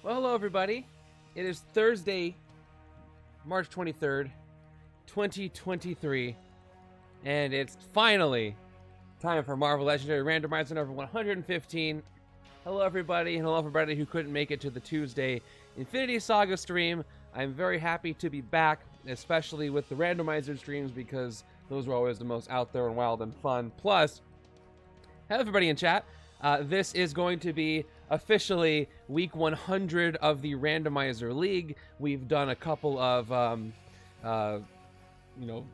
Well, hello everybody. It is Thursday, March 23rd, 2023, and it's finally time for Marvel Legendary Randomizer number 115. Hello everybody, and hello everybody who couldn't make it to the Tuesday Infinity Saga stream. I'm very happy to be back, especially with the Randomizer streams, because those were always the most out there and wild and fun. Plus, hello everybody in chat. This is going to be officially week 100 of the Randomizer League. We've done a couple of,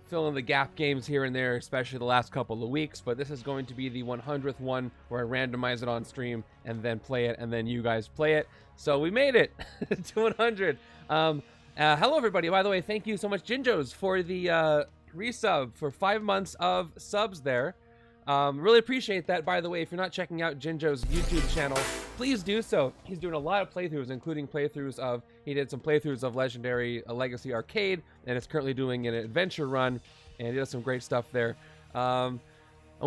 fill in the gap games here and there, especially the last couple of weeks. But this is going to be the 100th one where I randomize it on stream and then play it, and then you guys play it. So we made it to 100. Hello, everybody. By the way, thank you so much, Jinjos, for the resub for 5 months of subs there. Really appreciate that. By the way, if you're not checking out Jinjo's YouTube channel, please do so. He's doing a lot of playthroughs, including playthroughs of, he did some playthroughs of Legendary Legacy Arcade, and is currently doing an adventure run, and he does some great stuff there. I'll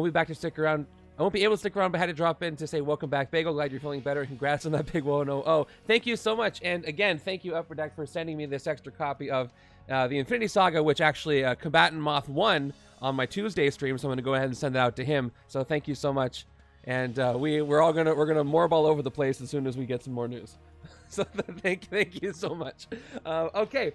be back to stick around. I won't be able to stick around, but I had to drop in to say welcome back, Bagel. Glad you're feeling better. Congrats on that big 1-0. Thank you so much. And again, thank you, Upper Deck, for sending me this extra copy of the Infinity Saga, which actually Combatant Moth won on my Tuesday stream, so I'm gonna go ahead and send it out to him. So thank you so much, and we're gonna morb all over the place as soon as we get some more news. So thank you so much. Okay,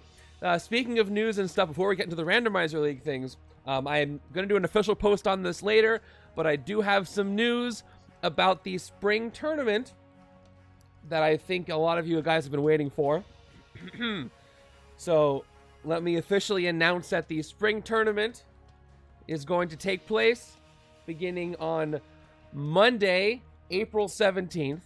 speaking of news and stuff, before we get into the Randomizer League things, I'm gonna do an official post on this later, but I do have some news about the spring tournament that I think a lot of you guys have been waiting for. So let me officially announce that the spring tournament is going to take place beginning on Monday, April 17th.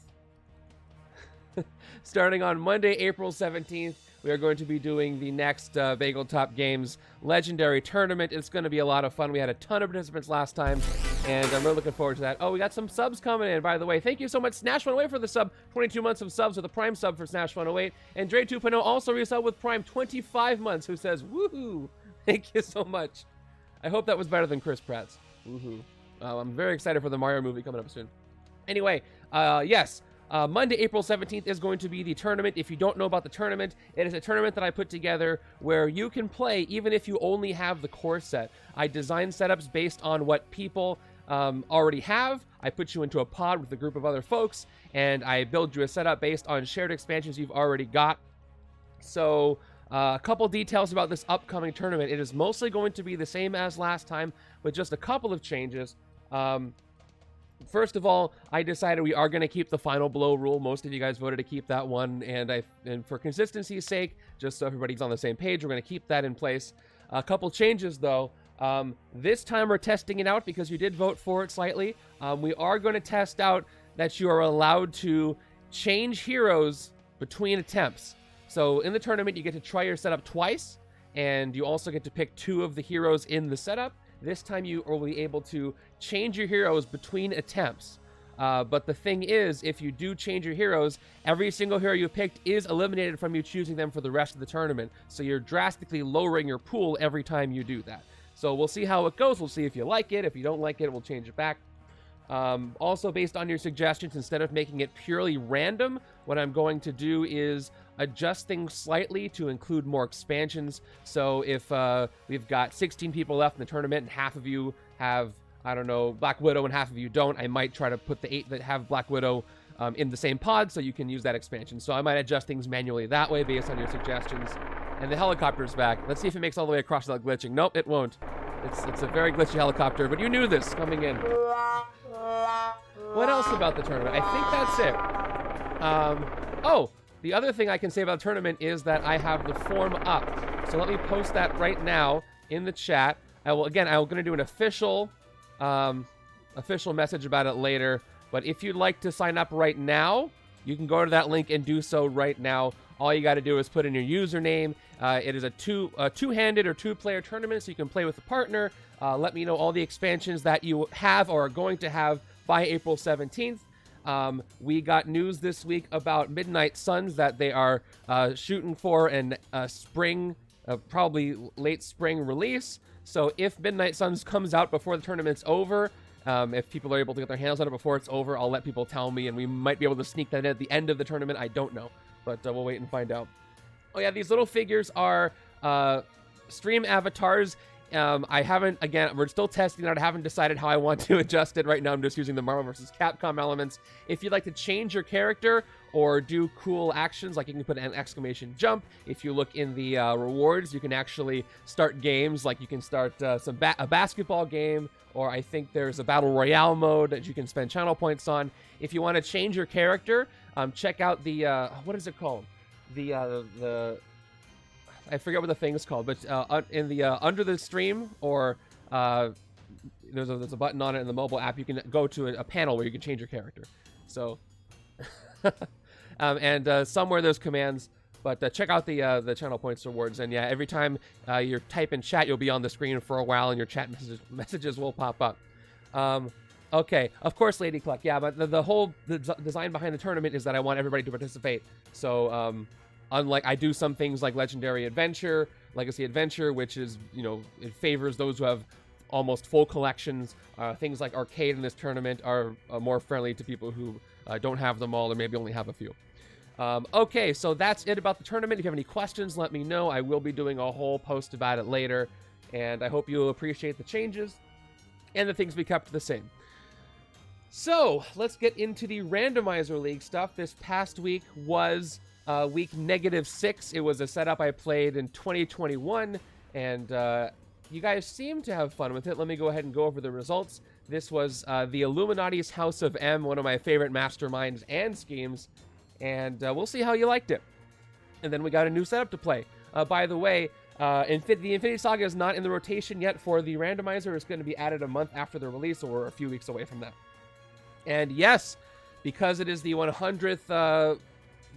Starting on Monday, April 17th, we are going to be doing the next Bagel Top Games Legendary Tournament. It's going to be a lot of fun. We had a ton of participants last time, and I'm really looking forward to that. Oh, we got some subs coming in, by the way. Thank you so much, Snash108, for the sub. 22 months of subs with a Prime sub for Snash108. And Dre 2.0 also resub with Prime 25 months, who says, woohoo! Thank you so much. I hope that was better than Chris Pratt's. Woohoo. I'm very excited for the Mario movie coming up soon. Anyway, yes. Monday, April 17th is going to be the tournament. If you don't know about the tournament, it is a tournament that I put together where you can play even if you only have the core set. I design setups based on what people already have. I put you into a pod with a group of other folks, and I build you a setup based on shared expansions you've already got. So a couple details about this upcoming tournament. It is mostly going to be the same as last time, with just a couple of changes. First of all, I decided we are going to keep the final blow rule. Most of you guys voted to keep that one, and for consistency's sake, just so everybody's on the same page, we're going to keep that in place. A couple changes, though. This time we're testing it out because you did vote for it slightly. We are going to test out that you are allowed to change heroes between attempts. So in the tournament, you get to try your setup twice, and you also get to pick 2 of the heroes in the setup. This time you will be able to change your heroes between attempts. But the thing is, if you do change your heroes, every single hero you picked is eliminated from you choosing them for the rest of the tournament. So you're drastically lowering your pool every time you do that. So we'll see how it goes. We'll see if you like it. If you don't like it, we'll change it back. Also, based on your suggestions, instead of making it purely random, what I'm going to do is adjust things slightly to include more expansions. So if we've got 16 people left in the tournament and half of you have, I don't know, Black Widow and half of you don't, I might try to put the 8 that have Black Widow in the same pod so you can use that expansion. So I might adjust things manually that way based on your suggestions. And the helicopter's back. Let's see if it makes all the way across without glitching. Nope, it won't. It's a very glitchy helicopter, but you knew this coming in. What else about the tournament? I think that's it. Oh, the other thing I can say about the tournament is that I have the form up. So let me post that right now in the chat. I'm going to do an official message about it later. But if you'd like to sign up right now, you can go to that link and do so right now. All you got to do is put in your username. It is a two-handed or two-player tournament, so you can play with a partner. Let me know all the expansions that you have or are going to have by April 17th. We got news this week about Midnight Suns that they are shooting for a spring, probably late spring release. So if Midnight Suns comes out before the tournament's over, if people are able to get their hands on it before it's over, I'll let people tell me, and we might be able to sneak that in at the end of the tournament. I don't know. but we'll wait and find out. Oh yeah, these little figures are stream avatars. I haven't, again, we're still testing it. I haven't decided how I want to adjust it. Right now, I'm just using the Marvel vs. Capcom elements. If you'd like to change your character or do cool actions, like you can put an exclamation jump. If you look in the rewards, you can actually start games. Like you can start a basketball game, or I think there's a battle royale mode that you can spend channel points on. If you want to change your character, check out the, what is it called? I forget what the thing is called, but in the under the stream, or there's a button on it in the mobile app. You can go to a panel where you can change your character. So, and somewhere there's commands, but check out the channel points rewards. And yeah, every time you type in chat, you'll be on the screen for a while, and your chat messages will pop up. Okay, of course, Lady Cluck. Yeah, but the whole design behind the tournament is that I want everybody to participate. So, unlike, I do some things like Legendary Adventure, Legacy Adventure, which is, it favors those who have almost full collections. Things like Arcade in this tournament are more friendly to people who don't have them all, or maybe only have a few. Okay, so that's it about the tournament. If you have any questions, let me know. I will be doing a whole post about it later, and I hope you'll appreciate the changes and the things we kept the same. So, let's get into the Randomizer League stuff. This past week was week -6. It was a setup I played in 2021, and you guys seem to have fun with it. Let me go ahead and go over the results. This was the Illuminati's House of M, one of my favorite masterminds and schemes, and we'll see how you liked it. And then we got a new setup to play. By the way, the Infinity Saga is not in the rotation yet for the Randomizer. It's going to be added a month after the release, so we're a few weeks away from that. And yes, because it is the 100th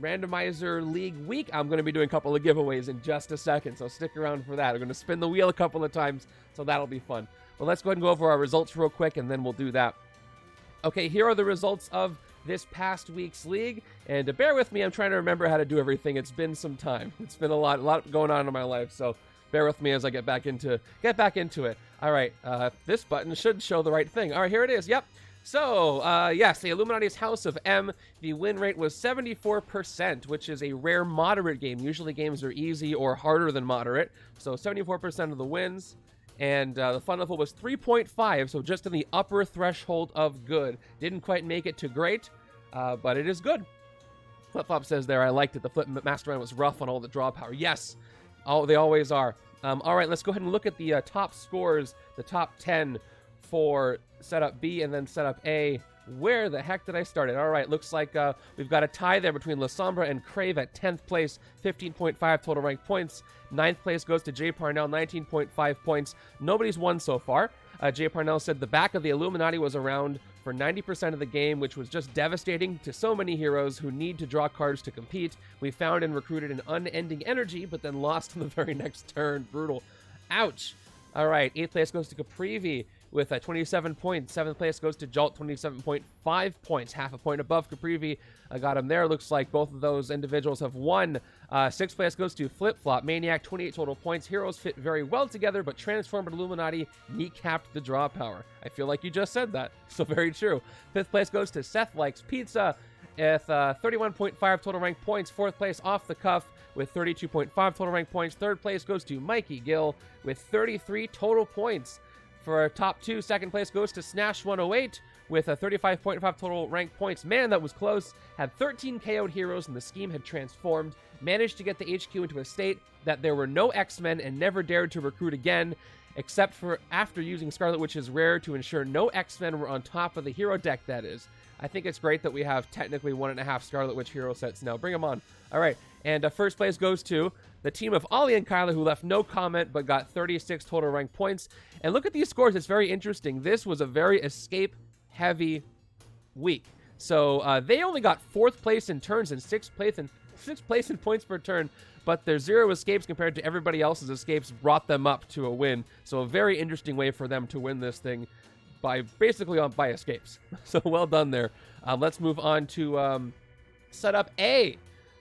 Randomizer League week, I'm going to be doing a couple of giveaways in just a second, so stick around for that. I'm going to spin the wheel a couple of times, so that'll be fun. But let's go ahead and go over our results real quick, and then we'll do that. Okay, here are the results of this past week's league, and bear with me, I'm trying to remember how to do everything. It's been some time. It's been a lot going on in my life, so bear with me as I get back into it. All right, this button should show the right thing. All right, here it is. Yep. So, yes, the Illuminati's House of M, the win rate was 74%, which is a rare moderate game. Usually games are easy or harder than moderate. So 74% of the wins. And the fun level was 3.5, so just in the upper threshold of good. Didn't quite make it to great, but it is good. Flip-Flop says there, I liked it. The Flip Mastermind was rough on all the draw power. Yes, they always are. All right, let's go ahead and look at the top scores, the top 10 for setup B and then setup A. Where the heck did I start it? All right, looks like we've got a tie there between La Sombra and Crave at 10th place, 15.5 total rank points. 9th place goes to J. Parnell, 19.5 points. Nobody's won so far. J. Parnell said the back of the Illuminati was around for 90% of the game, which was just devastating to so many heroes who need to draw cards to compete. We found and recruited an unending energy, but then lost in the very next turn. Brutal. Ouch. All right, 8th place goes to Caprivi with 27 points. 7th place goes to Jolt, 27.5 points. Half a point above Caprivi. I got him there. Looks like both of those individuals have won. 6th place goes to Flip-Flop. Maniac, 28 total points. Heroes fit very well together, but Transformed Illuminati kneecapped the draw power. I feel like you just said that. So very true. 5th place goes to Seth Likes Pizza with 31.5 total rank points. 4th place Off the Cuff with 32.5 total rank points. 3rd place goes to Mikey Gill with 33 total points. For our top 2, 2nd place goes to Snash 108 with a 35.5 total rank points. Man, that was close. Had 13 KO'd heroes and the scheme had transformed. Managed to get the HQ into a state that there were no X-Men and never dared to recruit again, except for after using Scarlet Witch's Rare to ensure no X-Men were on top of the hero deck, that is. I think it's great that we have technically 1.5 Scarlet Witch hero sets now. Bring them on. All right, and first place goes to the team of Ollie and Kyla, who left no comment but got 36 total rank points. And look at these scores. It's very interesting. This was a very escape-heavy week. So they only got 4th place in turns and 6th place in points per turn, but their 0 escapes compared to everybody else's escapes brought them up to a win. So a very interesting way for them to win this thing by basically by escapes. So well done there. Let's move on to setup A.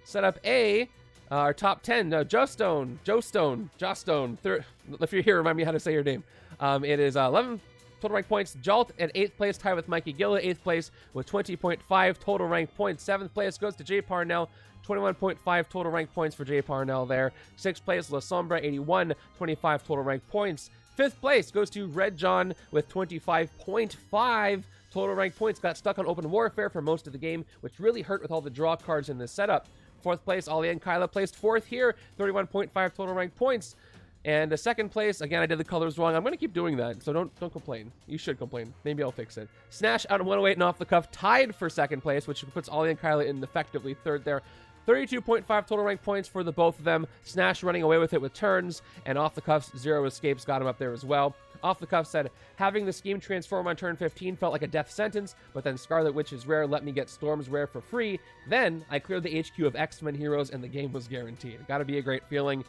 Setup A, our top 10. Joe Stone. If you're here, remind me how to say your name. It is 11th total rank points. Jalt at 8th place, tied with Mikey Gill at 8th place with 20.5 total rank points. 7th place goes to Jay Parnell, 21.5 total rank points for Jay Parnell there. 6th place, La Sombra, 81, 25 total rank points. 5th place goes to Red John with 25.5 total rank points. Got stuck on Open Warfare for most of the game, which really hurt with all the draw cards in this setup. 4th place, Ali and Kyla placed 4th here, 31.5 total rank points. And the 2nd place, again, I did the colors wrong. I'm going to keep doing that, so don't complain. You should complain. Maybe I'll fix it. Snash out of 108 and off the cuff, tied for 2nd place, which puts Ollie and Kyla in effectively 3rd there. 32.5 total rank points for the both of them. Snash running away with it with turns, and off the cuff's Zero Escapes got him up there as well. Off the cuff said, having the scheme transform on turn 15 felt like a death sentence, but then Scarlet Witch's rare let me get Storm's rare for free. Then I cleared the HQ of X-Men heroes, and the game was guaranteed. Gotta be a great feeling.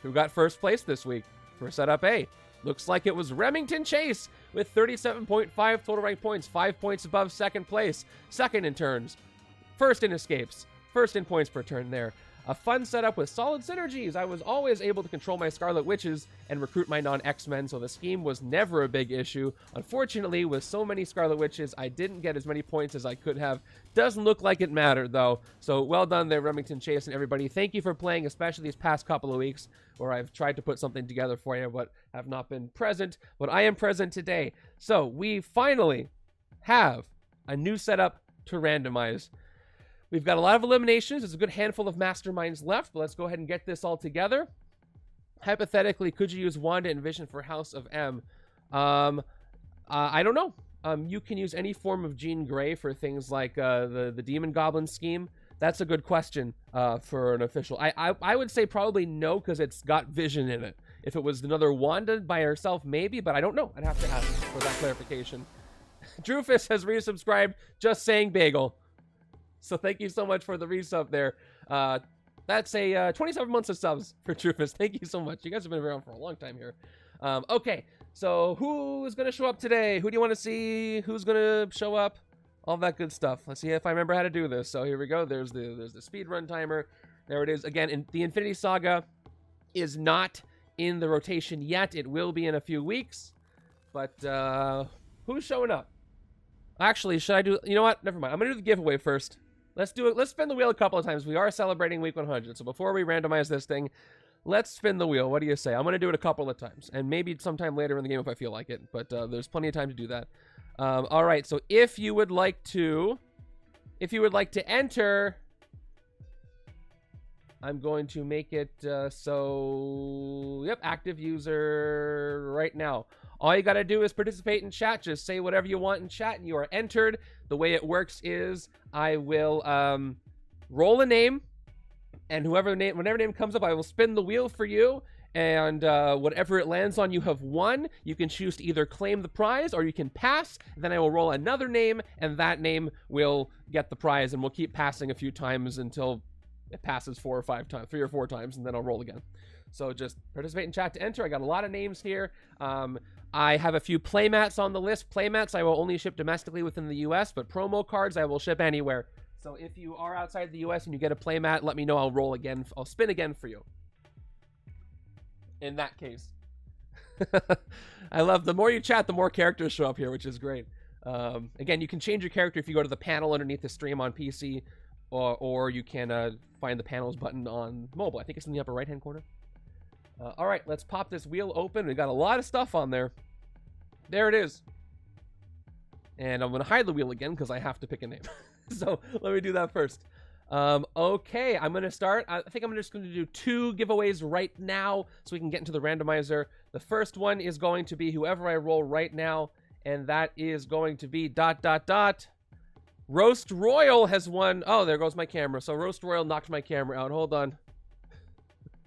Who got first place this week for setup A? Looks like it was Remington Chase with 37.5 total rank points, 5 points above 2nd place. 2nd in turns, 1st in escapes, 1st in points per turn there. A fun setup with solid synergies. I was always able to control my Scarlet Witches and recruit my non-X-Men, so the scheme was never a big issue. Unfortunately, with so many Scarlet Witches, I didn't get as many points as I could have. Doesn't look like it mattered, though. So well done there, Remington Chase and everybody. Thank you for playing, especially these past couple of weeks, where I've tried to put something together for you, but have not been present. But I am present today. So we finally have a new setup to randomize. We've got a lot of eliminations. There's a good handful of masterminds left, but let's go ahead and get this all together. Hypothetically, could you use Wanda and Vision for House of M? I don't know. You can use any form of Jean Grey for things like the Demon Goblin scheme. That's a good question for an official. I would say probably no, because it's got Vision in it. If it was another Wanda by herself, maybe, but I don't know. I'd have to ask for that clarification. Drufus has resubscribed, just saying bagel. So thank you so much for the resub there. That's a 27 months of subs for Drufus. Thank you so much. You guys have been around for a long time here. Okay, so who's going to show up today? Who do you want to see? Who's going to show up? All that good stuff. Let's see if I remember how to do this. So here we go. There's the speed run timer. There it is. Again, the Infinity Saga is not in the rotation yet. It will be in a few weeks. But who's showing up? Actually, should I do... You know what? Never mind. I'm going to do the giveaway first. Let's do it. Let's spin the wheel a couple of times. We are celebrating week 100. So before we randomize this thing, let's spin the wheel. What do you say? I'm going to do it a couple of times. And maybe sometime later in the game if I feel like it. But there's plenty of time to do that. All right. So if you would like to enter, I'm going to make it yep, active user right now. All you got to do is participate in chat. Just say whatever you want in chat and you are entered. The way it works is I will roll a name, and whenever name comes up, I will spin the wheel for you, and whatever it lands on, you have won. You can choose to either claim the prize or you can pass. Then I will roll another name, and that name will get the prize, and we'll keep passing a few times until it passes 3 or 4 times, and then I'll roll again. So just participate in chat to enter. I got a lot of names here. I have a few playmats on the list. Playmats I will only ship domestically within the US, but promo cards I will ship anywhere. So if you are outside the US and you get a playmat, let me know. I'll roll again. I'll spin again for you. In that case. I love the more you chat, the more characters show up here, which is great. Again, you can change your character if you go to the panel underneath the stream on PC, or you can find the panels button on mobile. I think it's in the upper right-hand corner. All right, let's pop this wheel open. We got a lot of stuff on there. There it is. And I'm going to hide the wheel again because I have to pick a name. So let me do that first. Okay, I'm going to start. I think I'm just going to do 2 giveaways right now so we can get into the randomizer. The first one is going to be whoever I roll right now, and that is going to be ... Roast Royal has won. Oh, there goes my camera. So Roast Royal knocked my camera out. Hold on.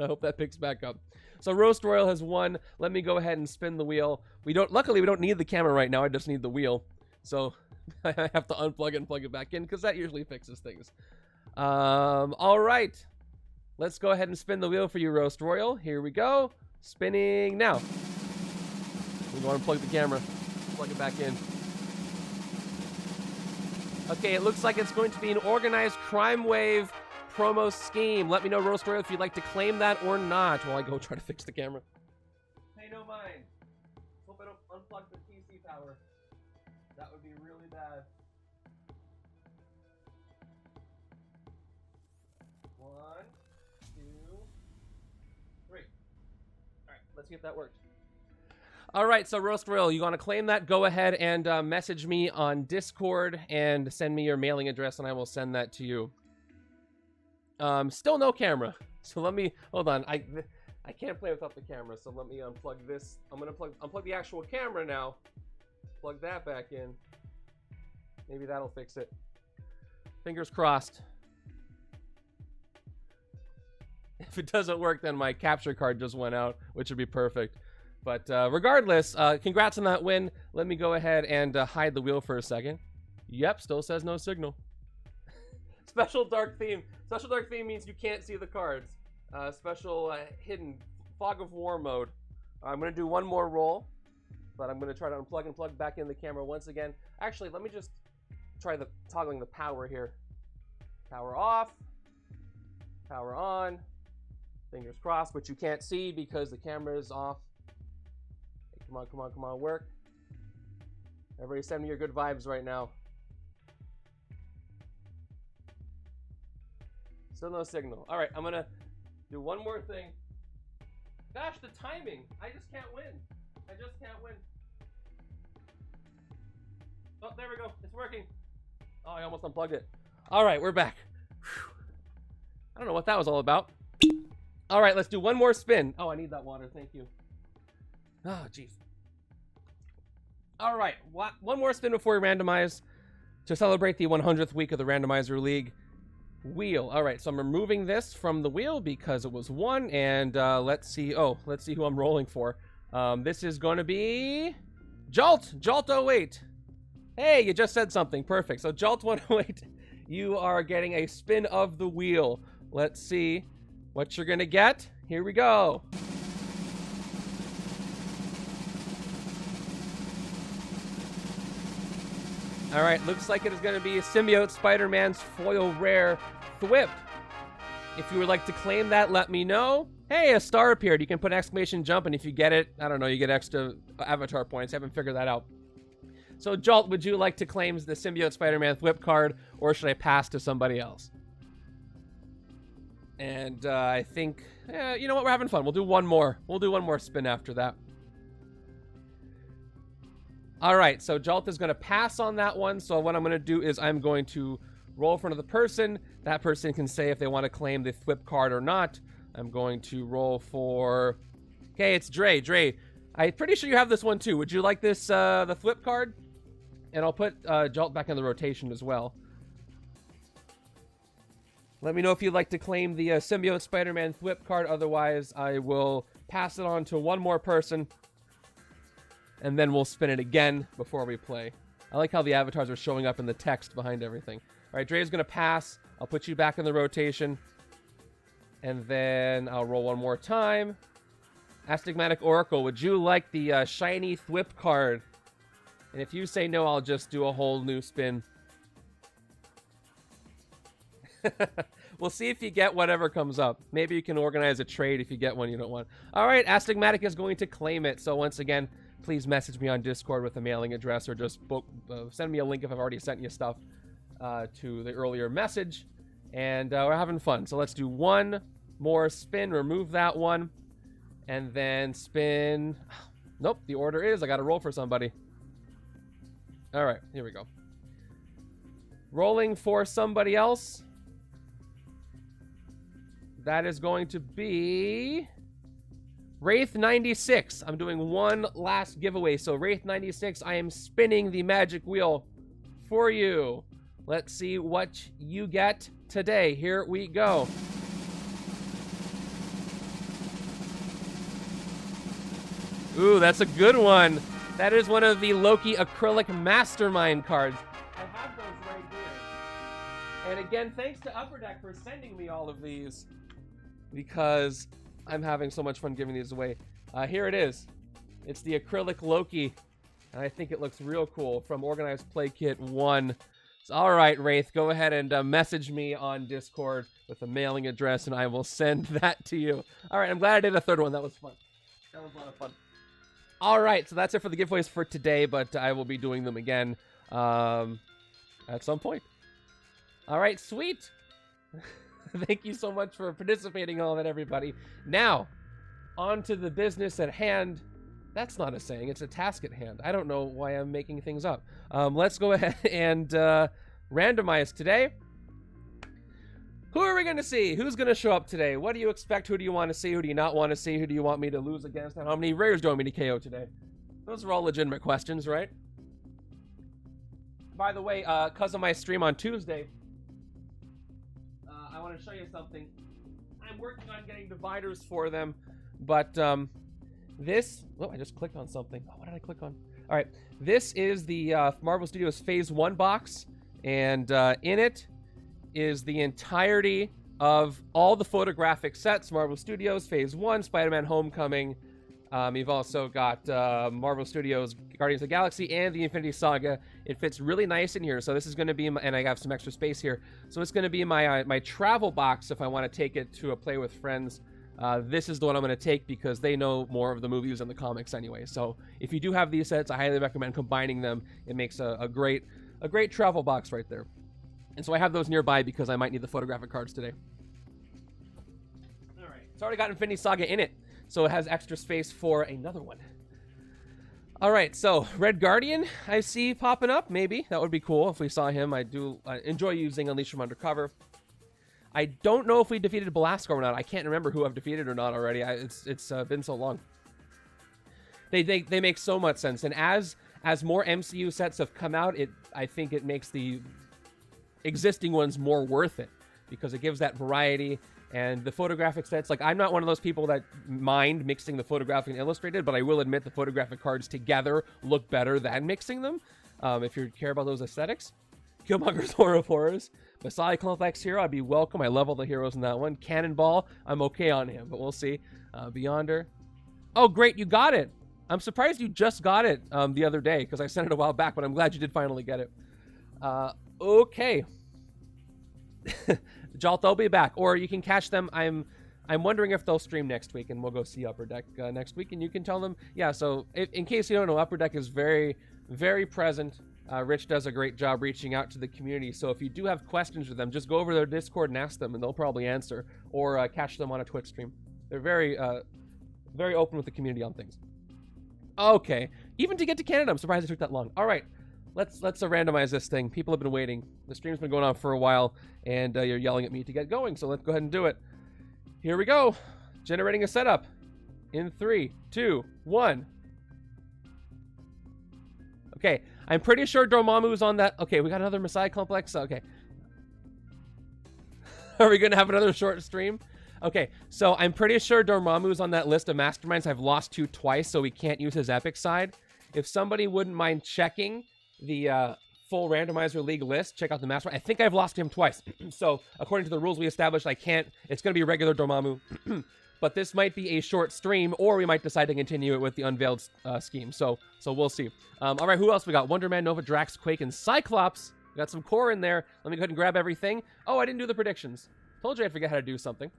I hope that picks back up. So Roast Royal has won. Let me go ahead and spin the wheel. Luckily, we don't need the camera right now. I just need the wheel. So I have to unplug it and plug it back in because that usually fixes things. All right. Let's go ahead and spin the wheel for you, Roast Royal. Here we go. Spinning now. We're going to unplug the camera. Plug it back in. Okay, it looks like it's going to be an organized crime wave promo scheme. Let me know, Roast Royal, if you'd like to claim that or not while I go try to fix the camera. Pay no mind. Hope I don't unplug the PC tower. That would be really bad. 1, 2, 3. Alright, let's see if that works. Alright, so Roast Royal, you want to claim that? Go ahead and message me on Discord and send me your mailing address and I will send that to you. Still no camera. So let me, hold on. I can't play without the camera, so let me unplug this. I'm gonna unplug the actual camera now. Plug that back in. Maybe that'll fix it. Fingers crossed. If it doesn't work, then my capture card just went out, which would be perfect. But regardless, congrats on that win. Let me go ahead and hide the wheel for a second. Yep, still says no signal. Special dark theme. Special dark theme means you can't see the cards. Special hidden fog of war mode. I'm going to do one more roll, but I'm going to try to unplug and plug back in the camera once again. Actually, let me just try toggling the power here. Power off. Power on. Fingers crossed, but you can't see because the camera is off. Hey, come on, come on, come on, work. Everybody send me your good vibes right now. Still no signal. All right, I'm gonna do one more thing. Gosh, the timing. I just can't win. I just can't win. Oh, there we go. It's working. Oh, I almost unplugged it. All right, we're back. Whew. I don't know what that was all about. All right, let's do one more spin. Oh, I need that water. Thank you. Oh, jeez. All right, one more spin before we randomize to celebrate the 100th week of the Randomizer League. Wheel. All right, so I'm removing this from the wheel because it was 1, and let's see. Oh, let's see who I'm rolling for. This is going to be Jolt. Jolt 08. Hey, you just said something. Perfect. So Jolt 108, you are getting a spin of the wheel. Let's see what you're going to get. Here we go. All right, looks like it is going to be Symbiote Spider-Man's foil rare Thwip. If you would like to claim that, let me know. Hey, a star appeared. You can put exclamation jump, and if you get it, I don't know, you get extra avatar points. I haven't figured that out. So, Jolt, would you like to claim the Symbiote Spider-Man Thwip card, or should I pass to somebody else? And I think, you know what, we're having fun. We'll do one more. We'll do one more spin after that. All right, so Jolt is going to pass on that one. So what I'm going to do is I'm going to roll for another person. That person can say if they want to claim the Thwip card or not. I'm going to roll for... Okay, it's Dre. Dre, I'm pretty sure you have this one too. Would you like this, the Thwip card? And I'll put Jolt back in the rotation as well. Let me know if you'd like to claim the Symbiote Spider-Man Thwip card. Otherwise, I will pass it on to one more person. And then we'll spin it again before we play. I like how the avatars are showing up in the text behind everything. All right, Dre's going to pass. I'll put you back in the rotation. And then I'll roll one more time. Astigmatic Oracle, would you like the shiny Thwip card? And if you say no, I'll just do a whole new spin. We'll see if you get whatever comes up. Maybe you can organize a trade if you get one you don't want. All right, Astigmatic is going to claim it. So once again, please message me on Discord with a mailing address or just send me a link if I've already sent you stuff to the earlier message. And we're having fun. So let's do one more spin. Remove that one. And then spin. Nope, the order is I got to roll for somebody. All right, here we go. Rolling for somebody else. That is going to be Wraith96. I'm doing one last giveaway. So Wraith96, I am spinning the magic wheel for you. Let's see what you get today. Here we go. Ooh, that's a good one. That is one of the Loki acrylic Mastermind cards. I have those right here. And again, thanks to Upper Deck for sending me all of these, because I'm having so much fun giving these away. Here it is. It's the acrylic Loki, and I think it looks real cool from Organized Play Kit 1. So, all right, Wraith, go ahead and message me on Discord with a mailing address, and I will send that to you. All right, I'm glad I did a third one. That was fun. That was a lot of fun. All right, so that's it for the giveaways for today, but I will be doing them again at some point. All right, sweet. Thank you so much for participating in all that, everybody. Now, on to the business at hand. That's not a saying, it's a task at hand. I don't know why I'm making things up. Let's go ahead and randomize today. Who are we going to see? Who's going to show up today? What do you expect? Who do you want to see? Who do you not want to see? Who do you want me to lose against? And how many rares do you want me to KO today? Those are all legitimate questions, right? By the way, because of my stream on Tuesday, I want to show you something. I'm working on getting dividers for them, but this... Oh, I just clicked on something. Oh, what did I click on? All right, this is the Marvel Studios Phase 1 box, and in it is the entirety of all the photographic sets. Marvel Studios Phase 1, Spider-Man Homecoming. You've also got Marvel Studios Guardians of the Galaxy and the Infinity Saga. It fits really nice in here. So this is going to be, and I have some extra space here. So it's going to be my my travel box if I want to take it to a play with friends. This is the one I'm going to take because they know more of the movies and the comics anyway. So if you do have these sets, I highly recommend combining them. It makes a great travel box right there. And so I have those nearby because I might need the photographic cards today. All right. It's already got Infinity Saga in it, so it has extra space for another one. All right, so Red Guardian I see popping up, maybe. That would be cool if we saw him. I do enjoy using Unleash from Undercover. I don't know if we defeated Belasco or not. I can't remember who I've defeated or not already. It's been so long. They make so much sense. And as more MCU sets have come out, I think it makes the existing ones more worth it because it gives that variety. And the photographic sets, like, I'm not one of those people that mind mixing the photographic and illustrated, but I will admit the photographic cards together look better than mixing them, if you care about those aesthetics. Killmonger's Horror of Horrors. Masai Complex Hero, I'd be welcome. I love all the heroes in that one. Cannonball, I'm okay on him, but we'll see. Beyonder. Oh, great, you got it. I'm surprised you just got it the other day, because I sent it a while back, but I'm glad you did finally get it. Okay. Jalt, they'll be back, or you can catch them. I'm wondering if they'll stream next week, and we'll go see Upper Deck next week, and you can tell them. Yeah, so in case you don't know, Upper Deck is very, very present. Rich does a great job reaching out to the community, so if you do have questions with them, just go over their Discord and ask them, and they'll probably answer, or catch them on a Twitch stream. They're very, very open with the community on things. Okay, even to get to Canada, I'm surprised it took that long. All right. Let's randomize this thing. People have been waiting. The stream's been going on for a while, and you're yelling at me to get going, so let's go ahead and do it. Here we go. Generating a setup. In 3, 2, 1. Okay, I'm pretty sure Dormammu's on that. Okay, we got another Messiah Complex. Okay. Are we going to have another short stream? Okay, so I'm pretty sure Dormammu's on that list of masterminds I've lost to twice, so we can't use his epic side. If somebody wouldn't mind checking the full Randomizer League list, check out the mastermind. I think I've lost him twice. So according to the rules we established, I can't. It's going to be regular Dormammu. But this might be a short stream, or we might decide to continue it with the Unveiled scheme. So we'll see. All right, who else we got? Wonder Man, Nova, Drax, Quake, and Cyclops. We got some core in there. Let me go ahead and grab everything. Oh, I didn't do the predictions. Told you I'd forget how to do something.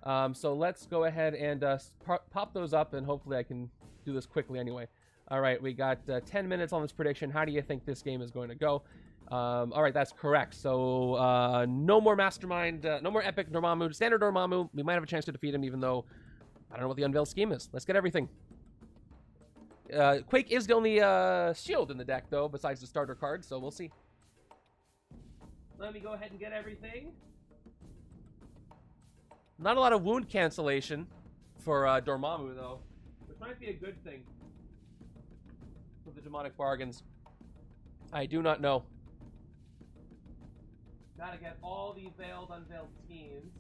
So let's go ahead and pop those up, and hopefully I can do this quickly anyway. All right, we got 10 minutes on this prediction. How do you think this game is going to go? All right, that's correct. So no more Mastermind, no more Epic Dormammu, Standard Dormammu. We might have a chance to defeat him, even though I don't know what the Unveiled scheme is. Let's get everything. Quake is the only shield in the deck, though, besides the starter card, so we'll see. Let me go ahead and get everything. Not a lot of wound cancellation for Dormammu, though, which might be a good thing. The demonic bargains. I do not know. Gotta get all the Unveiled schemes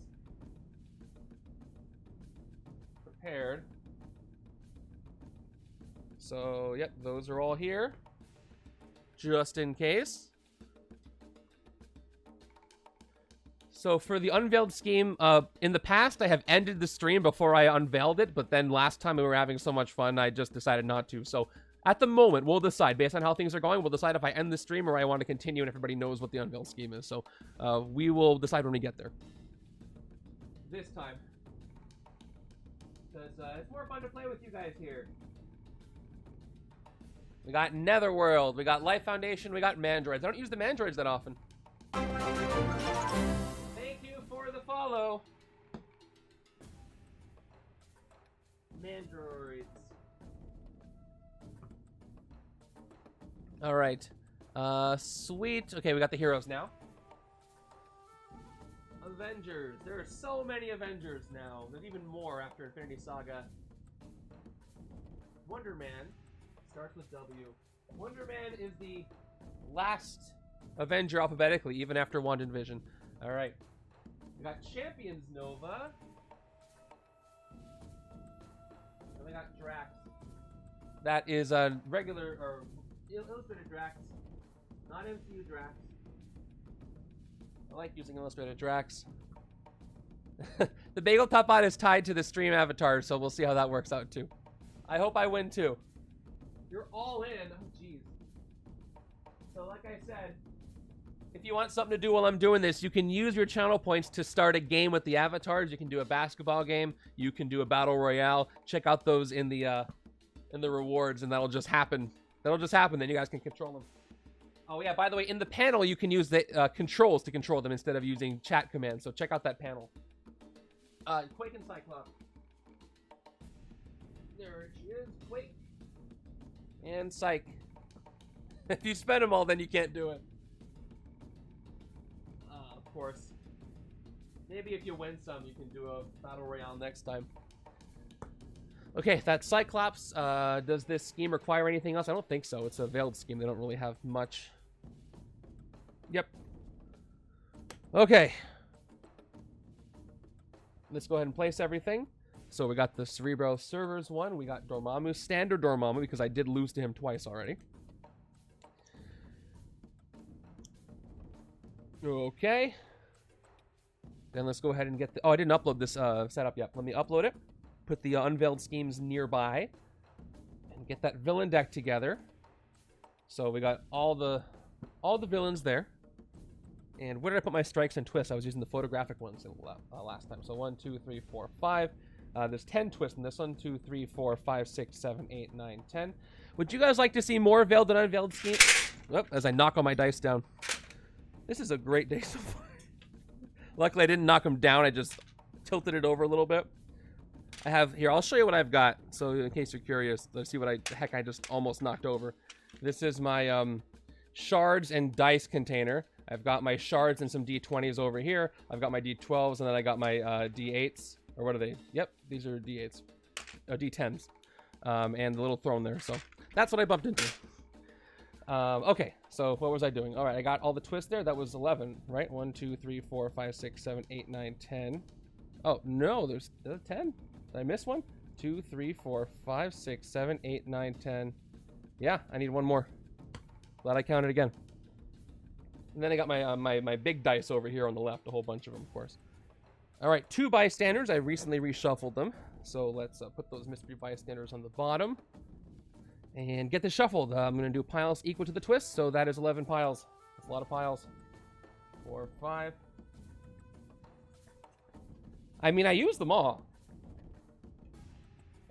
prepared. So, yep, those are all here. Just in case. So for the Unveiled scheme, in the past I have ended the stream before I unveiled it, but then last time we were having so much fun, I just decided not to. So at the moment, we'll decide. Based on how things are going, we'll decide if I end the stream or I want to continue and everybody knows what the Unveiled scheme is. So we will decide when we get there. This time. Because it's more fun to play with you guys here. We got Netherworld. We got Life Foundation. We got Mandroids. I don't use the Mandroids that often. Thank you for the follow. Mandroids. All right. Sweet. Okay, we got the heroes now. Avengers. There are so many Avengers now. There's even more after Infinity Saga. Wonder Man starts with W. Wonder Man is the last Avenger alphabetically, even after WandaVision. All right. We got Champions Nova. And we got Drax. That is a regular or illustrated Drax, not MCU Drax. I like using illustrated Drax. The Bagel Top Bot is tied to the stream avatar, so we'll see how that works out too. I hope I win too. You're all in. Oh, jeez. So like I said, if you want something to do while I'm doing this, you can use your channel points to start a game with the avatars. You can do a basketball game. You can do a battle royale. Check out those in the rewards, and that'll just happen. That'll just happen. Then you guys can control them. Oh yeah, by the way, in the panel you can use the controls to control them instead of using chat commands. So check out that panel. Quake and Cyclops. There she is, Quake. And Psych. If you spend them all, then you can't do it. Of course. Maybe if you win some, you can do a battle royale next time. Okay, that's Cyclops. Does this scheme require anything else? I don't think so. It's a veiled scheme. They don't really have much. Yep. Okay. Let's go ahead and place everything. So we got the Cerebro servers one. We got Dormammu, standard Dormammu, because I did lose to him twice already. Okay. Then let's go ahead and get the... Oh, I didn't upload this setup yet. Let me upload it. Put the Unveiled schemes nearby. And get that villain deck together. So we got all the villains there. And where did I put my strikes and twists? I was using the photographic ones last time. So 1, 2, 3, 4, 5. There's 10 twists in this one. 2, 3, 4, 5, 6, 7, 8, 9, 10. Would you guys like to see more veiled and unveiled schemes? Oh, as I knock all my dice down. This is a great day so far. Luckily, I didn't knock them down. I just tilted it over a little bit. I have here. I'll show you what I've got. So in case you're curious, let's see what the heck I just almost knocked over. This is my shards and dice container. I've got my shards and some D20s over here. I've got my D12s, and then I got my D8s. Or what are they? Yep, these are D8s. D10s. And the little throne there. So that's what I bumped into. Okay, so what was I doing? All right, I got all the twists there. That was 11, right? 1, 2, 3, 4, 5, 6, 7, 8, 9, 10. Oh, no, there's 10. Did I miss one? 2, 3, 4, 5, 6, 7, 8, 9, 10. Yeah, I need one more. Glad I counted again. And then I got my my big dice over here on the left, a whole bunch of them, of course. All right, 2 bystanders. I recently reshuffled them. So let's put those mystery bystanders on the bottom. And get this shuffled. I'm going to do piles equal to the twist, so that is 11 piles. That's a lot of piles. 4, 5. I mean, I use them all.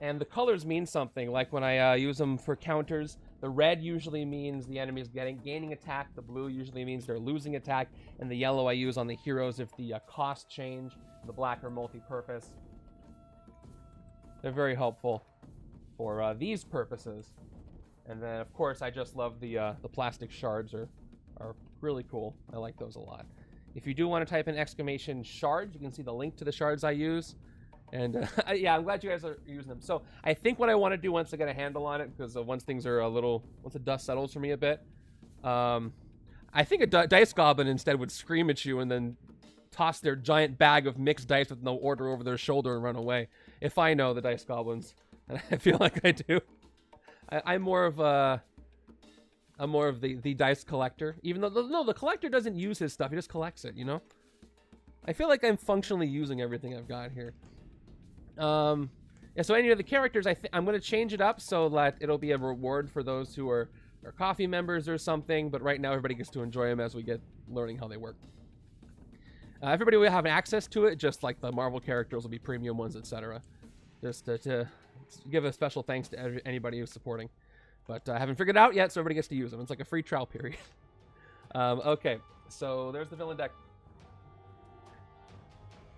And the colors mean something. Like when I use them for counters, the red usually means the enemy is gaining attack. The blue usually means they're losing attack. And the yellow I use on the heroes if the cost change. The black are multi-purpose. They're very helpful for these purposes. And then, of course, I just love the plastic shards are really cool. I like those a lot. If you do want to type in exclamation shards, you can see the link to the shards I use. And yeah, I'm glad you guys are using them. So I think what I want to do once I get a handle on it, because once things are once the dust settles for me a bit, I think a dice goblin instead would scream at you and then toss their giant bag of mixed dice with no order over their shoulder and run away. If I know the dice goblins, and I feel like I do. I'm more of the dice collector. Even though the collector doesn't use his stuff, he just collects it. You know. I feel like I'm functionally using everything I've got here. Yeah. So any of the characters, I'm going to change it up so that it'll be a reward for those who are coffee members or something. But right now, everybody gets to enjoy them as we get learning how they work. Everybody will have access to it, just like the Marvel characters will be premium ones, etc. Just to give a special thanks to anybody who's supporting. But I haven't figured it out yet, so everybody gets to use them. It's like a free trial period. Okay, so there's the villain deck.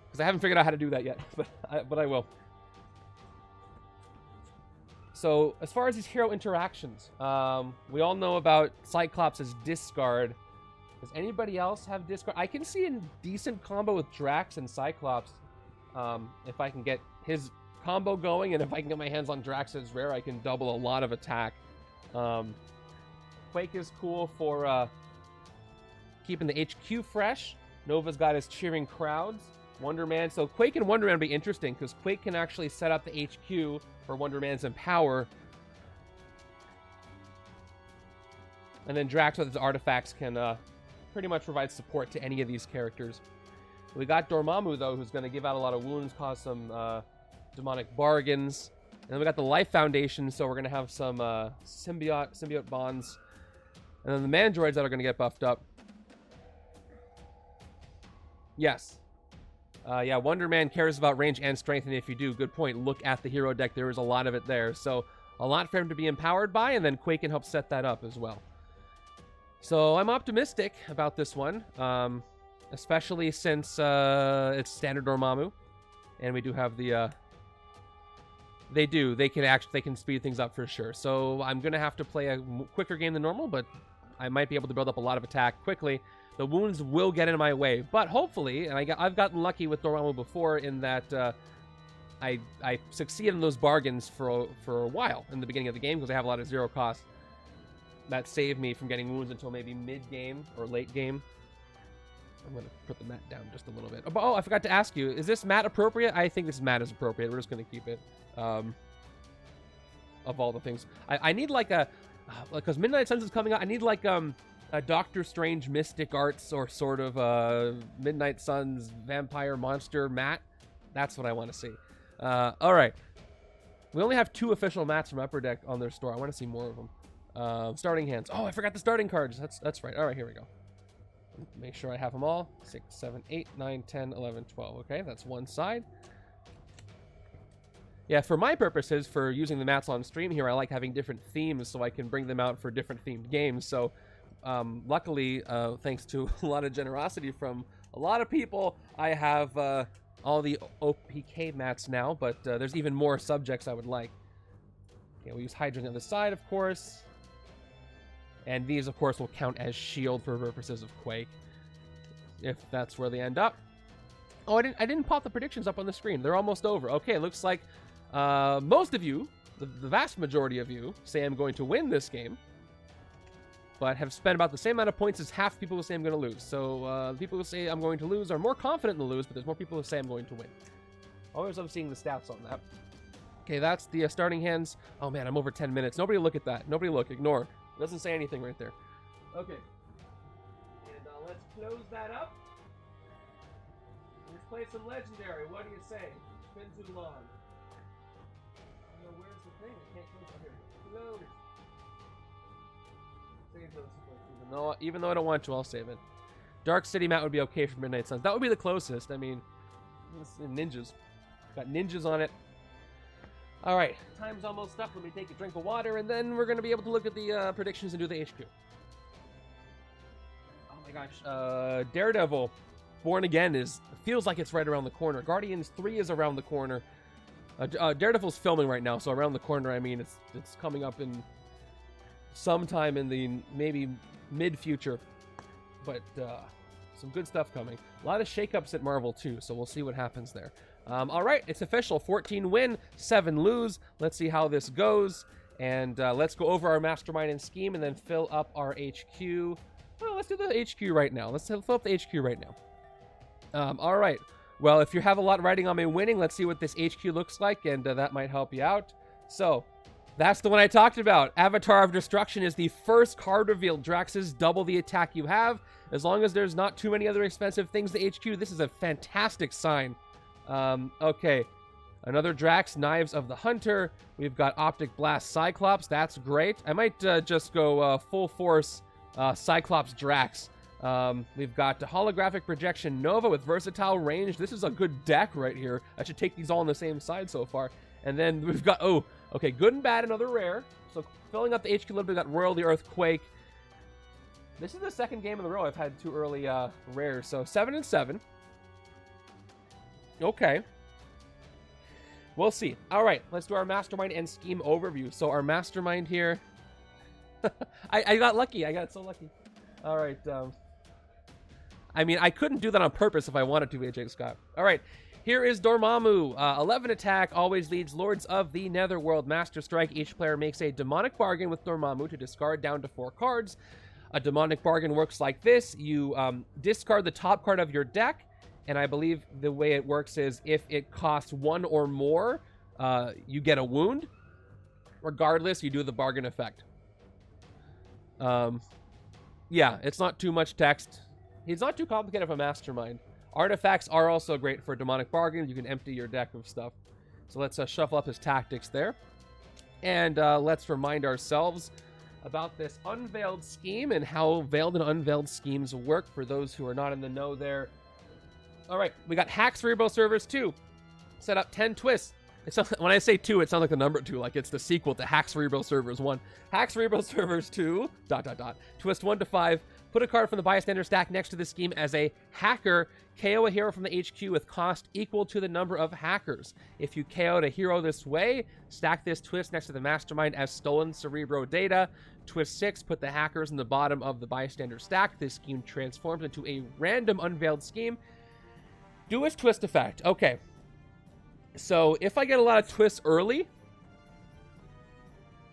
Because I haven't figured out how to do that yet, but I will. So as far as these hero interactions, we all know about Cyclops' discard. Does anybody else have discard? I can see a decent combo with Drax and Cyclops. If I can get his combo going, and if I can get my hands on Drax's rare, I can double a lot of attack. Quake is cool for keeping the HQ fresh. Nova's got his cheering crowds. Wonder Man. So Quake and Wonder Man will be interesting because Quake can actually set up the HQ for Wonder Man's Empower. And then Drax with his artifacts can pretty much provide support to any of these characters. We got Dormammu, though, who's going to give out a lot of wounds, cause some demonic bargains. And then we got the Life Foundation, so we're going to have some symbiote bonds. And then the Mandroids that are going to get buffed up. Yes. Yeah, Wonder Man cares about range and strength, and if you do, good point. Look at the hero deck. There is a lot of it there. So a lot for him to be empowered by, and then Quake can help set that up as well. So I'm optimistic about this one, especially since it's standard Dormammu, and we do have the... They can speed things up for sure. So I'm going to have to play a quicker game than normal, but I might be able to build up a lot of attack quickly. The wounds will get in my way, but hopefully, and I've gotten lucky with Dormammu before in that I succeeded in those bargains for a while in the beginning of the game because I have a lot of zero cost. That saved me from getting wounds until maybe mid-game or late game. I'm going to put the mat down just a little bit. Oh, I forgot to ask you, is this mat appropriate? I think this mat is appropriate. We're just going to keep it. Of all the things. I need like a... because Midnight Suns is coming out, I need like a Doctor Strange Mystic Arts or sort of Midnight Suns Vampire Monster mat. That's what I want to see. Alright. We only have 2 official mats from Upper Deck on their store. I want to see more of them. Starting hands. Oh, I forgot the starting cards. That's right. Alright, here we go. Make sure I have them all. 6, 7, 8, 9, 10, 11, 12. Okay, that's one side. Yeah, for my purposes, for using the mats on stream here, I like having different themes so I can bring them out for different themed games. So, luckily, thanks to a lot of generosity from a lot of people, I have all the OPK mats now, but there's even more subjects I would like. Okay, we'll use Hydra on the side, of course. And these, of course, will count as shield for purposes of Quake, if that's where they end up. Oh, I didn't pop the predictions up on the screen. They're almost over. Okay, it looks like most of you, the vast majority of you, say I'm going to win this game, but have spent about the same amount of points as half the people who say I'm going to lose. So the people who say I'm going to lose are more confident in the lose, but there's more people who say I'm going to win. Always love seeing the stats on that. Okay, that's the starting hands. Oh man, I'm over 10 minutes. Nobody look at that. Nobody look. Ignore. It doesn't say anything right there. Okay. And let's close that up. Let's play some Legendary. What do you say? It's been too long. Where's the thing? I can't close it here. Load it. Save those. Even though I don't want to, I'll save it. Dark City mat would be okay for Midnight Suns. That would be the closest. I mean, ninjas. Got ninjas on it. All right, time's almost up. Let me take a drink of water, and then we're going to be able to look at the predictions and do the HQ. Oh my gosh. Daredevil Born Again feels like it's right around the corner. Guardians 3 is around the corner. Daredevil's filming right now, so around the corner, I mean, it's coming up in sometime in the maybe mid-future. But some good stuff coming. A lot of shakeups at Marvel, too, so we'll see what happens there. All right, it's official. 14 win, 7 lose. Let's see how this goes. And let's go over our mastermind and scheme and then fill up our HQ. Well, let's do the HQ right now. Let's fill up the HQ right now. All right. Well, if you have a lot riding on me winning, let's see what this HQ looks like, and that might help you out. So, that's the one I talked about. Avatar of Destruction is the first card revealed. Drax's double the attack you have. As long as there's not too many other expensive things to HQ, this is a fantastic sign. Okay. Another Drax, Knives of the Hunter. We've got Optic Blast Cyclops. That's great. I might just go full force Cyclops Drax. We've got the Holographic Projection Nova with versatile range. This is a good deck right here. I should take these all on the same side so far. And then we've got, oh, okay, good and bad, another rare. So filling up the HQ a little bit, got Royal the Earth, Quake. This is the second game in a row I've had 2 early rares. So 7 and 7. Okay. We'll see. All right, let's do our Mastermind and Scheme overview. So our Mastermind here. I got lucky. I got so lucky. All right. I mean, I couldn't do that on purpose if I wanted to, AJ Scott. All right. Here is Dormammu. 11 attack, always leads Lords of the Netherworld. Master Strike. Each player makes a demonic bargain with Dormammu to discard down to 4 cards. A demonic bargain works like this. You discard the top card of your deck, and I believe the way it works is if it costs 1 or more, you get a wound. Regardless, you do the bargain effect. Yeah, it's not too much text. It's not too complicated of a Mastermind. Artifacts are also great for demonic bargains. You can empty your deck of stuff. So let's shuffle up his tactics there. And let's remind ourselves about this Unveiled scheme and how Veiled and Unveiled schemes work for those who are not in the know there. All right, we got Hack Cerebro Servers 2. Set up 10 twists. When I say 2, it sounds like the number 2, like it's the sequel to Hack Cerebro Servers 1. Hack Cerebro Servers 2, ... Twist 1 to 5. Put a card from the bystander stack next to the scheme as a hacker. KO a hero from the HQ with cost equal to the number of hackers. If you KO'd a hero this way, stack this twist next to the Mastermind as stolen Cerebro data. Twist 6, put the hackers in the bottom of the bystander stack. This scheme transforms into a random Unveiled scheme. Do its twist effect. Okay. So if I get a lot of twists early,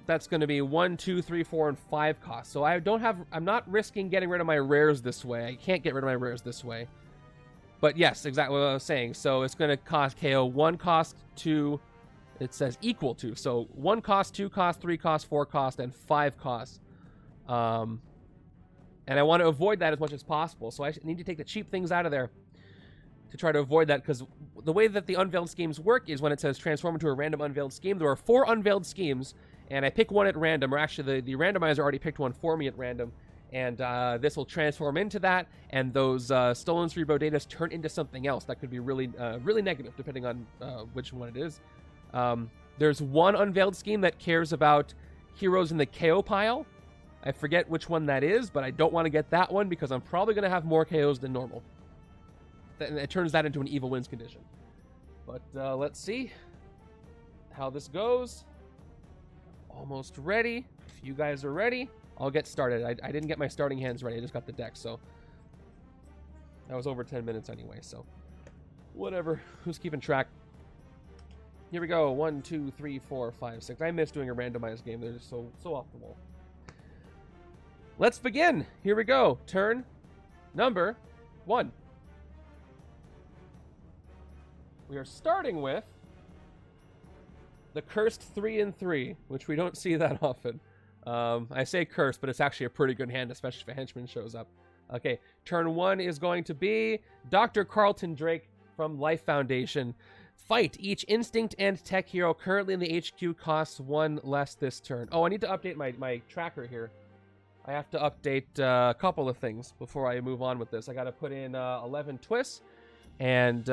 that's going to be 1, 2, 3, 4, and 5 costs. So I'm not risking getting rid of my rares this way. I can't get rid of my rares this way. But yes, exactly what I was saying. So it's going to cost KO 1 cost, 2, it says equal to. So 1 cost, 2 cost, 3 cost, 4 cost, and 5 costs. And I want to avoid that as much as possible. So I need to take the cheap things out of there to try to avoid that, because the way that the Unveiled schemes work is when it says transform into a random Unveiled scheme, there are 4 Unveiled schemes, and I pick one at random, or actually the randomizer already picked one for me at random, and this will transform into that, and those stolen Cerebro data turn into something else that could be really really negative, depending on which one it is. There's one Unveiled scheme that cares about heroes in the KO pile. I forget which one that is, but I don't want to get that one because I'm probably going to have more KOs than normal. And it turns that into an evil wins condition. But let's see how this goes. Almost ready. If you guys are ready, I'll get started. I didn't get my starting hands ready. I just got the deck, so that was over 10 minutes anyway, so whatever. Who's keeping track? Here we go. 1, 2, 3, 4, 5, 6. I miss doing a randomized game. They're just so off the wall. Let's begin. Here we go. Turn number 1. We are starting with the cursed 3 and 3, which we don't see that often. I say cursed, but it's actually a pretty good hand, especially if a henchman shows up. Okay, turn 1 is going to be Dr. Carlton Drake from Life Foundation. Fight. Each instinct and tech hero currently in the HQ costs 1 less this turn. Oh, I need to update my tracker here. I have to update a couple of things before I move on with this. I got to put in 11 twists, and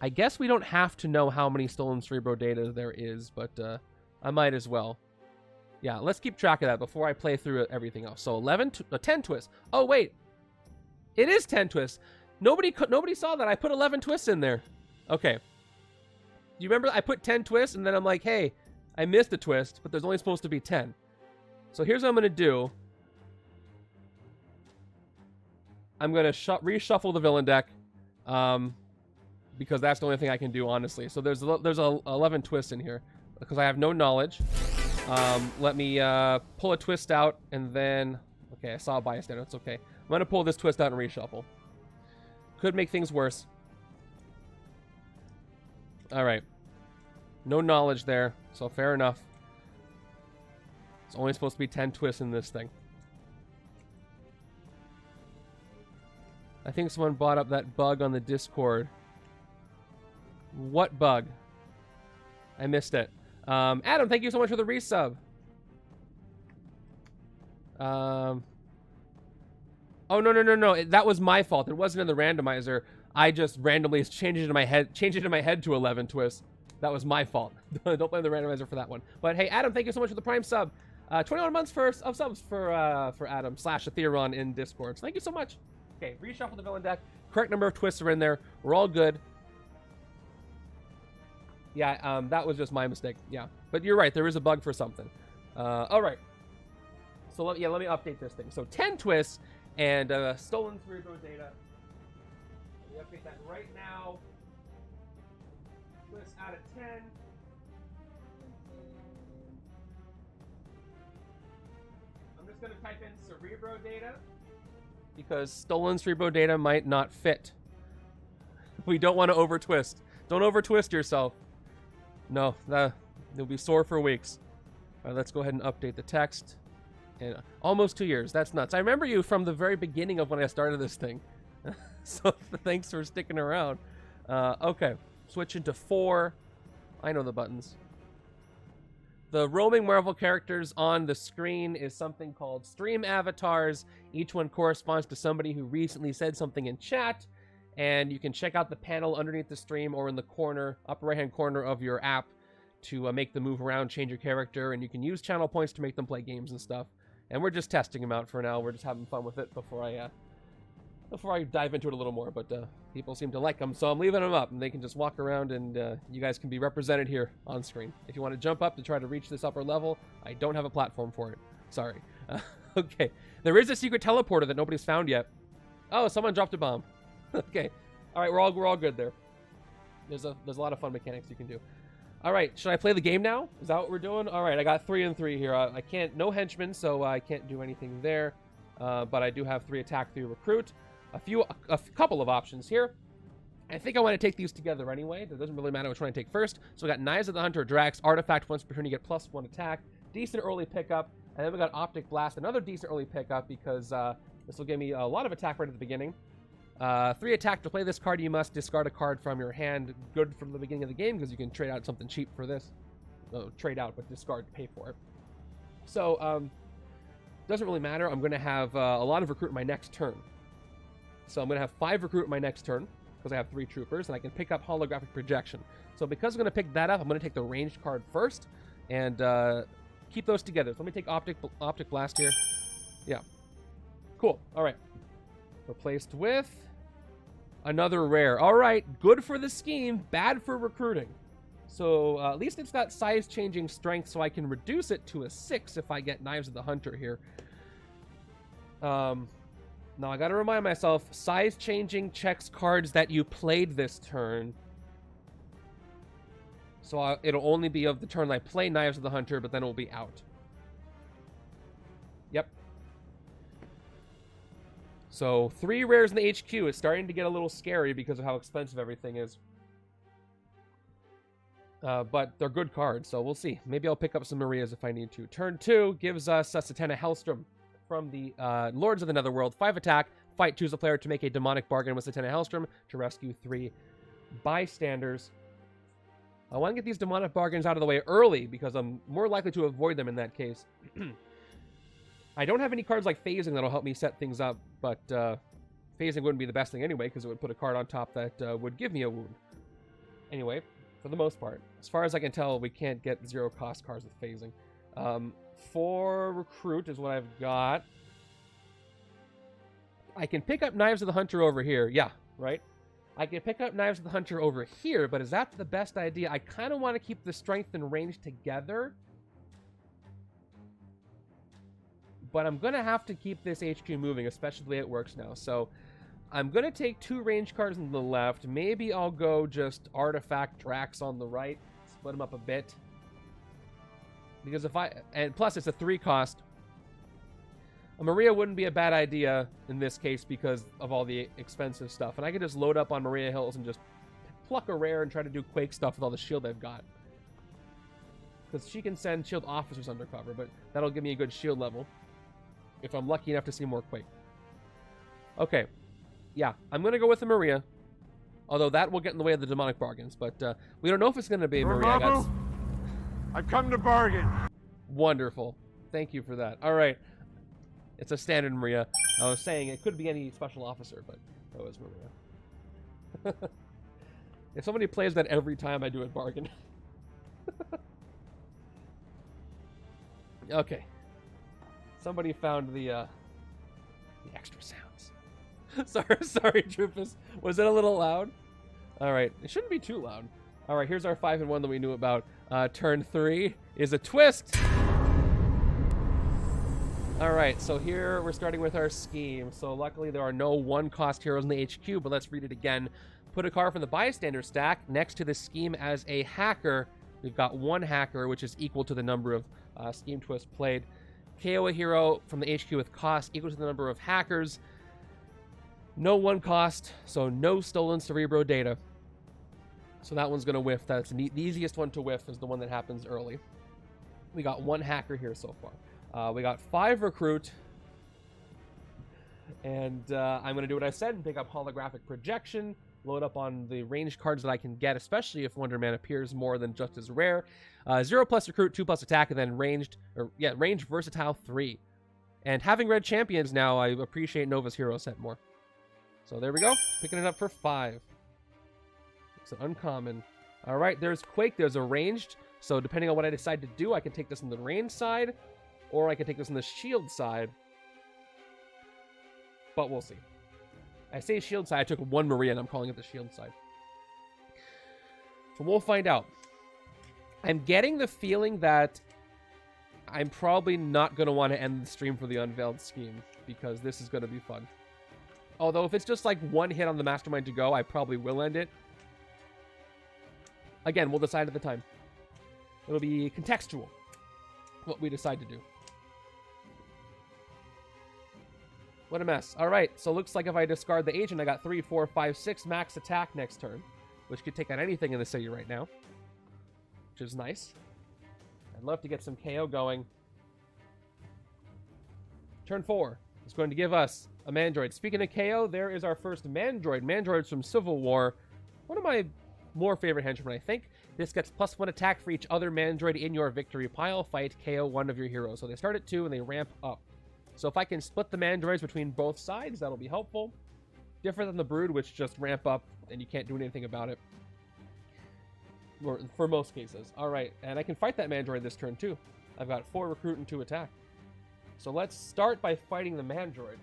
I guess we don't have to know how many stolen Cerebro data there is, but I might as well. Yeah, let's keep track of that before I play through everything else. So 10 twists. Oh, wait. It is 10 twists. Nobody saw that. I put 11 twists in there. Okay. You remember I put 10 twists, and then I'm like, hey, I missed a twist, but there's only supposed to be 10. So here's what I'm going to do. I'm going to reshuffle the villain deck. Because that's the only thing I can do, honestly. So there's 11 twists in here because I have no knowledge. Let me pull a twist out, and then okay, I saw a bystander. It's okay. I'm gonna pull this twist out and reshuffle. Could make things worse. All right, no knowledge there, so fair enough. It's only supposed to be 10 twists in this thing. I think someone brought up that bug on the Discord. What bug? I missed it. Adam, thank you so much for the resub. Oh, no. That was my fault. It wasn't in the randomizer. I just randomly changed it in my head to 11 twists. That was my fault. Don't blame the randomizer for that one. But hey, Adam, thank you so much for the Prime sub. 21 months of subs for Adam / Atheron in Discord. So thank you so much. Okay, reshuffle the villain deck. Correct number of twists are in there. We're all good. Yeah, that was just my mistake. Yeah, but you're right. There is a bug for something. All right. So let me update this thing. So 10 twists and stolen Cerebro data. Let me update that right now. Twist out of 10. I'm just gonna type in Cerebro data because stolen Cerebro data might not fit. We don't want to over twist. Don't over twist yourself. No, you'll be sore for weeks. All right, let's go ahead and update the text. And almost 2 years. That's nuts. I remember you from the very beginning of when I started this thing. So thanks for sticking around. Okay, switch into 4. I know the buttons. The roaming Marvel characters on the screen is something called stream avatars. Each one corresponds to somebody who recently said something in chat. And you can check out the panel underneath the stream or in the corner, upper right-hand corner of your app to make them move around, change your character, and you can use channel points to make them play games and stuff. And we're just testing them out for now. We're just having fun with it before I dive into it a little more. But people seem to like them, so I'm leaving them up, and they can just walk around, and you guys can be represented here on screen. If you want to jump up to try to reach this upper level, I don't have a platform for it. Sorry. Okay. There is a secret teleporter that nobody's found yet. Oh, someone dropped a bomb. Okay. All right, we're all good there. There's a lot of fun mechanics you can do. All right, should I play the game now? Is that what we're doing? All right, I got 3 and 3 here. I can't, no henchmen, so I can't do anything there. But I do have 3 attack, 3 recruit. A couple of options here. I think I want to take these together anyway. It doesn't really matter which one I take first. So we got Knives of the Hunter, Drax, Artifact once per turn, you get +1 attack. Decent early pickup. And then we got Optic Blast, another decent early pickup because this will give me a lot of attack right at the beginning. 3 attack. To play this card, you must discard a card from your hand. Good from the beginning of the game because you can trade out something cheap for this. Trade out, but discard to pay for it. So, doesn't really matter. I'm going to have a lot of recruit in my next turn. So I'm going to have 5 recruit in my next turn because I have 3 troopers, and I can pick up holographic projection. So because I'm going to pick that up, I'm going to take the ranged card first and keep those together. So let me take Optic Blast here. Yeah. Cool. All right. Replaced with another rare. All right, good for the scheme, bad for recruiting. So at least it's got size-changing strength, so I can reduce it to a 6 if I get Knives of the Hunter here. Now I gotta remind myself, size-changing checks cards that you played this turn. So it'll only be of the turn I play Knives of the Hunter, but then it'll be out. Yep. So 3 rares in the HQ is starting to get a little scary because of how expensive everything is. But they're good cards, so we'll see. Maybe I'll pick up some Marias if I need to. Turn 2 gives us Satana Hellstrom from the Lords of the Netherworld. 5 attack. Fight, choose a player to make a demonic bargain with Satana Hellstrom to rescue 3 bystanders. I want to get these demonic bargains out of the way early because I'm more likely to avoid them in that case. I don't have any cards like phasing that'll help me set things up, but phasing wouldn't be the best thing anyway because it would put a card on top that would give me a wound. Anyway, for the most part, as far as I can tell, we can't get 0 cost cards with phasing. 4 recruit is what I've got. I can pick up Knives of the Hunter over here. Yeah, right? I can pick up Knives of the Hunter over here, but is that the best idea? I kind of want to keep the strength and range together. But I'm going to have to keep this HQ moving, especially the way it works now. So I'm going to take 2 range cards on the left. Maybe I'll go just Artifact Drax on the right. Split them up a bit. Because if I... And plus, it's a 3 cost. A Maria wouldn't be a bad idea in this case because of all the expensive stuff. And I could just load up on Maria Hills and just pluck a rare and try to do Quake stuff with all the shield I've got. Because she can send shield officers undercover, but that'll give me a good shield level if I'm lucky enough to see more Quake. Okay. Yeah, I'm going to go with the Maria. Although that will get in the way of the demonic bargains. But we don't know if it's going to be Maria. I've come to bargain. Wonderful. Thank you for that. All right. It's a standard Maria. I was saying it could be any special officer, but that was Maria. If somebody plays that every time I do a bargain, Okay. Somebody found the extra sounds. sorry, Troopus. Was it a little loud? All right. It shouldn't be too loud. All right, here's our 5-1 that we knew about. Turn 3 is a twist. All right, so here we're starting with our scheme. So luckily there are no 1-cost heroes in the HQ, but let's read it again. Put a card from the bystander stack next to the scheme as a hacker. We've got 1 hacker, which is equal to the number of scheme twists played. KO a hero from the HQ with cost equal to the number of hackers. No 1 cost, so no stolen Cerebro data. So that one's going to whiff. That's the easiest one to whiff is the one that happens early. We got 1 hacker here so far. We got 5 recruit. And I'm going to do what I said and pick up holographic projection. Load up on the ranged cards that I can get, especially if Wonder Man appears more than just as rare. 0 plus recruit, 2 plus attack, and then ranged versatile 3. And having red champions now, I appreciate Nova's hero set more. So there we go. Picking it up for 5. It's an uncommon. All right, there's Quake. There's a ranged. So depending on what I decide to do, I can take this on the range side, or I can take this on the shield side. But we'll see. I say shield side. I took 1 Maria, and I'm calling it the shield side. So we'll find out. I'm getting the feeling that I'm probably not going to want to end the stream for the Unveiled scheme, because this is going to be fun. Although if it's just like 1 hit on the Mastermind to go, I probably will end it. Again, we'll decide at the time. It'll be contextual, what we decide to do. What a mess. All right, so looks like if I discard the agent, I got 3, 4, 5, 6 max attack next turn, which could take on anything in the city right now, which is nice. I'd love to get some KO going. Turn 4 is going to give us a Mandroid. Speaking of KO, there is our first Mandroid. Mandroid's from Civil War. One of my more favorite henchmen, I think. This gets +1 attack for each other Mandroid in your victory pile. Fight KO 1 of your heroes. So they start at 2 and they ramp up. So if I can split the Mandroids between both sides, that'll be helpful. Different than the Brood, which just ramp up and you can't do anything about it. Or for most cases. All right, and I can fight that Mandroid this turn too. I've got 4 recruit and 2 attack. So let's start by fighting the Mandroid,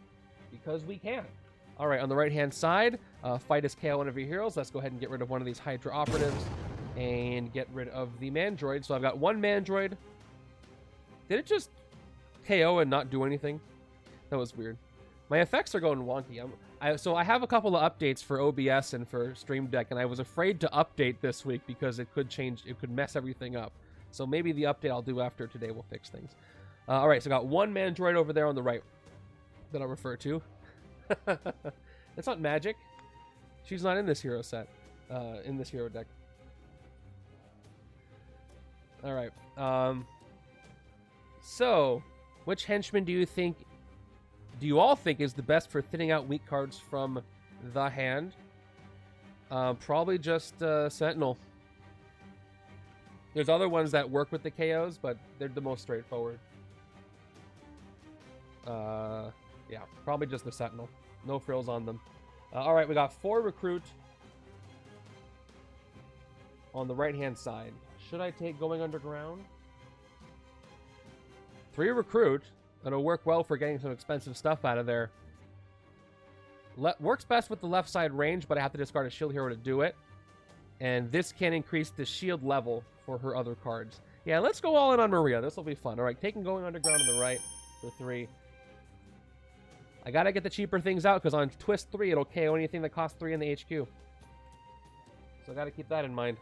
because we can. All right, on the right-hand side, fight as KO one of your heroes. Let's go ahead and get rid of one of these Hydra operatives and get rid of the Mandroid. So I've got 1 Mandroid. Did it just KO and not do anything? That was weird. My effects are going wonky. So I have a couple of updates for OBS and for Stream Deck, and I was afraid to update this week because it could change, it could mess everything up. So maybe the update I'll do after today will fix things. All right, so I got 1 Mandroid over there on the right that I'll refer to. That's not magic. She's not in this hero set, in this hero deck. All right. So, which henchman do you all think is the best for thinning out weak cards from the hand? Probably just Sentinel. There's other ones that work with the KOs, but they're the most straightforward. Yeah, probably just the Sentinel. No frills on them. All right, we got 4 recruit on the right-hand side. Should I take going underground? 3 recruit. That'll work well for getting some expensive stuff out of there. Works best with the left side range, but I have to discard a shield hero to do it. And this can increase the shield level for her other cards. Yeah, let's go all in on Maria. This will be fun. All right, taking going underground on the right for 3. I gotta get the cheaper things out because on twist 3 it'll KO anything that costs 3 in the HQ. So I gotta keep that in mind.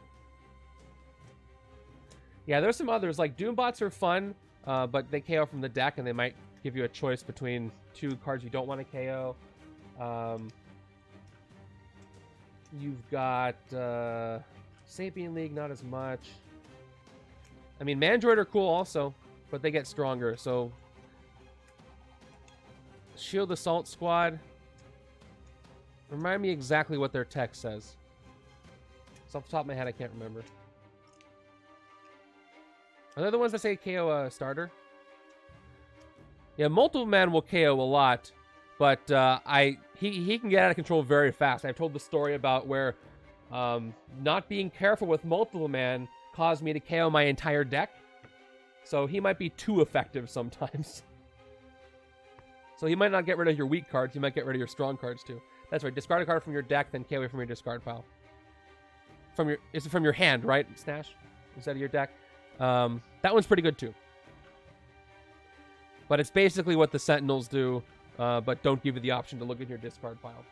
Yeah, there's some others like Doombots are fun, but they KO from the deck and they might give you a choice between 2 cards you don't want to KO. You've got Sapien League, not as much. I mean, Mandroid are cool also, but they get stronger. So Shield Assault Squad. Remind me exactly what their text says. It's off the top of my head, I can't remember. Are they the ones that say KO starter? Yeah, Multiple Man will KO a lot, but he can get out of control very fast. I've told the story about where not being careful with Multiple Man caused me to KO my entire deck. So he might be too effective sometimes. So he might not get rid of your weak cards. He might get rid of your strong cards too. That's right. Discard a card from your deck, then KO from your discard pile. Is it from your hand, right? Snash? Instead of your deck. That one's pretty good too. But it's basically what the Sentinels do, but don't give you the option to look at your discard pile.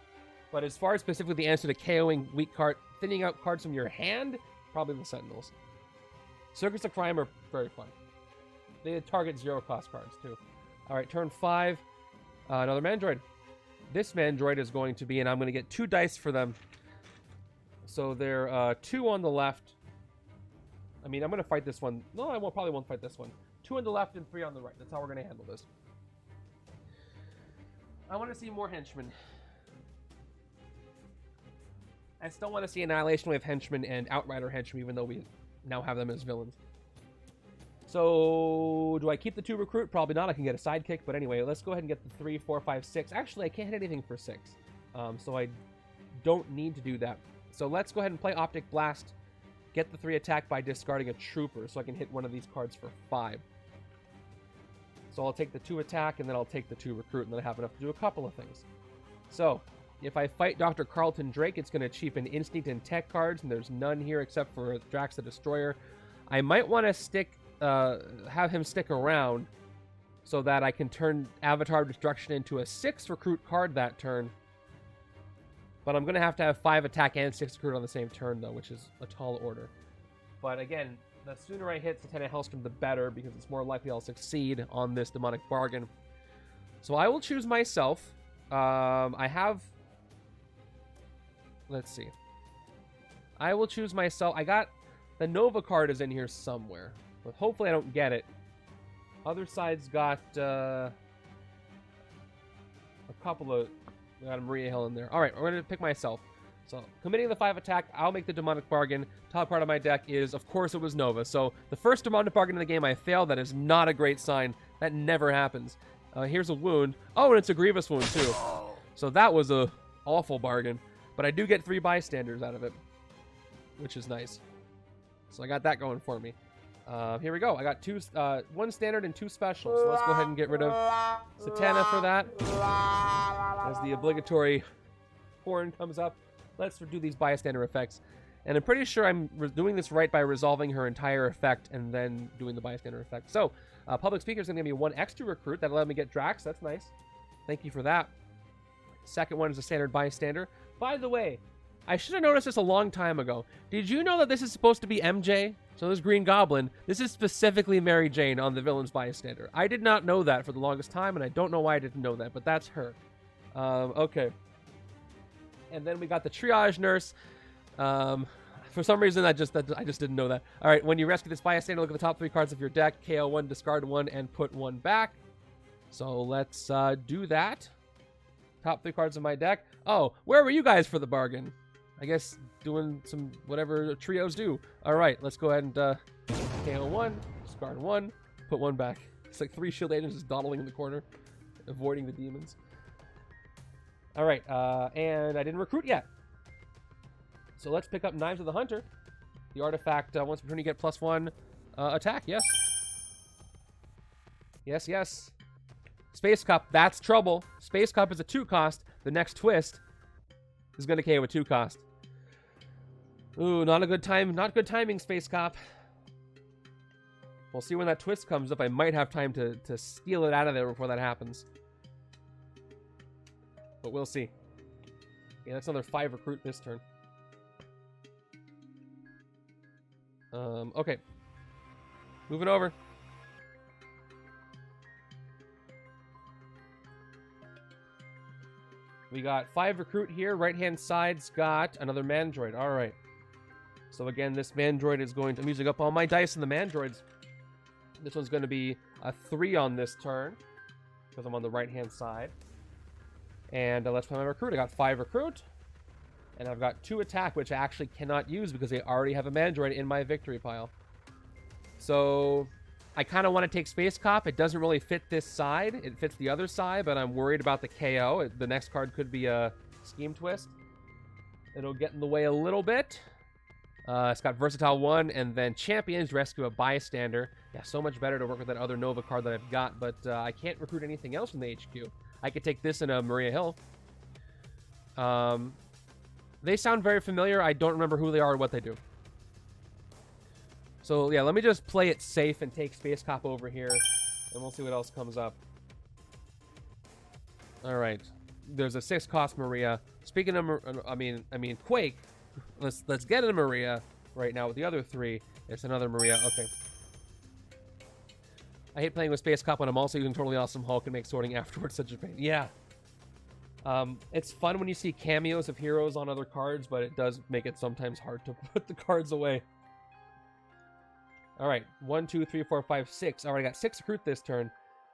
But as far as specifically the answer to KOing weak card, thinning out cards from your hand, probably the Sentinels. Circuits of Crime are very fun. They target 0-cost cards too. All right, turn 5. Another Mandroid. This Mandroid is going to be, and I'm going to get 2 dice for them. So they're 2 on the left. I mean, I'm going to fight this one. No, I probably won't fight this one. 2 on the left and 3 on the right. That's how we're going to handle this. I want to see more Henchmen. I still want to see Annihilation Wave Henchmen and Outrider Henchmen, even though we now have them as villains. So, do I keep the 2 recruit? Probably not. I can get a sidekick. But anyway, let's go ahead and get the 3, 4, 5, 6. Actually, I can't hit anything for 6. So I don't need to do that. So let's go ahead and play Optic Blast. Get the 3 attack by discarding a Trooper, so I can hit one of these cards for 5. So I'll take the 2 attack, and then I'll take the 2 recruit, and then I have enough to do a couple of things. So, if I fight Dr. Carlton Drake, it's going to cheapen Instinct and Tech cards, and there's none here except for Drax the Destroyer. I might want to have him stick around so that I can turn Avatar Destruction into a 6 recruit card that turn. But I'm going to have 5 attack and 6 recruit on the same turn, though, which is a tall order. But again, the sooner I hit Satanic Hellstorm, the better, because it's more likely I'll succeed on this Demonic Bargain. So I will choose myself. I have... Let's see. I will choose myself. I got... The Nova card is in here somewhere. But hopefully I don't get it. Other side's got... a couple of... We got a Maria Hill in there. Alright, we're going to pick myself. So, committing the 5 attack, I'll make the Demonic Bargain. Top part of my deck is, of course, it was Nova. So, the first Demonic Bargain in the game I failed. That is not a great sign. That never happens. Here's a wound. Oh, and it's a Grievous wound, too. So, that was a awful bargain. But I do get 3 bystanders out of it, which is nice. So, I got that going for me. Here we go. I got 1 standard and 2 special. So, let's go ahead and get rid of Satana for that. As the obligatory horn comes up. Let's do these bystander effects. And I'm pretty sure I'm doing this right by resolving her entire effect and then doing the bystander effect. So, Public Speaker is going to give me 1 extra recruit. That allowed me to get Drax. That's nice. Thank you for that. Second one is a standard bystander. By the way, I should have noticed this a long time ago. Did you know that this is supposed to be MJ? So this Green Goblin, this is specifically Mary Jane on the villain's bystander. I did not know that for the longest time, and I don't know why I didn't know that, but that's her. Okay. And then we got the Triage Nurse. For some reason, I just didn't know that. All right, when you rescue this bystander, look at the top 3 cards of your deck. KO 1, discard 1, and put 1 back. So let's do that. Top 3 cards of my deck. Oh, where were you guys for the bargain? I guess doing some whatever trios do. All right, let's go ahead and KO 1, discard 1, put 1 back. It's like 3 shield agents just dawdling in the corner, avoiding the demons. All right, and I didn't recruit yet. So let's pick up Knives of the Hunter. The artifact, once per turn you get +1 attack, yes. Yes, yes. Space Cup, that's trouble. Space Cup is a 2-cost. The next twist is going to KO a 2-cost. Ooh, not good timing, Space Cop. We'll see when that twist comes up. I might have time to steal it out of there before that happens. But we'll see. Yeah, that's another 5 recruit this turn. Okay. Moving over. We got 5 recruit here. Right-hand side's got another Mandroid. All right. So again, this Mandroid is going to... I'm using up all my dice in the Mandroids. This one's going to be a 3 on this turn, because I'm on the right-hand side. And let's play my recruit. I got 5 recruit. And I've got 2 attack, which I actually cannot use because I already have a Mandroid in my victory pile. So I kind of want to take Space Cop. It doesn't really fit this side. It fits the other side, but I'm worried about the KO. The next card could be a Scheme Twist. It'll get in the way a little bit. It's got Versatile 1, and then Champions, rescue a bystander. Yeah, so much better to work with that other Nova card that I've got, but I can't recruit anything else from the HQ. I could take this in a Maria Hill. They sound very familiar. I don't remember who they are or what they do. So, yeah, let me just play it safe and take Space Cop over here, and we'll see what else comes up. All right. There's a 6-cost Maria. Speaking of, I mean Quake. Let's get a Maria right now with the other 3. It's another Maria. Okay. I hate playing with Space Cop when I'm also using Totally Awesome Hulk and make sorting afterwards such a pain. Yeah. It's fun when you see cameos of heroes on other cards, but it does make it sometimes hard to put the cards away. All right. 1, 2, 3, 4, 5, 6. All right, I got 6 recruit this turn.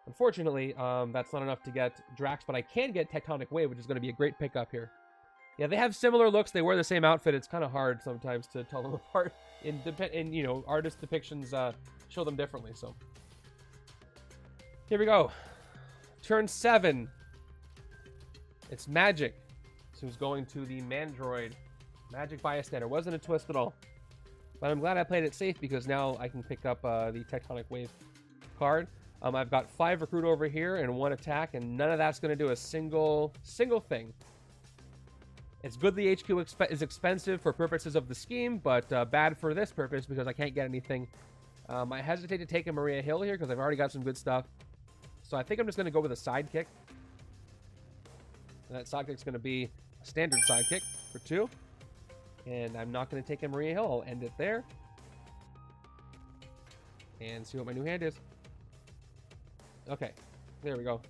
Unfortunately, that's not enough to get Drax, but I can get Tectonic Wave, which is going to be a great pickup here. Yeah, they have similar looks. They wear the same outfit. It's kind of hard sometimes to tell them apart. In you know, artist depictions show them differently. So here we go. Turn 7. It's Magic. So who's going to the Mandroid. Magic Bystander. Wasn't a twist at all. But I'm glad I played it safe because now I can pick up the Tectonic Wave card. I've got 5 recruit over here and 1 attack, and none of that's going to do a single thing. It's good the HQ is expensive for purposes of the scheme, but bad for this purpose because I can't get anything. I hesitate to take a Maria Hill here because I've already got some good stuff. So I think I'm just going to go with a sidekick. And that sidekick's going to be a standard sidekick for 2. And I'm not going to take a Maria Hill. I'll end it there. And see what my new hand is. Okay, there we go.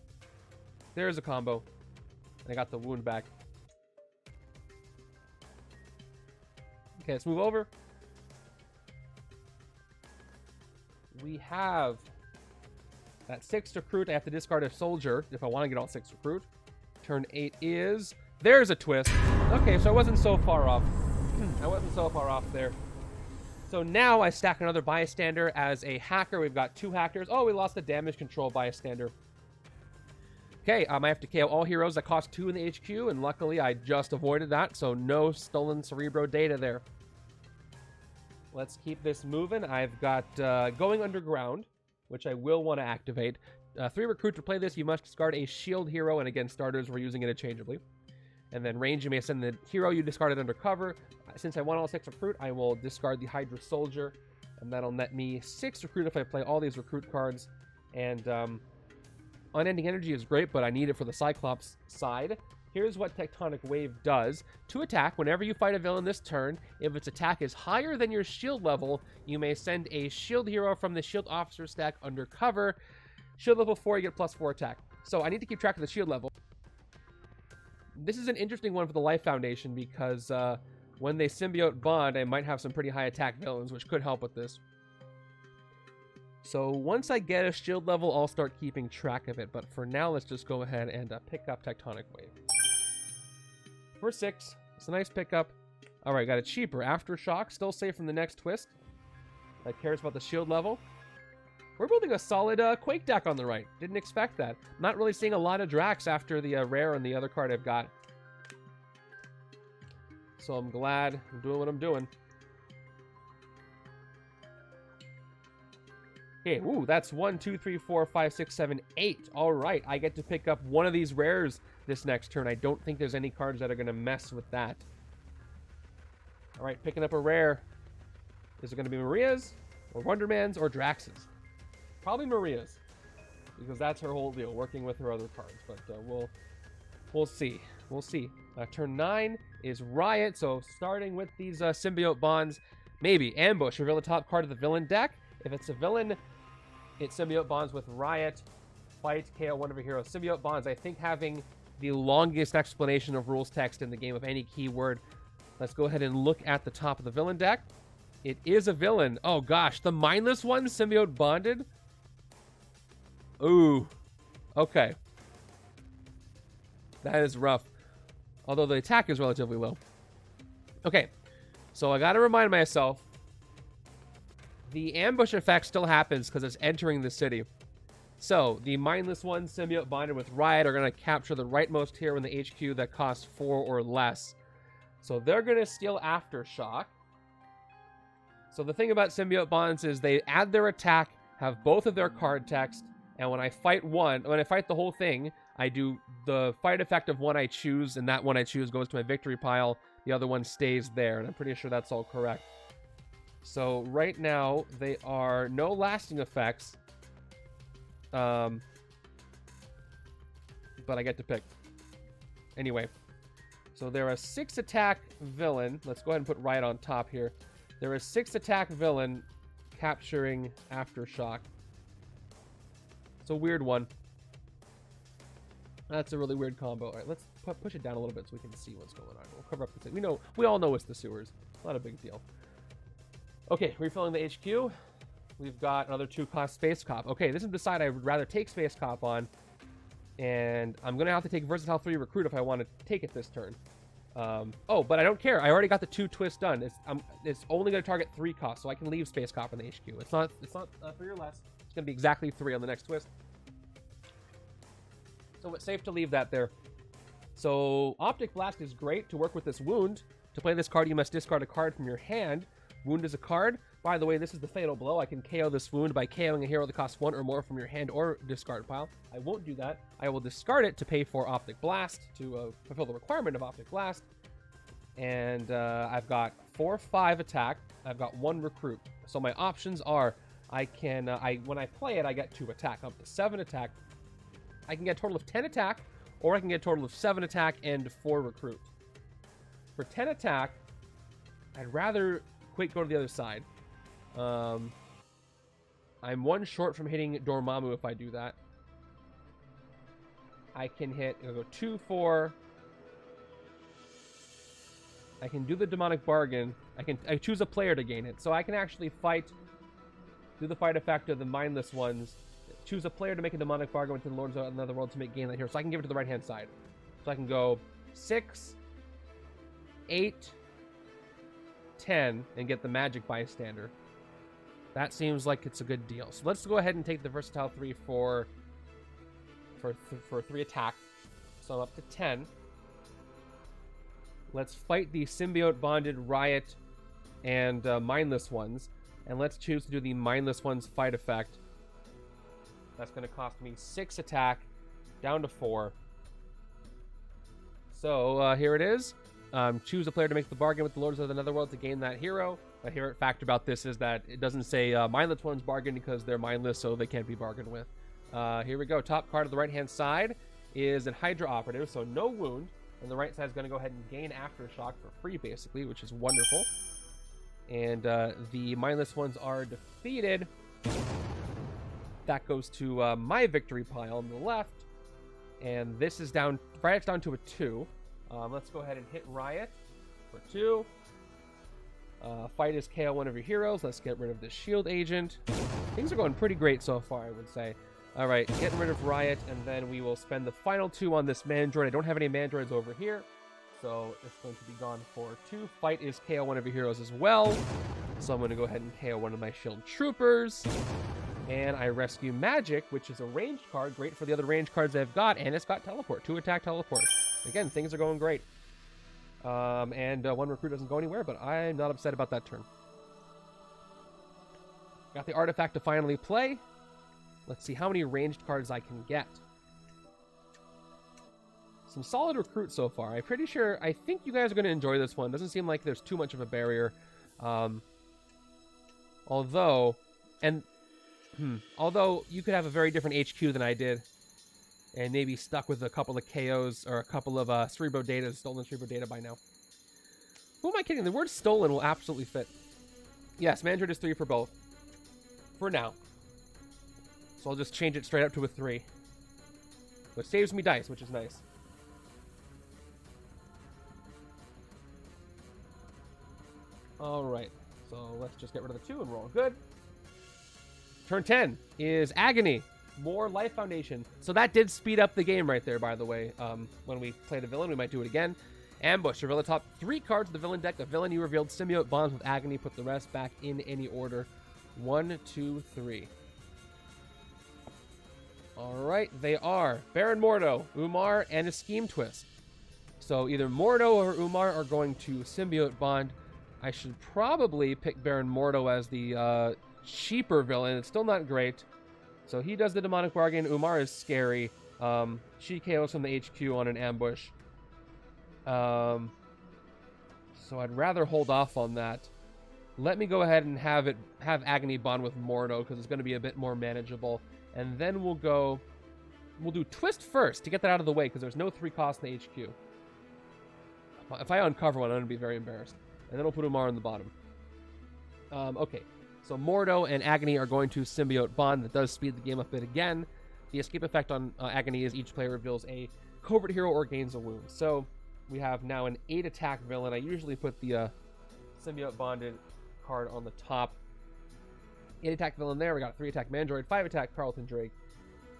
There's a combo. I got the wound back. Okay, let's move over. We have that 6 recruit. I have to discard a soldier if I want to get all 6 recruit. Turn 8 is... There's a twist. Okay, so I wasn't so far off. I wasn't so far off there. So now I stack another bystander as a hacker. We've got 2 hackers. Oh, we lost the damage control bystander. Okay, I have to KO all heroes that cost 2 in the HQ, and luckily I just avoided that, so no stolen Cerebro data there. Let's keep this moving. I've got Going Underground, which I will want to activate. 3 recruit to play this, you must discard a shield hero, and again, starters, we're using interchangeably. And then range, you may send the hero you discarded under cover. Since I want all 6 recruit, I will discard the Hydra Soldier, and that'll net me 6 recruit if I play all these recruit cards. And Unending Energy is great, but I need it for the Cyclops side. Here's what Tectonic Wave does. To attack, whenever you fight a villain this turn, if its attack is higher than your shield level, you may send a shield hero from the shield officer stack under cover. Shield level 4, you get +4 attack. So I need to keep track of the shield level. This is an interesting one for the Life Foundation because when they symbiote bond, I might have some pretty high attack villains, which could help with this. So once I get a shield level, I'll start keeping track of it. But for now, let's just go ahead and pick up Tectonic Wave. For 6, it's a nice pickup. All right, got a cheaper Aftershock, still safe from the next twist. That cares about the shield level. We're building a solid Quake deck on the right. Didn't expect that. Not really seeing a lot of Drax after the rare and the other card I've got. So I'm glad I'm doing what I'm doing. Okay, ooh, that's 1, 2, 3, 4, 5, 6, 7, 8. All right, I get to pick up one of these rares this next turn. I don't think there's any cards that are going to mess with that. All right, picking up a rare. Is it going to be Maria's, or Wonderman's, or Drax's? Probably Maria's, because that's her whole deal, working with her other cards. But we'll see. We'll see. Turn 9 is Riot. So starting with these symbiote bonds, maybe Ambush. Reveal the top card of the villain deck. If it's a villain, it symbiote bonds with Riot. Fight, KO one of your heroes. Symbiote bonds. I think having the longest explanation of rules text in the game of any keyword. Let's go ahead and look at the top of the villain deck. It is a villain. Oh gosh, the mindless one symbiote bonded. Ooh, okay. That is rough. Although the attack is relatively low. Okay, so I gotta remind myself, the ambush effect still happens because it's entering the city. So, the mindless one symbiote bonded with Riot are gonna capture the rightmost hero in the HQ that costs 4 or less. So they're gonna steal Aftershock. So the thing about symbiote bonds is they add their attack, have both of their card text, and when I fight the whole thing, I do the fight effect of one I choose, and that one I choose goes to my victory pile. The other one stays there, and I'm pretty sure that's all correct. So right now, they are no lasting effects. But I get to pick. Anyway, so they're a 6-attack villain. Let's go ahead and put Riot on top here. They're a 6-attack villain capturing Aftershock. It's a weird one. That's a really weird combo. All right, let's push it down a little bit so we can see what's going on. We'll cover up the thing. We all know it's the sewers. Not a big deal. Okay, refilling the HQ. We've got another 2-cost Space Cop. Okay, this is the side I would rather take Space Cop on. And I'm going to have to take Versatile 3 Recruit if I want to take it this turn. Oh, but I don't care. I already got the 2 twists done. It's only going to target 3 costs, so I can leave Space Cop in the HQ. It's not 3 or less. It's going to be exactly 3 on the next twist. So it's safe to leave that there. So Optic Blast is great to work with this wound. To play this card, you must discard a card from your hand. Wound is a card. By the way, this is the Fatal Blow. I can KO this wound by KOing a hero that costs 1 or more from your hand or discard pile. I won't do that. I will discard it to pay for Optic Blast, to fulfill the requirement of Optic Blast. And I've got 4/5 attack. I've got 1 recruit. So my options are, I can, when I play it, I get 2 attack, up to 7 attack. I can get a total of 10 attack, or I can get a total of 7 attack and 4 recruit. For 10 attack, I'd rather Quake go to the other side. I'm 1 short from hitting Dormammu if I do that. I can hit, I'll go 2, 4. I can do the Demonic Bargain. I choose a player to gain it. So I can actually do the fight effect of the mindless ones. Choose a player to make a Demonic Bargain with the Lords of Netherworld to gain that hero. So I can give it to the right-hand side. So I can go 6, 8, 10, and get the Magic Bystander. That seems like it's a good deal. So let's go ahead and take the Versatile 3 for 3 attack. So I'm up to 10. Let's fight the Symbiote Bonded Riot and Mindless ones. And let's choose to do the Mindless ones fight effect. That's going to cost me 6 attack, down to 4. So here it is. Choose a player to make the bargain with the Lords of the Netherworld to gain that hero. My favorite fact about this is that it doesn't say mindless ones bargain because they're mindless, so they can't be bargained with. Here we go. Top card of the right-hand side is an Hydra Operative, so no wound. And the right side is going to go ahead and gain Aftershock for free, basically, which is wonderful. And the mindless ones are defeated. That goes to my victory pile on the left. And this is down, Riot's down to a 2. Let's go ahead and hit Riot for 2. Fight is KO one of your heroes. Let's get rid of this shield agent. Things are going pretty great so far, I would say. All right, getting rid of Riot, and then we will spend the final 2 on this Mandroid. I don't have any Mandroids over here, so it's going to be gone for 2. Fight is KO one of your heroes as well. So I'm going to go ahead and KO one of my shield troopers. And I rescue Magic, which is a ranged card, great for the other ranged cards I've got, and it's got teleport, 2 attack teleport. Again, things are going great. And 1 recruit doesn't go anywhere, but I'm not upset about that turn. Got the artifact to finally play. Let's see how many ranged cards I can get. Some solid recruit so far. I'm pretty sure, I think you guys are going to enjoy this one. Doesn't seem like there's too much of a barrier. Although you could have a very different HQ than I did, and maybe stuck with a couple of KOs or a couple of Cerebro data, stolen Cerebro data by now. Who am I kidding? The word stolen will absolutely fit. Yes, Mandroid is 3 for both. For now. So I'll just change it straight up to a 3. But it saves me dice, which is nice. Alright, so let's just get rid of the 2 and roll good. Turn 10 is Agony. More Life Foundation. So that did speed up the game right there, by the way. When we play the villain, we might do it again. Ambush. Reveal the top 3 cards of the villain deck. The villain you revealed symbiote bonds with Agony. Put the rest back in any order. 1, 2, 3. Alright, they are Baron Mordo, Umar, and a Scheme Twist. So either Mordo or Umar are going to symbiote bond. I should probably pick Baron Mordo as the cheaper villain. It's still not great. So he does the demonic bargain. Umar is scary. She KOs from the HQ on an ambush. So I'd rather hold off on that. Let me go ahead and have Agony bond with Mordo because it's going to be a bit more manageable. And then we'll do Twist first to get that out of the way because there's no 3 cost in the HQ. If I uncover one, I'm going to be very embarrassed. And then we'll put Umar on the bottom. Okay, so Mordo and Agony are going to symbiote bond. That does speed the game up a bit again. The escape effect on Agony is each player reveals a covert hero or gains a wound. So we have now an 8 attack villain. I usually put the symbiote bonded card on the top. 8 attack villain there. We got 3 attack Mandroid, 5 attack Carlton Drake.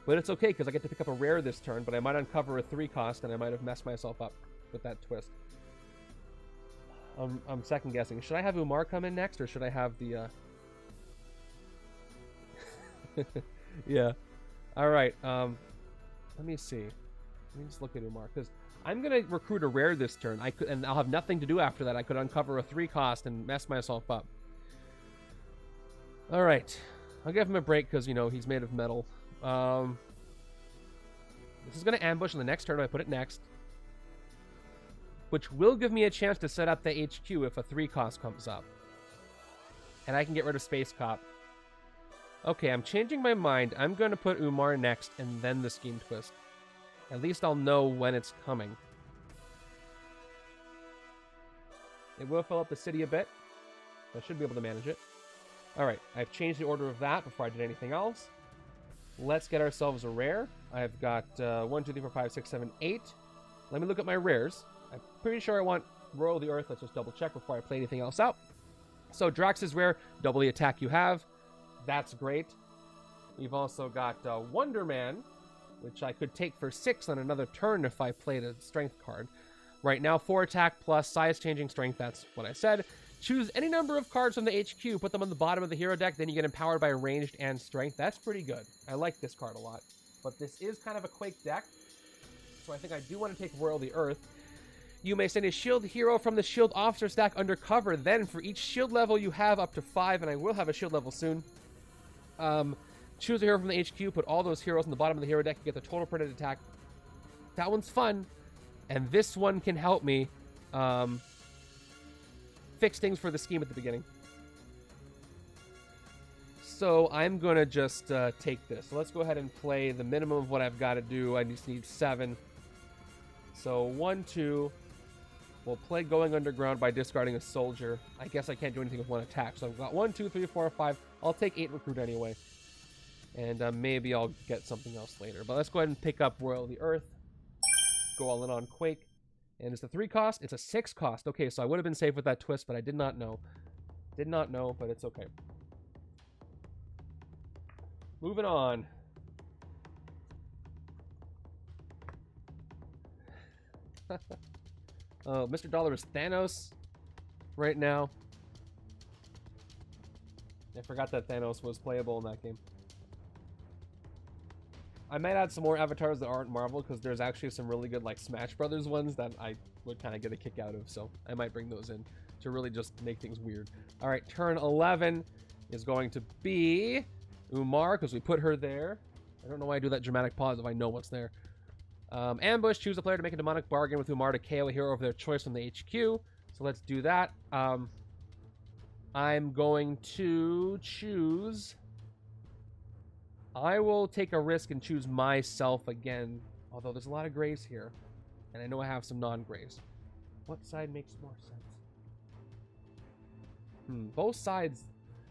But it's okay because I get to pick up a rare this turn, but I might uncover a 3 cost and I might have messed myself up with that twist. I'm second guessing. Should I have Umar come in next or should I have the yeah. Alright, let me see. Let me just look at Umar because I'm gonna recruit a rare this turn. And I'll have nothing to do after that. I could uncover a 3 cost and mess myself up. All right, I'll give him a break because you know he's made of metal. This is gonna ambush on the next turn. I put it next, which will give me a chance to set up the HQ if a 3 cost comes up, and I can get rid of Space Cop. Okay, I'm changing my mind. I'm gonna put Umar next and then the Scheme Twist. At least I'll know when it's coming. It will fill up the city a bit. I should be able to manage it. Alright, I've changed the order of that before I did anything else. Let's get ourselves a rare. I've got 1, 2, 3, 4, 5, 6, 7, 8. Let me look at my rares. I'm pretty sure I want Royal the Earth. Let's just double check before I play anything else out. So Drax is rare. Double the attack you have. That's great. We've also got Wonder Man, which I could take for 6 on another turn if I played a strength card. Right now, 4 attack plus size changing strength. That's what I said. Choose any number of cards from the HQ, put them on the bottom of the hero deck, then you get empowered by ranged and strength. That's pretty good. I like this card a lot. But this is kind of a Quake deck, so I think I do want to take Royal the Earth. You may send a shield hero from the shield officer stack under cover. Then for each shield level you have up to 5, and I will have a shield level soon. Choose a hero from the HQ, put all those heroes on the bottom of the hero deck, you get the total printed attack. That one's fun, and this one can help me fix things for the scheme at the beginning. So I'm going to just take this. So let's go ahead and play the minimum of what I've got to do. I just need 7. So 1, 2. We'll play Going Underground by discarding a soldier. I guess I can't do anything with 1 attack. So I've got 1, 2, 3, 4, 5. I'll take 8 recruit anyway. And maybe I'll get something else later. But let's go ahead and pick up Royal the Earth. Go all in on Quake. And it's a 3 cost. It's a 6 cost. Okay, so I would have been safe with that twist, but I did not know. Did not know, but it's okay. Moving on. Oh, Mr. Dollar is Thanos right now. I forgot that Thanos was playable in that game. I might add some more avatars that aren't Marvel because there's actually some really good like Smash Brothers ones that I would kind of get a kick out of, so I might bring those in to really just make things weird. All right, turn 11 is going to be Umar because we put her there. I don't know why I do that dramatic pause if I know what's there. Ambush, choose a player to make a demonic bargain with Umar to KO a hero of their choice from the HQ. So let's do that. I'm going to choose... I will take a risk and choose myself again, although there's a lot of grays here, and I know I have some non-grays. What side makes more sense? Both sides.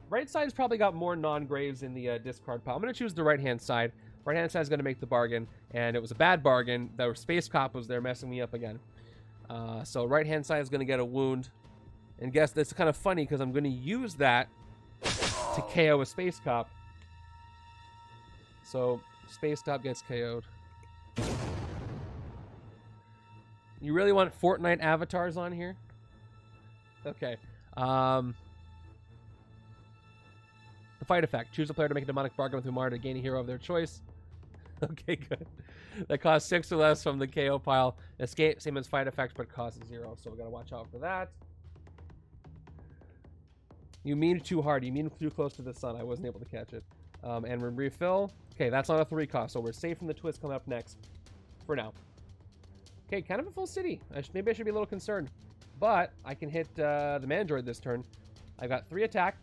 Right side's probably got more non-grays in the discard pile. I'm going to choose the right-hand side. Right-hand side is going to make the bargain, and it was a bad bargain. The Space Cop was there messing me up again. So right-hand side is going to get a wound. And guess that's kind of funny because I'm going to use that to KO a Space Cop. So Space Cop gets KO'd. You really want Fortnite avatars on here? Okay. The fight effect. Choose a player to make a demonic bargain with Umar to gain a hero of their choice. Okay, good. That costs 6 or less from the KO pile. Escape, same as fight effect, but costs 0. So we gotta watch out for that. You mean too hard. You mean too close to the sun. I wasn't able to catch it. And refill. Okay, that's on a 3 cost, so we're safe from the twist coming up next. For now. Okay, kind of a full city. Maybe I should be a little concerned. But I can hit the Mandroid this turn. I've got 3 attack.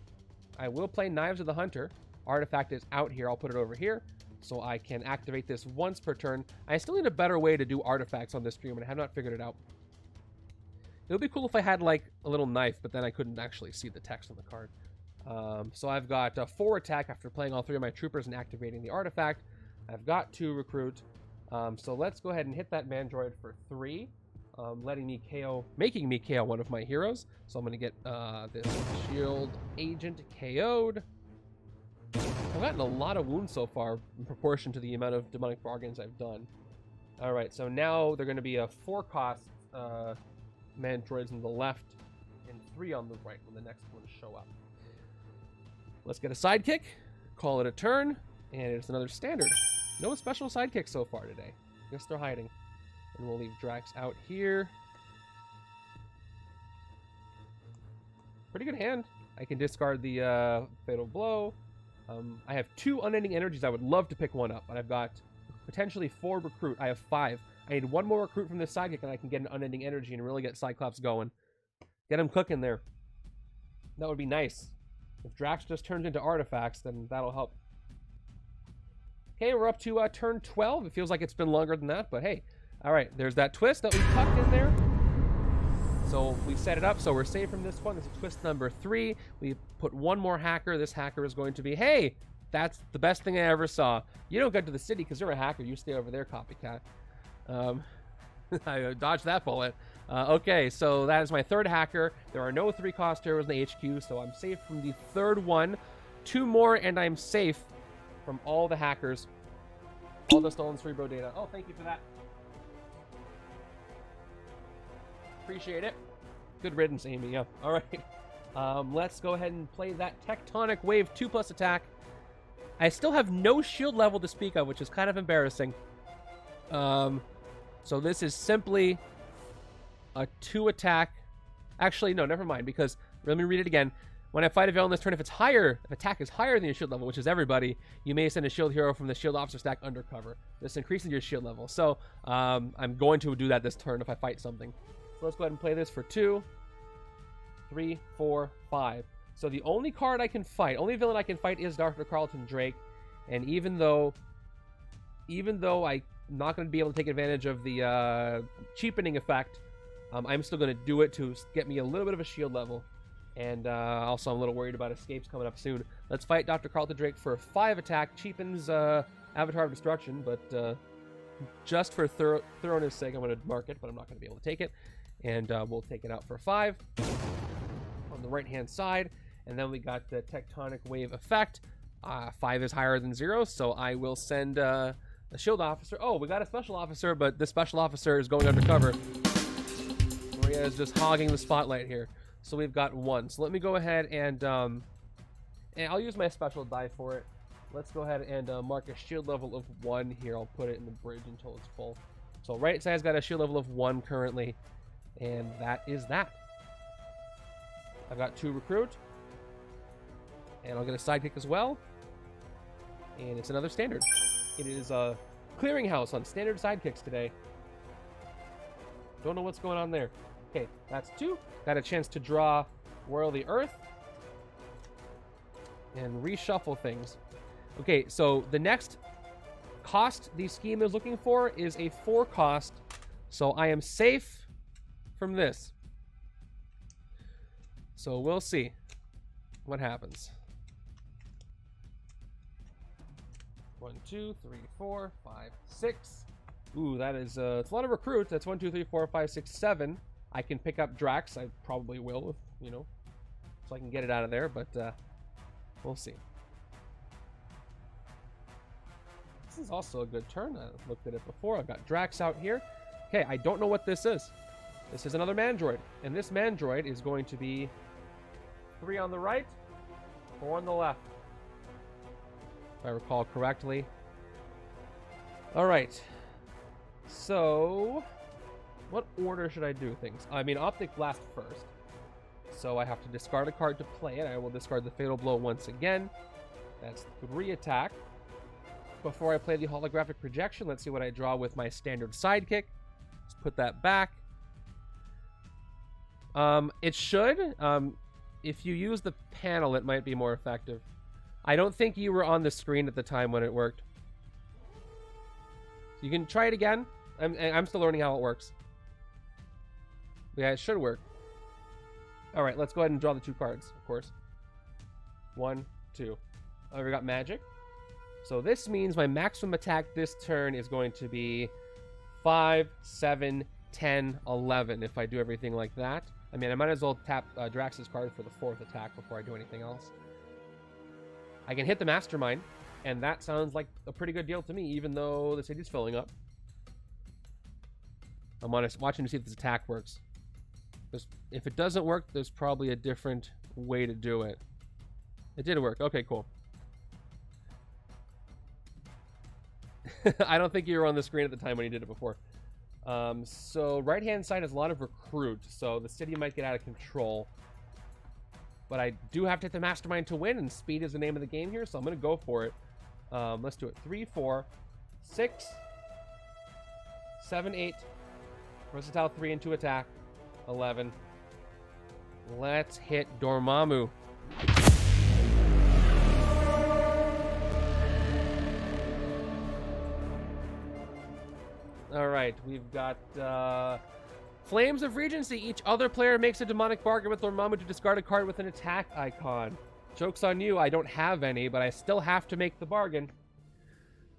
I will play Knives of the Hunter. Artifact is out here. I'll put it over here. So I can activate this once per turn. I still need a better way to do artifacts on this stream, and I have not figured it out. It would be cool if I had, like, a little knife, but then I couldn't actually see the text on the card. So I've got 4 attack after playing all 3 of my troopers and activating the artifact. I've got 2 recruit. So let's go ahead and hit that Mandroid for 3. Making me KO one of my heroes. So I'm going to get this shield agent KO'd. I've gotten a lot of wounds so far in proportion to the amount of demonic bargains I've done. Alright, so now they're going to be a 4 cost Mandroids on the left and 3 on the right when the next ones show up. Let's get a sidekick, call it a turn, and it's another standard. No special sidekicks so far today. Guess they're hiding. And we'll leave Drax out here. Pretty good hand. I can discard the Fatal Blow. I have 2 unending energies. I would love to pick one up, but I've got potentially 4 recruit. I have 5. I need 1 more recruit from this sidekick, and I can get an unending energy and really get Cyclops going. Get him cooking there. That would be nice. If Drax just turns into artifacts, then that'll help. Okay, we're up to turn 12. It feels like it's been longer than that, but hey. All right, there's that twist that we tucked in there. So we set it up, so we're safe from this one. This is twist number 3. We put 1 more hacker. This hacker is going to be, hey, that's the best thing I ever saw. You don't get to the city because you're a hacker. You stay over there, copycat. I dodged that bullet. Okay, so that is my 3rd hacker. There are no 3-cost heroes in the HQ, so I'm safe from the 3rd one. 2 more, and I'm safe from all the hackers. All the stolen Cerebro data. Oh, thank you for that. Appreciate it. Good riddance, Amy. Yeah. All right. Let's go ahead and play that Tectonic Wave 2+ attack. I still have no shield level to speak of, which is kind of embarrassing. So this is simply a 2 attack. Actually, no, never mind, because let me read it again. When I fight a villain this turn, if attack is higher than your shield level, which is everybody, you may send a shield hero from the shield officer stack undercover. This increases your shield level. So I'm going to do that this turn if I fight something. So let's go ahead and play this for 2, 3, 4, 5. So the only card I can fight, only villain I can fight is Dr. Carlton Drake. And even though I'm not going to be able to take advantage of the cheapening effect, I'm still going to do it to get me a little bit of a shield level. And also I'm a little worried about escapes coming up soon. Let's fight Dr. Carlton Drake for 5 attack. Cheapens Avatar of Destruction, but just for thoroughness sake, I'm going to mark it, but I'm not going to be able to take it. And we'll take it out for 5 on the right-hand side. And then we got the Tectonic Wave effect. 5 is higher than 0, so I will send a shield officer. Oh, we got a special officer, but this special officer is going undercover. Maria is just hogging the spotlight here. So we've got 1. So let me go ahead and I'll use my special die for it. Let's go ahead and mark a shield level of 1 here. I'll put it in the bridge until it's full. So right side's got a shield level of 1 currently. And that is that. I've got 2 recruit. And I'll get a sidekick as well. And it's another standard. It is a clearinghouse on standard sidekicks today. Don't know what's going on there. Okay, that's 2. Got a chance to draw Royal the Earth. And reshuffle things. Okay, so the next cost the scheme is looking for is a 4 cost. So I am safe from this. So we'll see what happens. 1, 2, 3, 4, 5, 6. Ooh, that is it's a lot of recruits. That's 1, 2, 3, 4, 5, 6, 7. I can pick up Drax. I probably will, if, so I can get it out of there. But we'll see. This is also a good turn. I looked at it before. I've got Drax out here. Okay, I don't know what this is. This is another Mandroid, and this Mandroid is going to be 3 on the right, 4 on the left, if I recall correctly. All right, so what order should I do things? I mean, Optic Blast first. So I have to discard a card to play it. I will discard the Fatal Blow once again. That's 3 attack. Before I play the holographic projection, let's see what I draw with my standard sidekick. Let's put that back. It should. If you use the panel, it might be more effective. I don't think you were on the screen at the time when it worked. You can try it again. I'm still learning how it works. Yeah, it should work. All right, let's go ahead and draw the 2 cards, of course. 1, 2. Oh, we got magic. So this means my maximum attack this turn is going to be 5, 7, 10, 11 if I do everything like that. I mean, I might as well tap Drax's card for the 4th attack before I do anything else. I can hit the Mastermind, and that sounds like a pretty good deal to me, even though the city's filling up. I'm watching to see if this attack works. If it doesn't work, there's probably a different way to do it. It did work. Okay, cool. I don't think you were on the screen at the time when you did it before. So right-hand side has a lot of recruit, so the city might get out of control. But I do have to hit the Mastermind to win, and speed is the name of the game here, so I'm going to go for it. Let's do it. 3, 4, 6, 7, 8. Versatile 3 and 2 attack. 11. Let's hit Dormammu. Alright, we've got Flames of Regency. Each other player makes a demonic bargain with Dormammu to discard a card with an attack icon. Joke's on you, I don't have any, but I still have to make the bargain.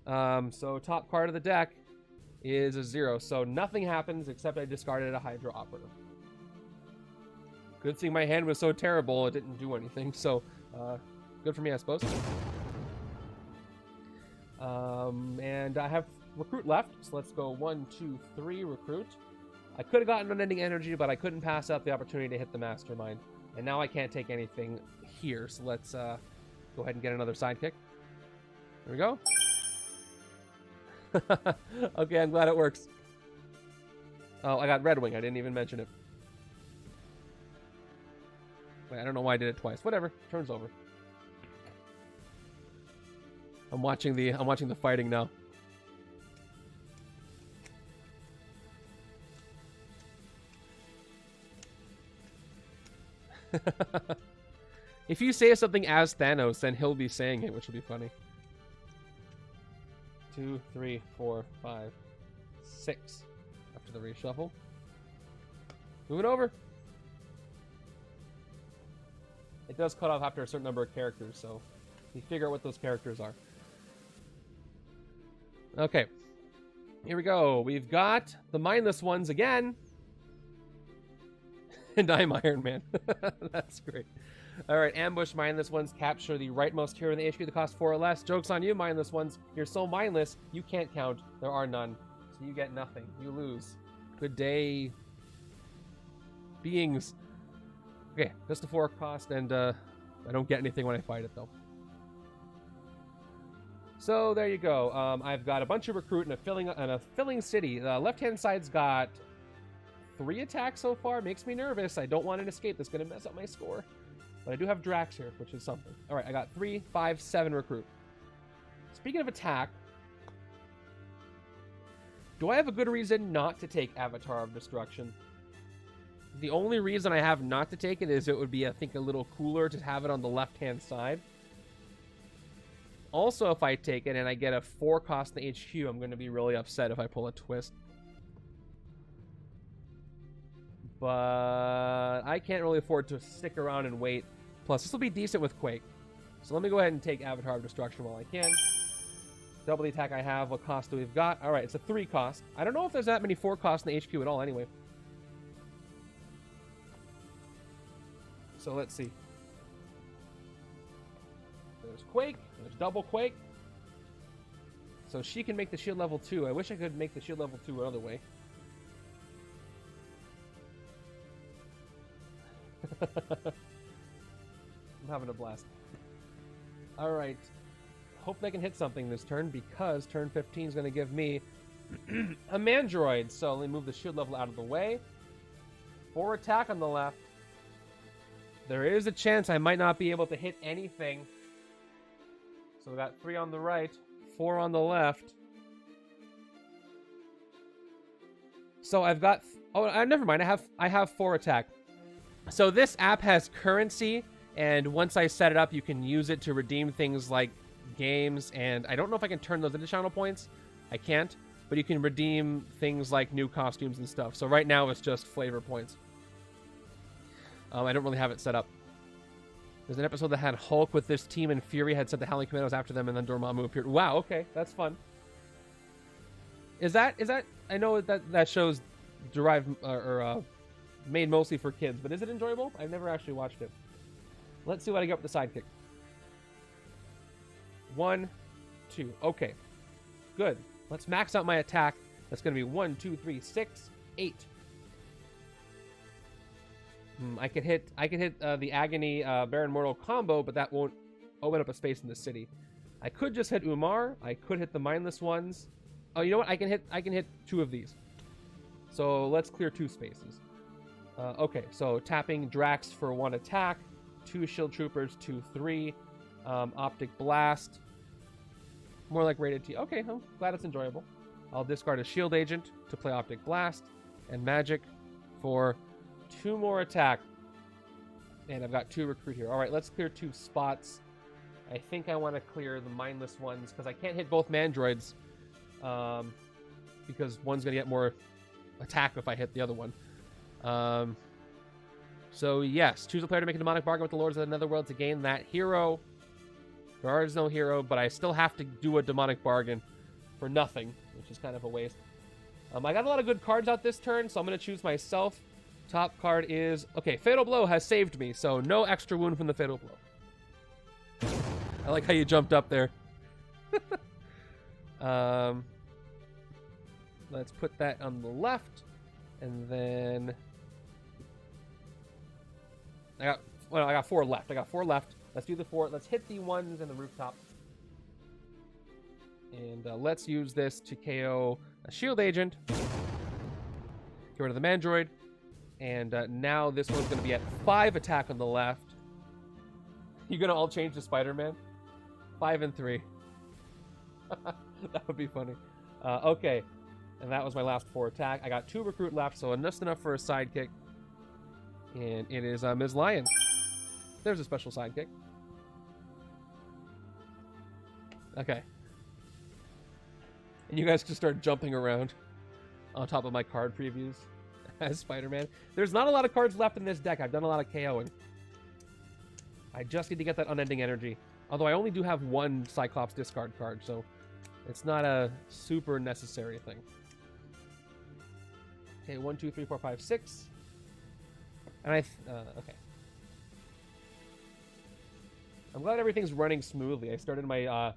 So top card of the deck is a 0, so nothing happens except I discarded a Hydra Operative. Good thing my hand was so terrible it didn't do anything, so good for me, I suppose. And I have recruit left, so let's go 1, 2, 3 recruit. I could have gotten unending energy, but I couldn't pass up the opportunity to hit the Mastermind. And now I can't take anything here, so let's go ahead and get another sidekick. There we go. Okay, I'm glad it works. Oh, I got Red Wing. I didn't even mention it. Wait, I don't know why I did it twice. Whatever. Turn's over. I'm watching the fighting now. If you say something as Thanos, then he'll be saying it, which will be funny. 2, 3, 4, 5, 6. After the reshuffle. Moving over. It does cut off after a certain number of characters, so you figure out what those characters are. Okay. Here we go. We've got the mindless ones again. And I'm Iron Man. That's great. Alright, ambush mindless ones. Capture the rightmost hero in the HQ that costs 4 or less. Joke's on you, mindless ones. You're so mindless, you can't count. There are none. So you get nothing. You lose. Good day, beings. Okay, just a 4 cost, and I don't get anything when I fight it, though. So there you go. I've got a bunch of recruit and a filling city. The left-hand side's got 3 attacks so far. Makes me nervous. I don't want an escape. That's going to mess up my score. But I do have Drax here, which is something. All right, I got 3, 5, 7 recruit. Speaking of attack, do I have a good reason not to take Avatar of Destruction? The only reason I have not to take it is it would be, I think, a little cooler to have it on the left-hand side. Also, if I take it and I get a 4 cost in the HQ, I'm going to be really upset if I pull a twist. But I can't really afford to stick around and wait. Plus, this will be decent with Quake. So let me go ahead and take Avatar of Destruction while I can. Double the attack I have. What cost do we've got? All right, it's a 3 cost. I don't know if there's that many 4 costs in the HQ at all anyway. So let's see. There's Quake. There's double Quake. So she can make the shield level 2. I wish I could make the shield level 2 another way. I'm having a blast. Alright. Hope they can hit something this turn, because turn 15 is going to give me a Mandroid. So let me move the shield level out of the way. 4 attack on the left. there is a chance I might not be able to hit anything. So we got 3 on the right, 4 on the left. So I've got... Oh, never mind. I have 4 attack. So this app has currency, and once I set it up, you can use it to redeem things like games, and I don't know if I can turn those into channel points. I can't, but you can redeem things like new costumes and stuff. So right now it's just flavor points. I don't really have it set up. There's an episode that had Hulk with this team, and Fury had sent the Howling Commandos after them, and then Dormammu appeared. Wow, okay, that's fun. Is that? I know that show's derived or made mostly for kids, but is it enjoyable? I've never actually watched it. Let's see what I get with the sidekick. 1, 2. Okay, good. Let's max out my attack. That's going to be 1, 2, 3, 6, 8. I could hit the Agony Baron Mortal combo, but that won't open up a space in the city. I could just hit Umar. I could hit the mindless ones. Oh, you know what? I can hit 2 of these. So let's clear 2 spaces. Okay, so tapping Drax for 1 attack, 2 Shield Troopers, 2, 3, Optic Blast. More like rated T. Okay, I'm glad it's enjoyable. I'll discard a Shield Agent to play Optic Blast, and Magic for 2 more attack. And I've got 2 recruit here. All right, let's clear 2 spots. I think I want to clear the mindless ones because I can't hit both Mandroids. Because one's going to get more attack if I hit the other one. So yes, choose a player to make a demonic bargain with the Lords of the Netherworld to gain that hero. There is no hero, but I still have to do a demonic bargain for nothing, which is kind of a waste. I got a lot of good cards out this turn, so I'm going to choose myself. Top card is... Okay, Fatal Blow has saved me, so no extra wound from the Fatal Blow. I like how you jumped up there. Let's put that on the left, and then... I got 4 left. Let's do the 4. Let's hit the ones in the rooftop. And let's use this to KO a Shield Agent. Get rid of the Mandroid. And now this one's going to be at 5 attack on the left. You going to all change to Spider-Man? 5 and 3. That would be funny. Okay. And that was my last 4 attack. I got 2 recruit left, so just enough for a sidekick. And it is Ms. Lion. There's a special sidekick. Okay. And you guys can start jumping around on top of my card previews as Spider-Man. There's not a lot of cards left in this deck. I've done a lot of KOing. I just need to get that unending energy. Although I only do have 1 Cyclops discard card, so it's not a super necessary thing. Okay, 1, 2, 3, 4, 5, 6. And okay. I'm glad everything's running smoothly. I started my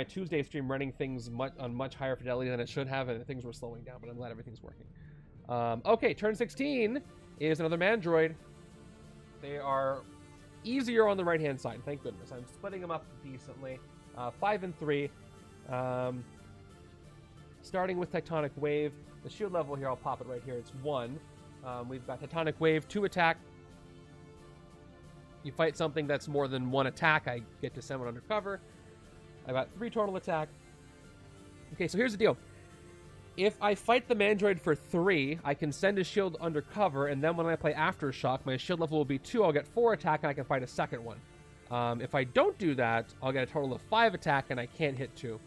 Tuesday stream running things on much higher fidelity than it should have, and things were slowing down, but I'm glad everything's working. Okay, turn 16 is another Mandroid. They are easier on the right-hand side, thank goodness. I'm splitting them up decently. 5 and 3. Starting with Tectonic Wave. The shield level here, I'll pop it right here. It's 1. We've got Tectonic Wave, 2 attack. You fight something that's more than 1 attack, I get to send one under cover. I've got 3 total attack. Okay, so here's the deal. If I fight the Mandroid for 3, I can send a shield under cover, and then when I play Aftershock, my shield level will be 2. I'll get 4 attack, and I can fight a second one. If I don't do that, I'll get a total of 5 attack, and I can't hit 2.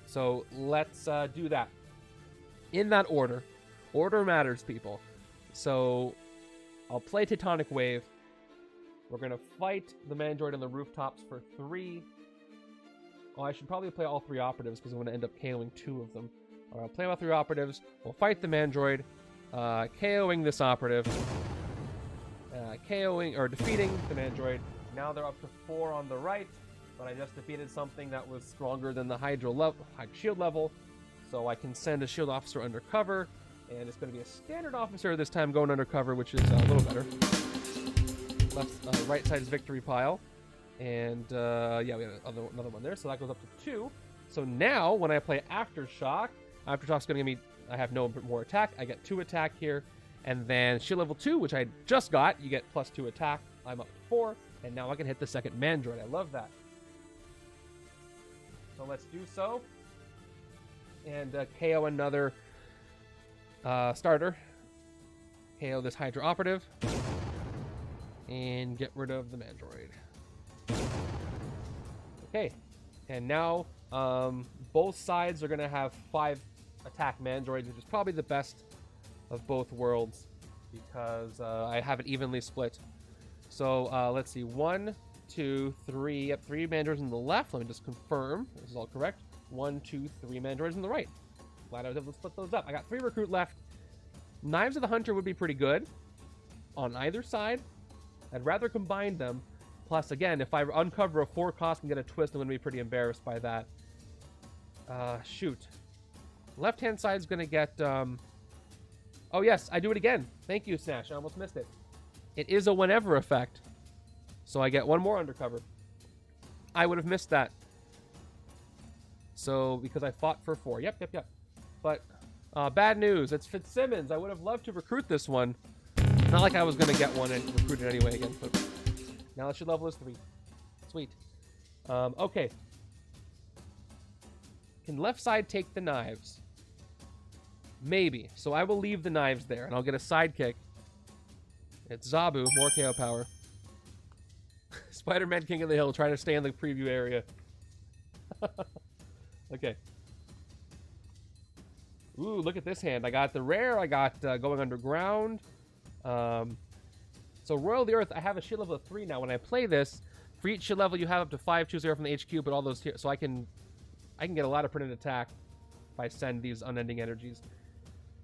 So let's do that. In that order. Order matters, people. So I'll play Tectonic Wave. We're going to fight the Mandroid on the rooftops for 3. Oh, I should probably play all 3 operatives because I'm going to end up KOing 2 of them. All right, I'll play all 3 operatives. We'll fight the Mandroid, KOing this operative, KOing or defeating the Mandroid. Now they're up to 4 on the right, but I just defeated something that was stronger than the shield level, so I can send a shield officer undercover, and it's going to be a standard officer this time going undercover, which is a little better. Right side's victory pile. And, yeah, we have another one there, so that goes up to 2. So now, when I play Aftershock, Aftershock's going to give me... I have no more attack. I get 2 attack here. And then shield level 2, which I just got, you get +2 attack. I'm up to 4, and now I can hit the second Mandroid. I love that. So let's do so. And KO another starter. KO this Hydra Operative. And get rid of the Mandroid. Okay. And now both sides are going to have 5 attack Mandroids, which is probably the best of both worlds because I have it evenly split. So let's see. 1, 2, 3. Yep, 3 Mandroids on the left. Let me just confirm. This is all correct. 1, 2, 3 Mandroids on the right. Glad I was able to split those up. I got 3 recruit left. Knives of the Hunter would be pretty good on either side. I'd rather combine them. Plus, again, if I uncover a 4 cost and get a twist, I'm going to be pretty embarrassed by that. Shoot. Left-hand side is going to get... Oh, yes, I do it again. Thank you, Snash. I almost missed it. It is a whenever effect. So I get 1 more undercover. I would have missed that. So, because I fought for 4. Yep. But, bad news. It's Fitzsimmons. I would have loved to recruit this one. Not like I was going to get one and recruit it anyway again. But now it should level is 3. Sweet. Okay. Can left side take the knives? Maybe. So I will leave the knives there, and I'll get a sidekick. It's Zabu. More KO power. Spider-Man King of the Hill trying to stay in the preview area. Okay. Ooh, look at this hand. I got the rare. I got going underground. So Royal of the Earth, I have a shield level of 3 now. When I play this, for each shield level, you have up to 520 from the HQ, but all those here, so I can get a lot of printed attack if I send these unending energies.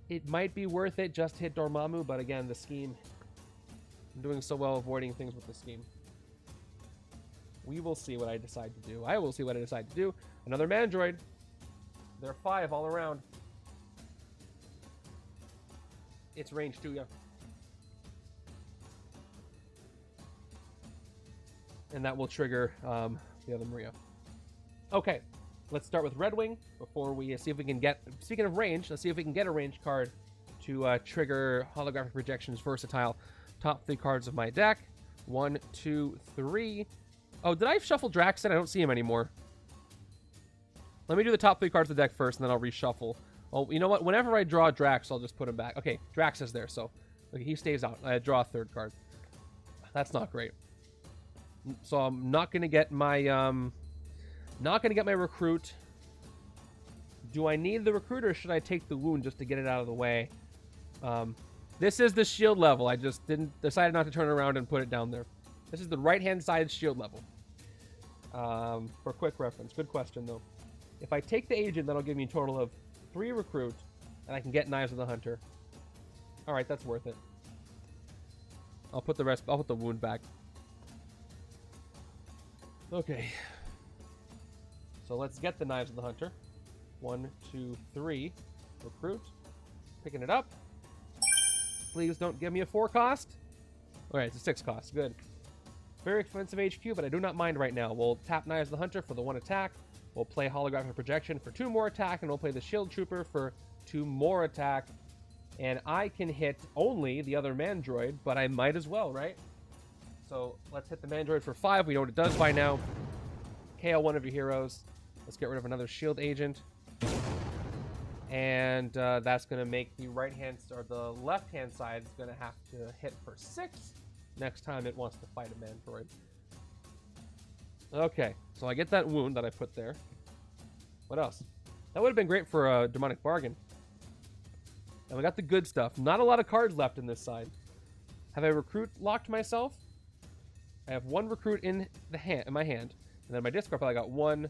It might be worth it just to hit Dormammu, but again, the scheme. I'm doing so well avoiding things with the scheme. We will see what I decide to do. I will see what I decide to do. Another Mandroid. There are 5 all around. It's range 2, yeah. And that will trigger the other Maria. Okay, let's start with Red Wing before we see if we can get... Speaking of range, let's see if we can get a range card to trigger Holographic Projection's Versatile. Top 3 cards of my deck. 1, 2, 3. Oh, did I shuffle Drax in? I don't see him anymore. Let me do the top 3 cards of the deck first, and then I'll reshuffle. Oh, you know what? Whenever I draw Drax, I'll just put him back. Okay, Drax is there, so okay, he stays out. I draw a 3rd card. That's not great. So I'm not gonna get my recruit. Do I need the recruit, or should I take the wound just to get it out of the way? This is the shield level. I just decided not to turn around and put it down there. This is the right-hand side shield level. For quick reference. Good question, though. If I take the agent, that'll give me a total of 3 recruit, and I can get Knives of the Hunter. All right, that's worth it. I'll put the rest. I'll put the wound back. Okay. So let's get the Knives of the Hunter. 1, 2, 3. Recruit. Picking it up. Please don't give me a 4 cost. Alright, it's a 6 cost. Good. Very expensive HQ, but I do not mind right now. We'll tap Knives of the Hunter for the 1 attack. We'll play Holographic Projection for 2 more attack, and we'll play the Shield Trooper for 2 more attack. And I can hit only the other Mandroid, but I might as well, right? So let's hit the Mandroid for 5. We know what it does by now. KO one of your heroes. Let's get rid of another shield agent. And that's going to make the right-hand or the left-hand side is going to have to hit for 6 next time it wants to fight a Mandroid. Okay, so I get that wound that I put there. What else? That would have been great for a Demonic Bargain. And we got the good stuff. Not a lot of cards left in this side. Have I recruit locked myself? I have 1 recruit in my hand. And then my discard pile, I got 1,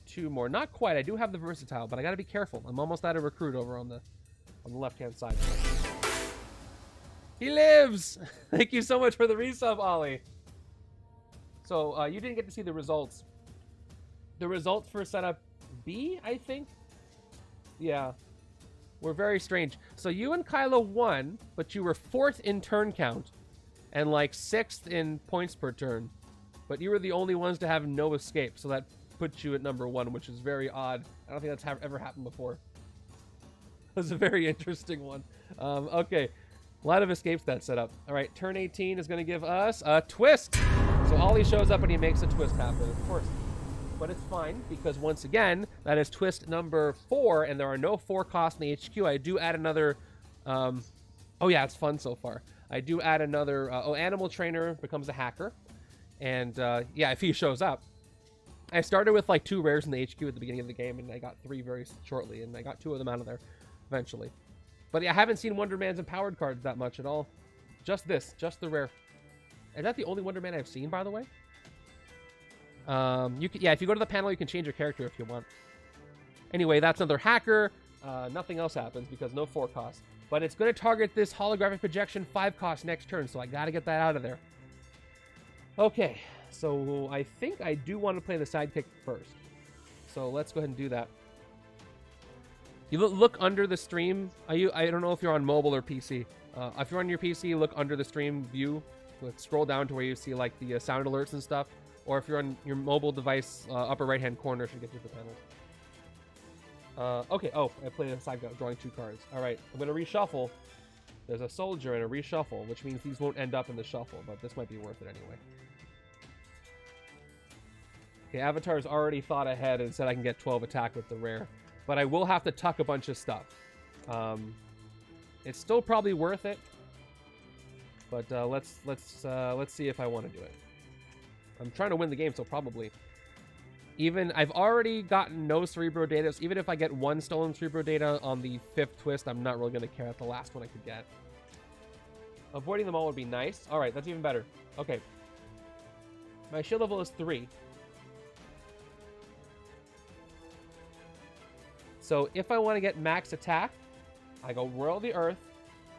2 more. Not quite. I do have the Versatile, but I got to be careful. I'm almost out of recruit over on the left-hand side. He lives! Thank you so much for the resub, Ollie. So, you didn't get to see the results. The results for setup B, I think? Yeah. Were very strange. So you and Kylo won, but you were 4th in turn count. And like 6th in points per turn. But you were the only ones to have no escape. So that puts you at number 1, which is very odd. I don't think that's ever happened before. It was a very interesting one. Okay. A lot of escape stats set up. All right, turn 18 is going to give us a twist. So Ollie shows up and he makes a twist happen, of course. But it's fine, because once again, that is twist number 4, and there are no 4 costs in the HQ. I do add another... oh yeah, it's fun so far. I do add another... Animal Trainer becomes a hacker. And yeah, if he shows up. I started with like 2 rares in the HQ at the beginning of the game, and I got 3 very shortly, and I got 2 of them out of there eventually. But yeah, I haven't seen Wonder Man's empowered cards that much at all. Just this, just the rare. Is that the only Wonder Man I've seen, by the way? You can, yeah, if you go to the panel, you can change your character if you want. Anyway, that's another hacker. Nothing else happens because no 4 cost. But it's going to target this holographic projection 5 cost next turn, so I got to get that out of there. Okay, so I think I do want to play the sidekick first. So let's go ahead and do that. You look under the stream. I don't know if you're on mobile or PC. If you're on your PC, look under the stream view. Let's scroll down to where you see like the sound alerts and stuff. Or if you're on your mobile device, upper right-hand corner should get you the panels. Okay, oh, I played a sidekick, drawing 2 cards. All right, I'm going to reshuffle. There's a soldier and a reshuffle, which means these won't end up in the shuffle, but this might be worth it anyway. Okay, Avatar's already thought ahead and said I can get 12 attack with the rare. But I will have to tuck a bunch of stuff. It's still probably worth it. But let's see if I want to do it. I'm trying to win the game, so probably. Even I've already gotten no Cerebro data, so even if I get 1 stolen Cerebro data on the 5th twist, I'm not really going to care about the last one I could get. Avoiding them all would be nice. All right, that's even better. Okay. My shield level is 3. So if I want to get max attack, I go Whirl the Earth,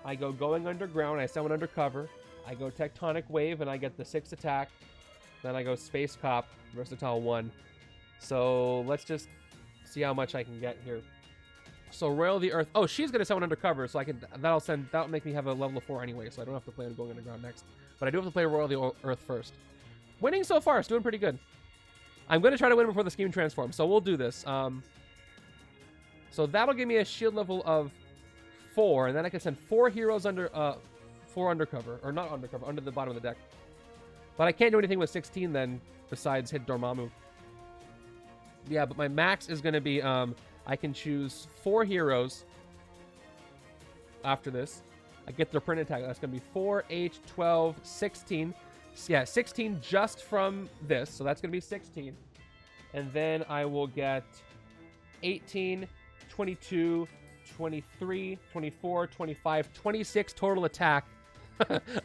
I go Going Underground, I summon Undercover, I go Tectonic Wave, and I get the 6 attack. Then I go Space Cop, Versatile 1. So let's just see how much I can get here. So Royal the Earth. Oh, she's gonna summon Undercover, so I can that'll make me have a level of 4 anyway, so I don't have to play on Going Underground next. But I do have to play Royal the Earth first. Winning so far, it's doing pretty good. I'm gonna try to win before the scheme transforms, so we'll do this. So that'll give me a shield level of 4, and then I can send 4 heroes under 4 Undercover, or not Undercover, under the bottom of the deck. But I can't do anything with 16 then, besides hit Dormammu. Yeah, but my max is going to be, I can choose 4 heroes after this. I get their print attack. That's going to be 4, 8, 12, 16. Yeah, 16 just from this, so that's going to be 16. And then I will get 18, 22, 23, 24, 25, 26 total attack.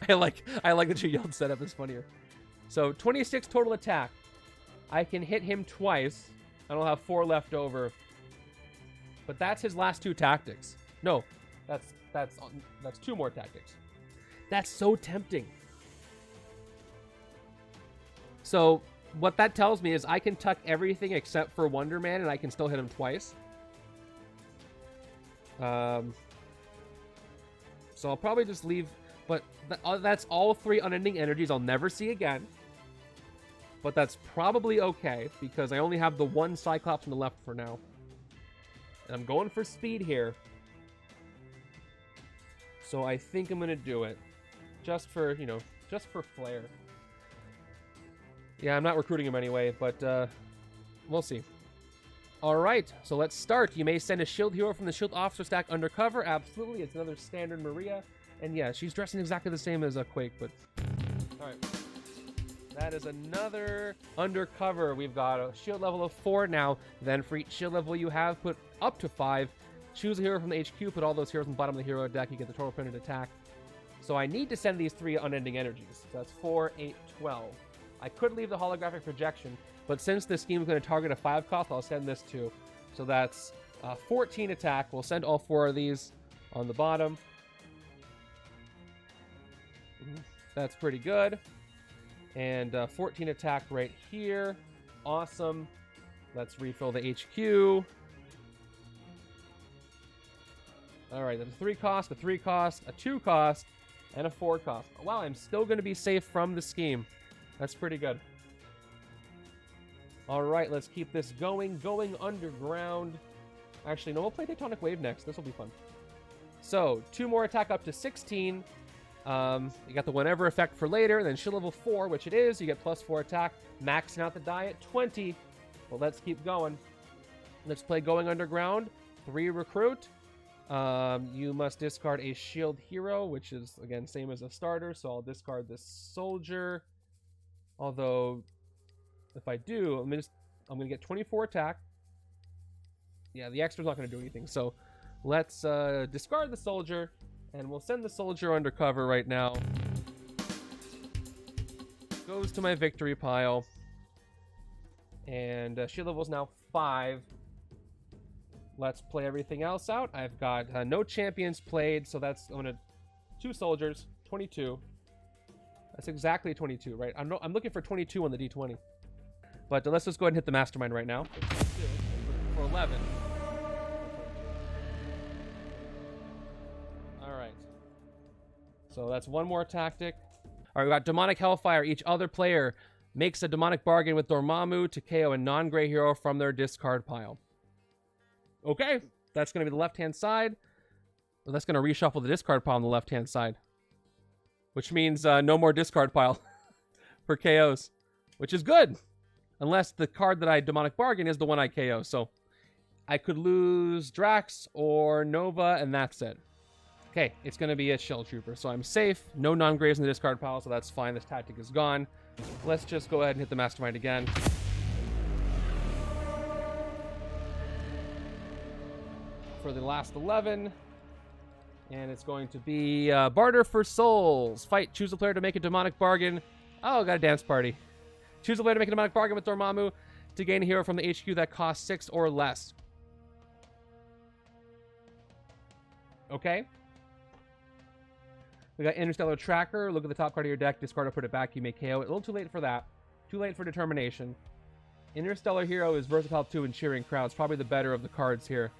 I like that you yelled setup is funnier. So 26 total attack. I can hit him twice. I don't have 4 left over. But that's his last 2 tactics. No, that's 2 more tactics. That's so tempting. So what that tells me is I can tuck everything except for Wonder Man, and I can still hit him twice. So I'll probably just leave, but that's all 3 unending energies I'll never see again. But that's probably okay, because I only have the 1 Cyclops on the left for now. And I'm going for speed here. So I think I'm going to do it. Just for, you know, just for flair. Yeah, I'm not recruiting him anyway, but we'll see. Alright, so let's start. You may send a shield hero from the shield officer stack undercover. Absolutely, it's another standard Maria. And yeah, she's dressing exactly the same as a Quake, but... Alright. That is another undercover. We've got a shield level of 4 now. Then for each shield level you have, put up to 5. Choose a hero from the HQ, put all those heroes on the bottom of the hero deck. You get the total printed attack. So I need to send these 3 unending energies. So that's 4, 8, 12. I could leave the holographic projection, but since this scheme is going to target a 5 cost, I'll send this too. So that's 14 attack. We'll send all 4 of these on the bottom. That's pretty good. And 14 attack right here. Awesome. Let's refill the HQ. All right, that's a 3 cost, a 3 cost, a 2 cost, and a 4 cost. Wow, I'm still going to be safe from the scheme. That's pretty good. All right, let's keep this going. Going underground. Actually, no, we'll play Tectonic Wave next. This will be fun. So 2 more attack up to 16. You got the whenever effect for later, and then shield level 4, which it is. You get +4 attack, maxing out the die at 20. Well, let's keep going. Let's play Going Underground. 3 recruit. You must discard a shield hero, which is, again, same as a starter, so I'll discard this soldier. Although, if I do, I'm going to get 24 attack. Yeah, the extra's not going to do anything, so let's discard the soldier, and we'll send the soldier undercover right now. Goes to my victory pile. And shield level is now 5. Let's play everything else out. I've got no champions played, so that's I'm gonna 2 soldiers, 22. That's exactly 22, right? I'm looking for 22 on the D20. But let's just go ahead and hit the Mastermind right now. For 11. All right. So that's 1 more tactic. All right, we got Demonic Hellfire. Each other player makes a demonic bargain with Dormammu to KO a non-gray hero from their discard pile. Okay, that's going to be the left-hand side. Well, that's going to reshuffle the discard pile on the left-hand side. Which means no more discard pile for KOs. Which is good. Unless the card that I demonic bargain is the one I KO. So I could lose Drax or Nova, and that's it. Okay, it's going to be a Shell Trooper. So I'm safe. No non-grays in the discard pile, so that's fine. This tactic is gone. Let's just go ahead and hit the Mastermind again. For the last 11. And it's going to be Barter for Souls. Fight. Choose a player to make a demonic bargain. Oh, got a dance party. Choose a player to make a demonic bargain with Dormammu to gain a hero from the HQ that costs 6 or less. Okay. We got Interstellar Tracker. Look at the top card of your deck. Discard or put it back. You may KO it. A little too late for that. Too late for Determination. Interstellar Hero is versatile too in cheering crowds. Probably the better of the cards here.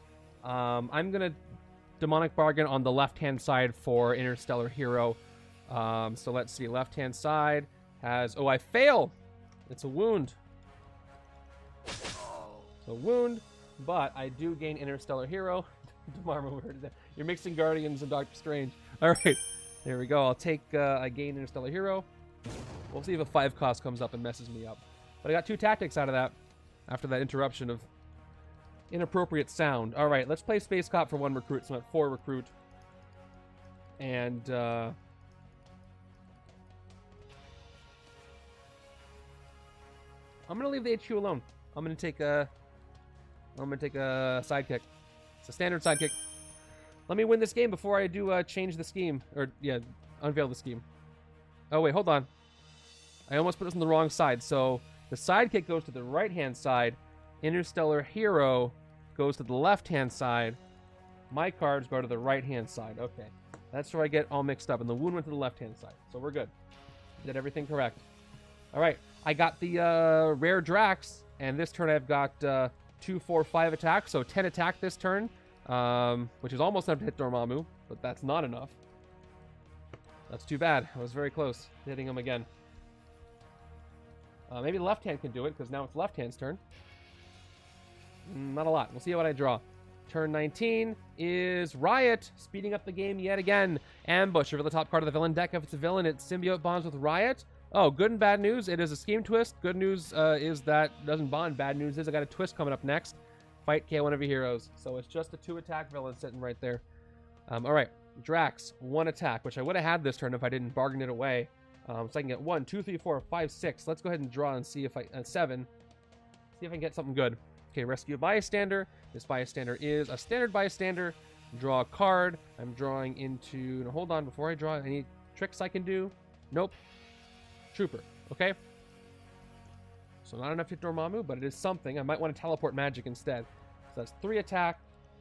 I'm going to demonic bargain on the left-hand side for Interstellar Hero. So let's see. Left-hand side has... Oh, I fail! It's a wound. It's a wound, but I do gain Interstellar Hero. Dormammu, you're mixing Guardians and Doctor Strange. All right. There we go. I'll take a gain Interstellar Hero. We'll see if a 5 cost comes up and messes me up. But I got 2 tactics out of that after that interruption of inappropriate sound. All right, let's play Space Cop for 1 recruit. So I'm at 4 recruit. And I'm gonna leave the HQ alone. I'm gonna take a sidekick. It's a standard sidekick. Let me win this game before I do change the scheme. Or, yeah, unveil the scheme. Oh, wait, hold on. I almost put this on the wrong side. So, the sidekick goes to the right-hand side. Interstellar Hero goes to the left-hand side. My cards go to the right-hand side. Okay. That's where I get all mixed up. And the wound went to the left-hand side. So, we're good. Did everything correct. All right. I got the rare Drax. And this turn I've got 2, 4, 5 attack. So, 10 attack this turn. Which is almost enough to hit Dormammu, but that's not enough. That's too bad. I was very close to hitting him again. Maybe the left hand can do it, because now it's left hand's turn. Not a lot. We'll see what I draw. Turn 19 is Riot, speeding up the game yet again. Ambush. Reveal the top card of the villain deck. If it's a villain, it symbiote bonds with Riot. Oh, good and bad news. It is a scheme twist. Good news is that it doesn't bond. Bad news is I got a twist coming up next. Fight KO one of your heroes. So it's just a 2 attack villain sitting right there. All right. Drax, 1 attack, which I would have had this turn if I didn't bargain it away. So I can get 1, 2, 3, 4, 5, 6. Let's go ahead and draw and see if I... 7. See if I can get something good. Okay, rescue a bystander. This bystander is a standard bystander. Draw a card. I'm drawing into... Now, hold on. Before I draw, any tricks I can do? Nope. Trooper. Okay. So not enough to hit Dormammu, but it is something. I might want to teleport magic instead. So that's 3 attack.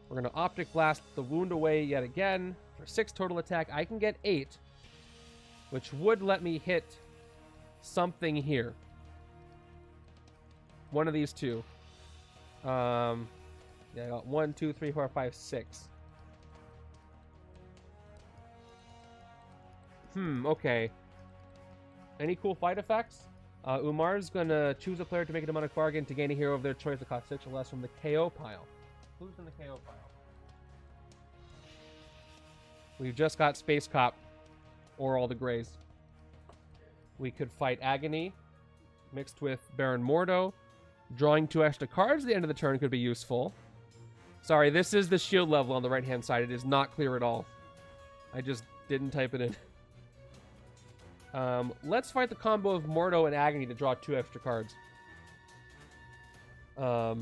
We're going to Optic Blast the wound away yet again. For 6 total attack, I can get 8. Which would let me hit something here. One of these 2. Yeah, I got 1, 2, 3, 4, 5, 6. Okay. Any cool fight effects? Umar's gonna choose a player to make a demonic bargain to gain a hero of their choice that costs 6 or less from the KO pile. Who's in the KO pile? We've just got Space Cop or all the Greys. We could fight Agony mixed with Baron Mordo. Drawing 2 extra cards at the end of the turn could be useful. Sorry, this is the shield level on the right-hand side. It is not clear at all. I just didn't type it in. Let's fight the combo of Mordo and Agony to draw 2 extra cards. So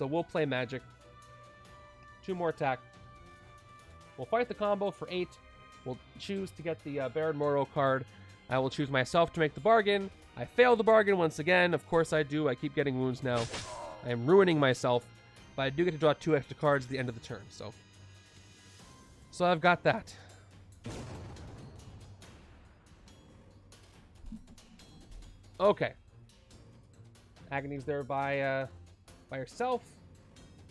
we'll play Magic. 2 more attack. We'll fight the combo for 8. We'll choose to get the Baron Mordo card. I will choose myself to make the bargain. I fail the bargain once again. Of course I do. I keep getting wounds now. I am ruining myself. But I do get to draw 2 extra cards at the end of the turn. So I've got that. Okay. Agony's there by herself.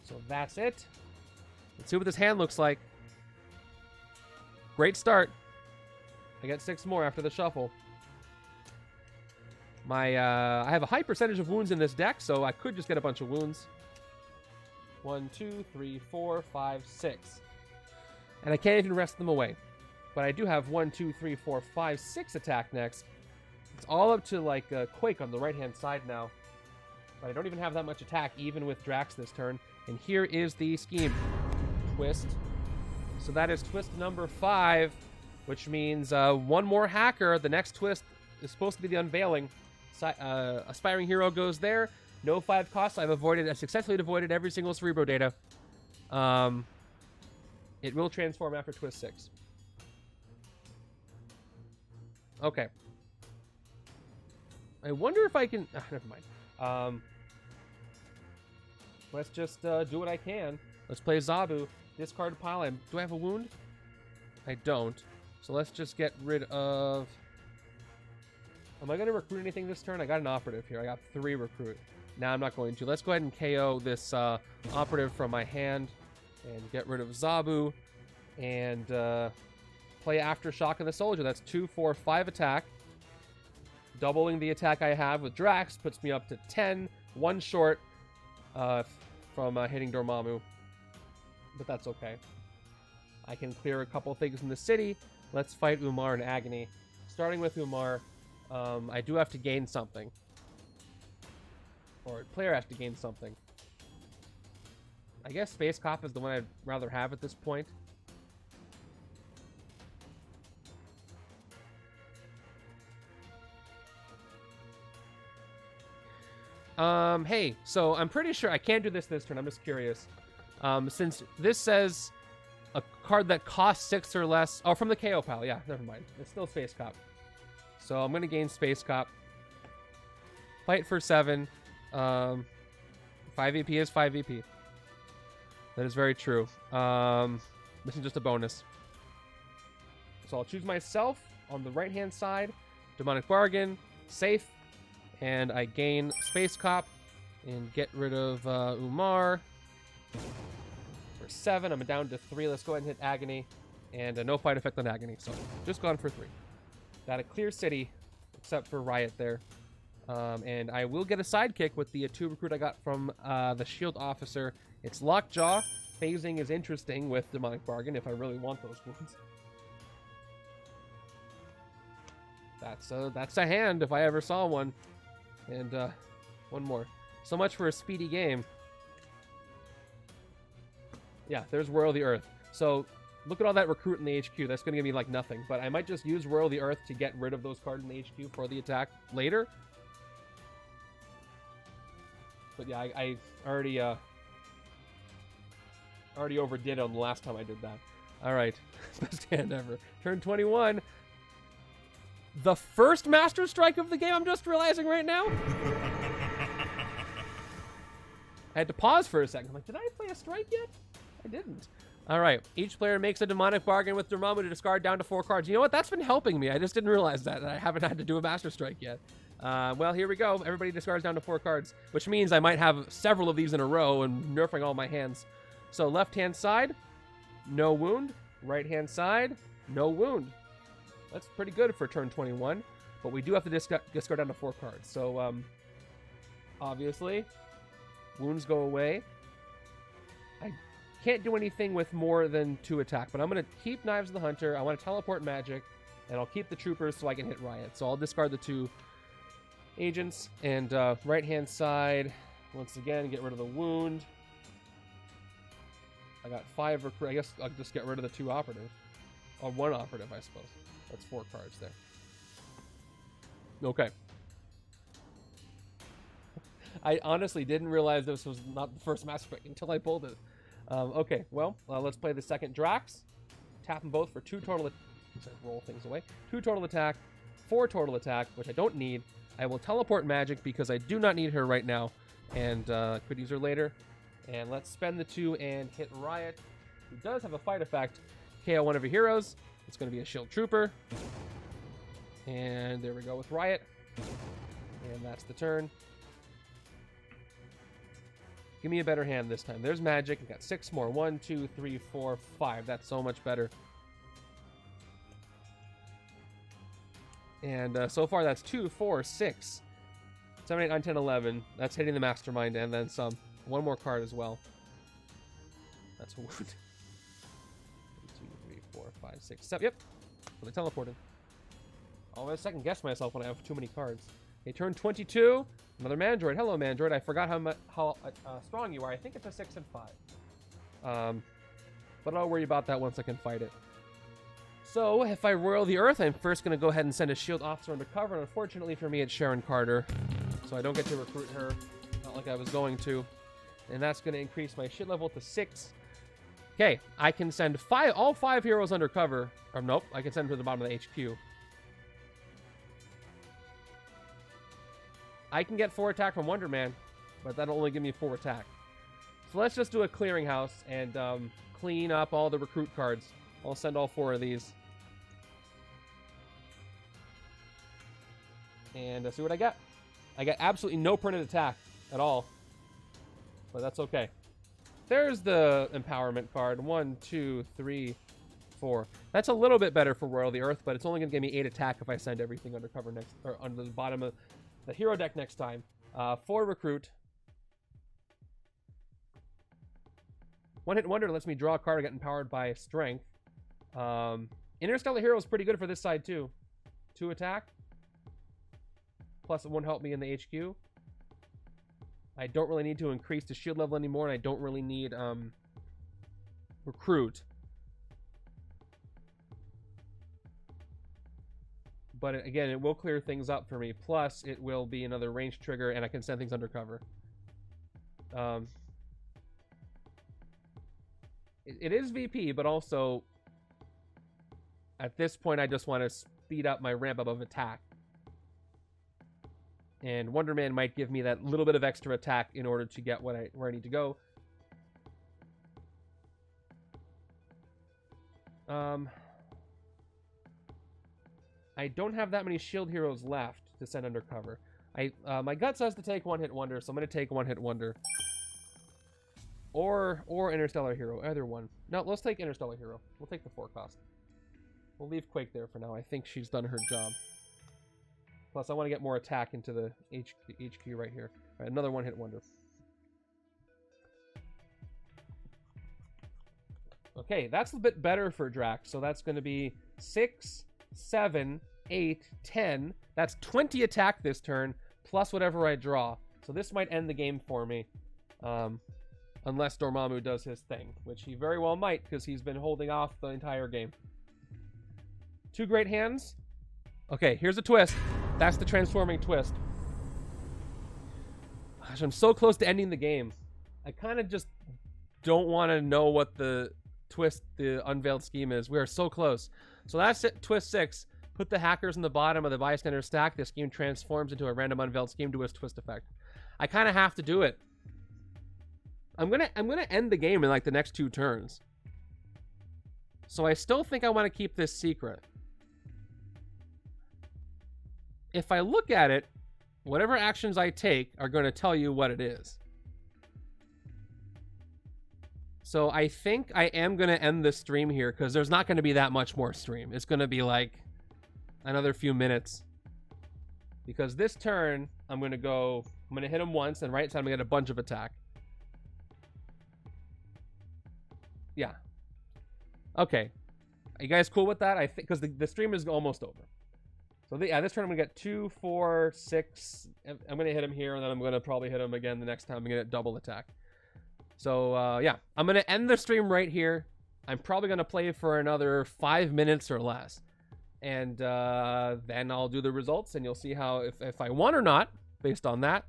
So that's it. Let's see what this hand looks like. Great start. I get 6 more after the shuffle. I have a high percentage of wounds in this deck, so I could just get a bunch of wounds. 1, 2, 3, 4, 5, 6. And I can't even rest them away. But I do have 1, 2, 3, 4, 5, 6 attack next. It's all up to like Quake on the right-hand side now. But I don't even have that much attack, even with Drax this turn. And here is the scheme. Twist. So that is twist number 5, which means 1 more hacker. The next twist is supposed to be the Unveiling. Aspiring Hero goes there. No 5 costs. I've successfully avoided every single Cerebro data. It will transform after twist 6. Okay. I wonder if I can... never mind. Let's just do what I can. Let's play Zabu. Discard pile. Do I have a wound? I don't. So let's just get rid of... Am I going to recruit anything this turn? I got an operative here. I got 3 recruit. Now I'm not going to. Let's go ahead and KO this operative from my hand and get rid of Zabu and play Aftershock on the Soldier. That's 2, 4, 5 attack. Doubling the attack I have with Drax puts me up to 10. 1 short from hitting Dormammu. But that's okay. I can clear a couple things in the city. Let's fight Umar and Agony. Starting with Umar, I do have to gain something. Or player has to gain something. I guess Space Cop is the one I'd rather have at this point. Hey, so I'm pretty sure I can't do this turn. I'm just curious. Since this says a card that costs 6 or less... Oh, from the KO pile. Yeah, never mind. It's still Space Cop. So I'm going to gain Space Cop. Fight for 7. 5 EP is 5 EP. That is very true. This is just a bonus. So I'll choose myself on the right-hand side. Demonic Bargain. Safe. And I gain Space Cop. And get rid of Umar. For 7. I'm down to 3. Let's go ahead and hit Agony. And no fight effect on Agony. So just gone for 3. Got a clear city. Except for Riot there. And I will get a sidekick with the 2 recruit I got from the Shield Officer. It's Lockjaw. Phasing is interesting with Demonic Bargain if I really want those wounds. That's a hand if I ever saw one. And one more. So much for a speedy game. Yeah, there's Royal the Earth. So look at all that recruit in the HQ. That's going to give me like nothing. But I might just use Royal the Earth to get rid of those cards in the HQ for the attack later. But yeah, I already overdid it on the last time I did that. All right, best hand ever. Turn 21. The first Master Strike of the game. I'm just realizing right now. I had to pause for a second. I'm like, did I play a strike yet? I didn't. All right. Each player makes a Demonic Bargain with Dormammu to discard down to 4 cards. You know what? That's been helping me. I just didn't realize that. I haven't had to do a Master Strike yet. Well, here we go. Everybody discards down to 4 cards, which means I might have several of these in a row and nerfing all my hands. So left-hand side, no wound. Right-hand side, no wound. That's pretty good for turn 21, but we do have to discard down to 4 cards. So, obviously, wounds go away. I can't do anything with more than 2 attack, but I'm going to keep Knives of the Hunter. I want to teleport magic, and I'll keep the troopers so I can hit Riot. So I'll discard the 2 agents, and right-hand side, once again, get rid of the wound. I got 5 recruit. I guess I'll just get rid of the 2 operatives. Or 1 operative, I suppose. That's 4 cards there. Okay. I honestly didn't realize this was not the first Mass Effect until I pulled it. Okay, well, let's play the second Drax. Tap them both for 2 total... roll things away. 2 total attack, 4 total attack, which I don't need. I will teleport magic because I do not need her right now. And could use her later. And let's spend the 2 and hit Riot, who does have a fight effect. KO one of your heroes. It's going to be a shield trooper. And there we go with Riot. And that's the turn. Give me a better hand this time. There's magic. We got 6 more. 1, 2, 3, 4, 5. That's so much better. And so far that's 2, 4, 6, 7, 8, 9, 10, 11. That's hitting the Mastermind and then some. 1 more card as well. That's a wound. 1, 2, 3, 4, 5, 6, 7. Yep. So they teleported. Always second guess myself when I have too many cards. Okay, turn 22. Another Mandroid. Hello, Mandroid. I forgot how strong you are. I think it's a 6 and 5. But I'll worry about that once I can fight it. So, if I royal the Earth, I'm first going to go ahead and send a shield officer undercover. And unfortunately for me, it's Sharon Carter. So I don't get to recruit her. Not like I was going to. And that's going to increase my shield level to 6. Okay, I can send all 5 heroes undercover. Or nope, I can send them to the bottom of the HQ. I can get 4 attack from Wonder Man, but that'll only give me 4 attack. So let's just do a clearinghouse and clean up all the recruit cards. I'll send all 4 of these. And see what I got. I got absolutely no printed attack at all. But that's okay. There's the empowerment card. 1, 2, 3, 4. That's a little bit better for Royal the Earth, but it's only going to give me 8 attack if I send everything undercover next, or under the bottom of the hero deck next time. 4 recruit. 1 hit wonder lets me draw a card and get empowered by strength. Interstellar Hero is pretty good for this side too. 2 attack. Plus it won't help me in the HQ. I don't really need to increase the shield level anymore, and I don't really need recruit. But again, it will clear things up for me. Plus, it will be another range trigger, and I can send things undercover. It is VP, but also at this point, I just want to speed up my ramp up of attack. And Wonder Man might give me that little bit of extra attack in order to get where I need to go. I don't have that many shield heroes left to send undercover. My gut says to take 1 hit wonder, so I'm going to take 1 hit wonder. Or Interstellar Hero, either one. No, let's take Interstellar Hero. We'll take the 4 cost. We'll leave Quake there for now. I think she's done her job. Plus, I want to get more attack into the HQ right here. All right, another 1 hit wonder. Okay, that's a bit better for Drax. So that's going to be 6, 7, 8, 10. That's 20 attack this turn, plus whatever I draw. So this might end the game for me. Unless Dormammu does his thing, which he very well might, because he's been holding off the entire game. 2 great hands. Okay, here's a twist. That's the transforming twist. Gosh, I'm so close to ending the game. I kind of just don't want to know what the twist, the unveiled scheme is. We are so close. So that's it, twist 6. Put the hackers in the bottom of the bystander stack. The scheme transforms into a random unveiled scheme to its twist effect. I kind of have to do it. I'm gonna end the game in like the next 2 turns. So I still think I want to keep this secret. If I look at it, whatever actions I take are going to tell you what it is. So I think I am going to end this stream here because there's not going to be that much more stream. It's going to be like another few minutes. Because this turn, I'm going to hit him once, and right side I'm going to get a bunch of attack. Yeah. Okay. Are you guys cool with that? I think because the stream is almost over. So yeah, this turn I'm gonna get 2, 4, 6. I'm gonna hit him here, and then I'm gonna probably hit him again the next time. I'm gonna get double attack. So yeah, I'm gonna end the stream right here. I'm probably gonna play for another 5 minutes or less, and then I'll do the results, and you'll see how if I won or not based on that,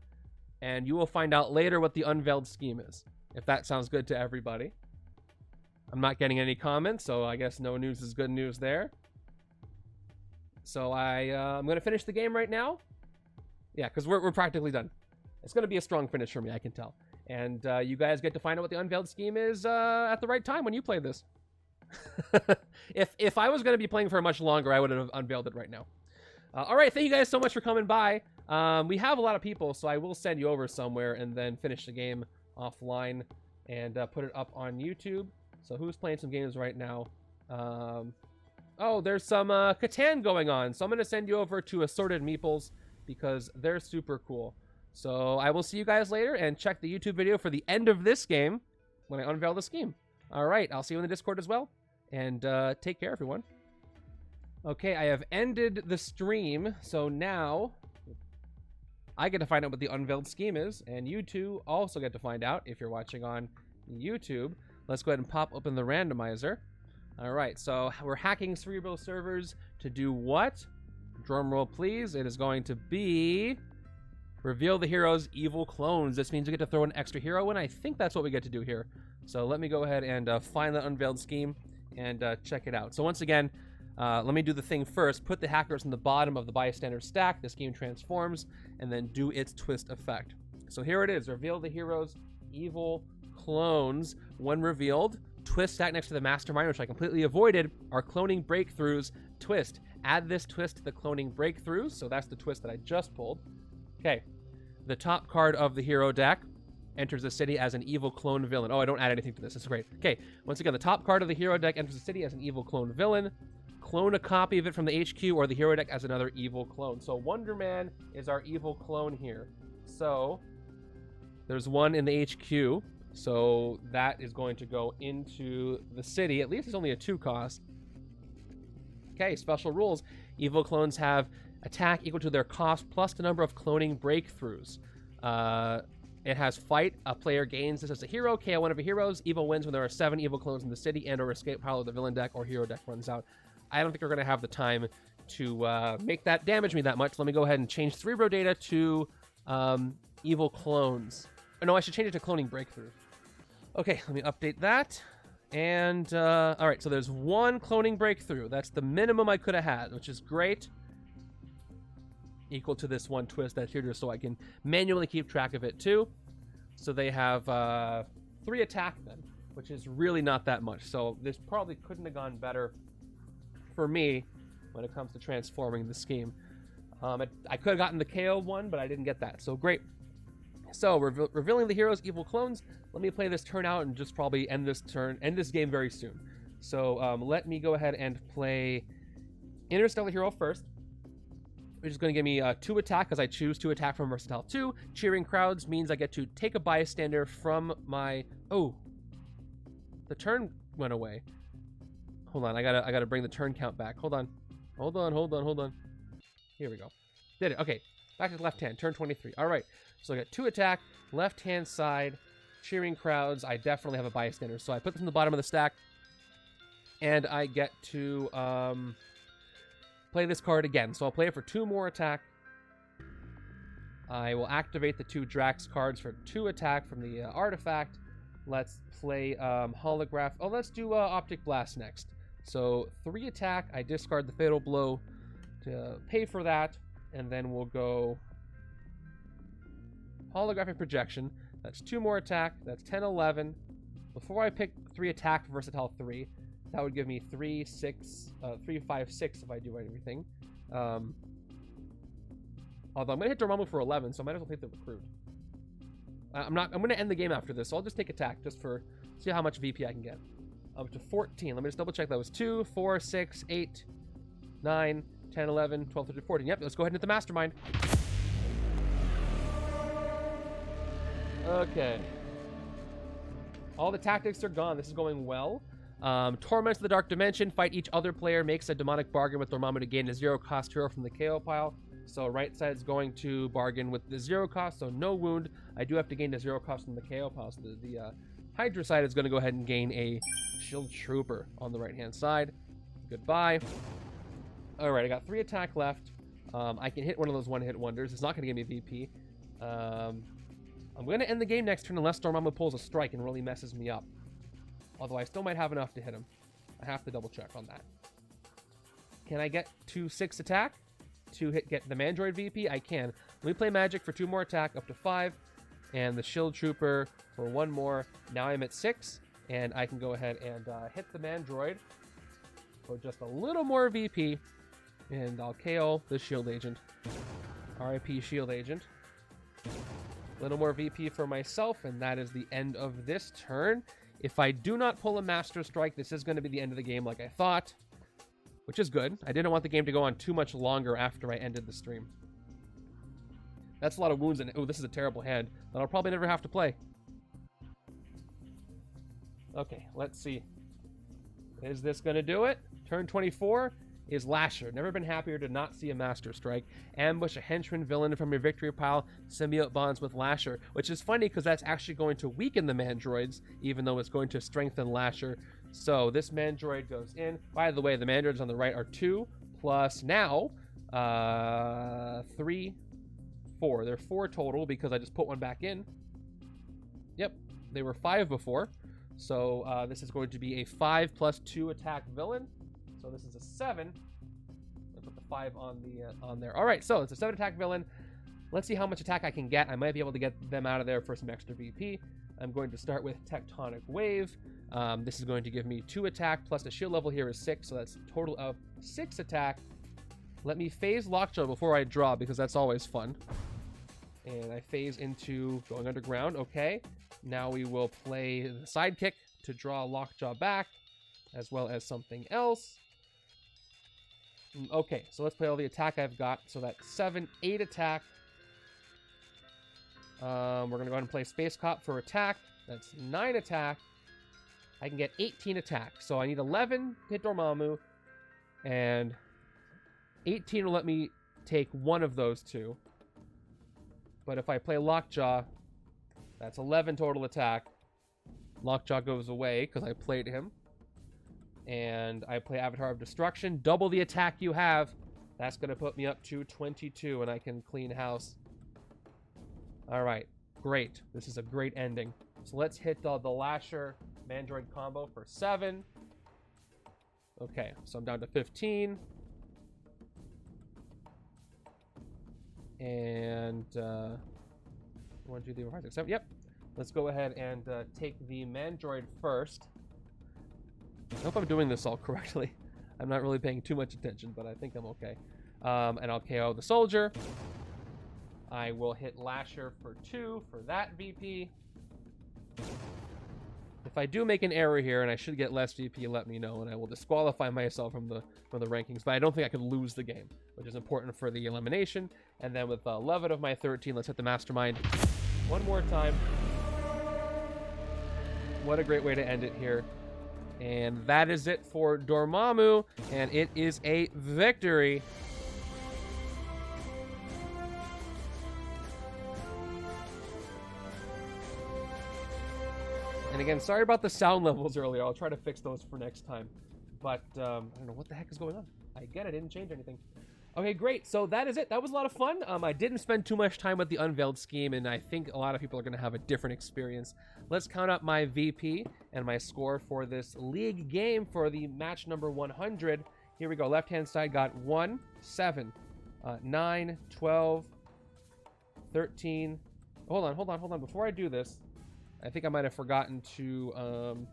and you will find out later what the unveiled scheme is. If that sounds good to everybody. I'm not getting any comments, so I guess no news is good news there. So I'm going to finish the game right now. Yeah, because we're practically done. It's going to be a strong finish for me, I can tell. And you guys get to find out what the unveiled scheme is at the right time when you play this. If I was going to be playing for much longer, I would have unveiled it right now. All right, thank you guys so much for coming by. We have a lot of people, so I will send you over somewhere and then finish the game offline and put it up on YouTube. So who's playing some games right now? Oh, there's some Catan going on. So I'm going to send you over to Assorted Meeples because they're super cool. So I will see you guys later, and check the YouTube video for the end of this game when I unveil the scheme. All right, I'll see you in the Discord as well. And take care, everyone. Okay, I have ended the stream. So now I get to find out what the unveiled scheme is. And you two also get to find out if you're watching on YouTube. Let's go ahead and pop open the randomizer. All right, so we're hacking Cerebro servers to do what? Drum roll, please. It is going to be reveal the hero's evil clones. This means we get to throw an extra hero in. I think that's what we get to do here. So let me go ahead and find the unveiled scheme and check it out. So once again, let me do the thing first. Put the hackers in the bottom of the bystander stack. The scheme transforms, and then do its twist effect. So here it is. Reveal the hero's evil clones. When revealed, twist stack next to the Mastermind, which I completely avoided, are cloning breakthroughs twist. Add this twist to the cloning breakthroughs. So that's the twist that I just pulled. Okay. The top card of the hero deck enters the city as an evil clone villain. Oh, I don't add anything to this. That's great. Okay. Once again, the top card of the hero deck enters the city as an evil clone villain. Clone a copy of it from the HQ or the hero deck as another evil clone. So Wonder Man is our evil clone here. So there's one in the HQ. So that is going to go into the city. At least it's only a 2 cost. Okay, special rules. Evil clones have attack equal to their cost plus the number of cloning breakthroughs. It has fight. A player gains this as a hero. KO one of your heroes. Evil wins when there are 7 evil clones in the city and or escape pile of the villain deck or hero deck runs out. I don't think we're going to have the time to make that damage me that much. Let me go ahead and change Cerebro data to evil clones. Oh, no, I should change it to cloning breakthrough. Okay, let me update that. And, all right, so there's 1 cloning breakthrough. That's the minimum I could have had, which is great. Equal to this 1 twist that's here just so I can manually keep track of it, too. So they have 3 attack then, which is really not that much. So this probably couldn't have gone better for me when it comes to transforming the scheme. I could have gotten the KO one, but I didn't get that. So great. So revealing the hero's evil clones. Let me play this turn out and just probably end this game very soon. So let me go ahead and play Interstellar Hero first, which is going to give me 2 attack because I choose to attack from Versatile 2. Cheering crowds means I get to take a bystander from my... Oh, the turn went away. Hold on, I gotta bring the turn count back. Hold on. Here we go. Did it. Okay, back to the left hand. Turn 23. All right. So I got 2 attack, left hand side, cheering crowds. I definitely have a bystander, so I put them in the bottom of the stack, and I get to play this card again. So I'll play it for 2 more attack. I will activate the 2 Drax cards for 2 attack from the artifact. Let's play holograph. Oh, let's do Optic Blast next. So 3 attack. I discard the Fatal Blow to pay for that, and then we'll go holographic projection. That's 2 more attack. That's 10, 11. Before I pick 3 attack for Versatile 3, that would give me 3, 6, 3, 5, 6 if I do everything. Although I'm going to hit Dormammu for 11, so I might as well take the recruit. I'm going to end the game after this, so I'll just take attack just for see how much VP I can get. Up to 14. Let me just double check. That was 2, 4, 6, 8, 9, 10, 11, 12, 13, 14. Yep, let's go ahead and hit the Mastermind. Okay. All the tactics are gone. This is going well. Torments of the Dark Dimension. Fight each other player. Makes a demonic bargain with Dormammu to gain a 0-cost hero from the KO pile. So right side's going to bargain with the 0 cost, so no wound. I do have to gain a 0 cost from the KO pile. So the Hydra side is going to go ahead and gain a Shield Trooper on the right-hand side. Goodbye. All right, I got 3 attack left. I can hit one of those one-hit wonders. It's not going to give me VP. I'm going to end the game next turn unless Dormammu pulls a strike and really messes me up. Although I still might have enough to hit him. I have to double check on that. Can I get to 6 attack to get the Mandroid VP? I can. Let me play Magic for 2 more attack, up to 5. And the Shield Trooper for 1 more. Now I'm at 6. And I can go ahead and hit the Mandroid for just a little more VP. And I'll KO the Shield Agent. RIP Shield Agent. A little more VP for myself, and that is the end of this turn. If I do not pull a Master Strike, this is going to be the end of the game like I thought, which is good. I didn't want the game to go on too much longer after I ended the stream. That's a lot of wounds, and oh, this is a terrible hand that I'll probably never have to play. Okay, let's see. Is this going to do it? Turn 24 is Lasher. Never been happier to not see a Master Strike. Ambush a henchman villain from your victory pile. Symbiote bonds with Lasher, which is funny because that's actually going to weaken the Mandroids, even though it's going to strengthen Lasher. So this Mandroid goes in. By the way, the Mandroids on the right are 2 plus now 3, 4. They're 4 total because I just put one back in. Yep, they were 5 before. So this is going to be a 5 plus 2 attack villain. So this is a 7. I'll put the 5 on there. All right, so it's a 7 attack villain. Let's see how much attack I can get. I might be able to get them out of there for some extra VP. I'm going to start with Tectonic Wave. This is going to give me 2 attack, plus the shield level here is 6, so that's a total of 6 attack. Let me phase Lockjaw before I draw, because that's always fun. And I phase into going underground. Okay, now we will play the Sidekick to draw Lockjaw back, as well as something else. Okay, so let's play all the attack I've got. So that's 7, 8 attack. We're going to go ahead and play Space Cop for attack. That's 9 attack. I can get 18 attack. So I need 11 to hit Dormammu. And 18 will let me take one of those 2. But if I play Lockjaw, that's 11 total attack. Lockjaw goes away because I played him. And I play Avatar of Destruction. Double the attack you have. That's going to put me up to 22, and I can clean house. All right, great. This is a great ending. So let's hit the Lasher Mandroid combo for 7. Okay, so I'm down to 15. And 1, 2, 3, 4, 5, 6, 7. Yep. Let's go ahead and take the Mandroid first. I hope I'm doing this all correctly. I'm not really paying too much attention, but I think I'm okay. And I'll KO the soldier. I will hit Lasher for 2 for that VP. If I do make an error here and I should get less VP, let me know, and I will disqualify myself from the rankings. But I don't think I could lose the game, which is important for the elimination. And then with 11 of my 13, let's hit the Mastermind one more time. What a great way to end it here. And that is it for Dormammu, and it is a victory. And again, sorry about the sound levels earlier. I'll try to fix those for next time. But I don't know what the heck is going on. Again, I didn't change anything. Okay, great. So that is it. That was a lot of fun. I didn't spend too much time with the Unveiled scheme, and I think a lot of people are going to have a different experience. Let's count up my VP and my score for this league game for the match number 100. Here we go. Left-hand side got 1, 7, 9, 12, 13. Hold on. Before I do this, I think I might have forgotten to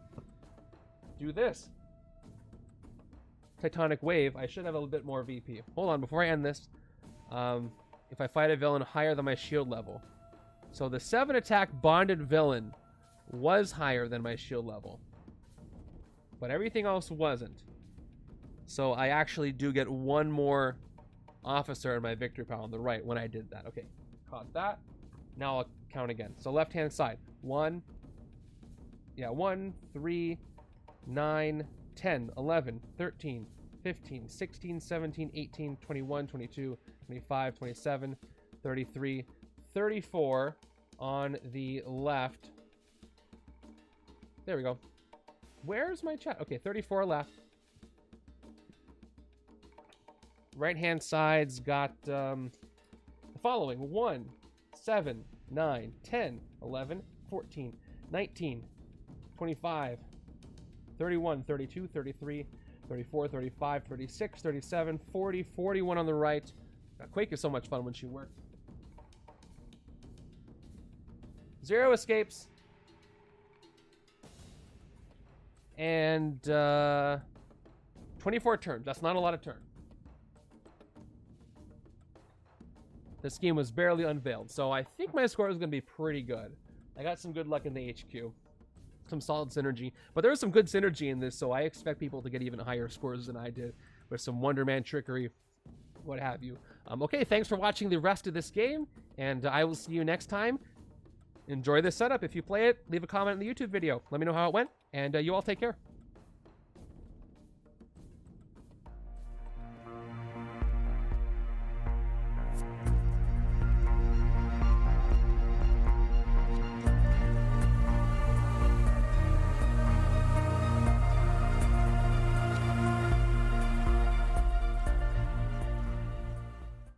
do this. Tectonic Wave. I should have a little bit more VP. Hold on, before I end this. If I fight a villain higher than my shield level. So the 7 attack bonded villain was higher than my shield level. But everything else wasn't. So I actually do get 1 more officer in my victory pile on the right when I did that. Okay, caught that. Now I'll count again. So left-hand side. 1, Yeah, 1, 3, 9, 10, 11, 13, 15, 16, 17, 18, 21, 22, 25, 27, 33, 34 on the left. There we go. Where's my chat? Okay, 34 left. Right-hand side's got the following. 1, 7, 9, 10, 11, 14, 19, 25, 31, 32, 33, 34, 35, 36, 37, 40, 41 on the right. Quake is so much fun when she works. 0 escapes. And 24 turns. That's not a lot of turns. This game was barely unveiled, so I think my score is going to be pretty good. I got some good luck in the HQ. Some solid synergy. But there was some good synergy in this, so I expect people to get even higher scores than I did with some Wonder Man trickery, what have you. Okay, thanks for watching the rest of this game, and I will see you next time. Enjoy this setup. If you play it, leave a comment in the YouTube video. Let me know how it went, and you all take care.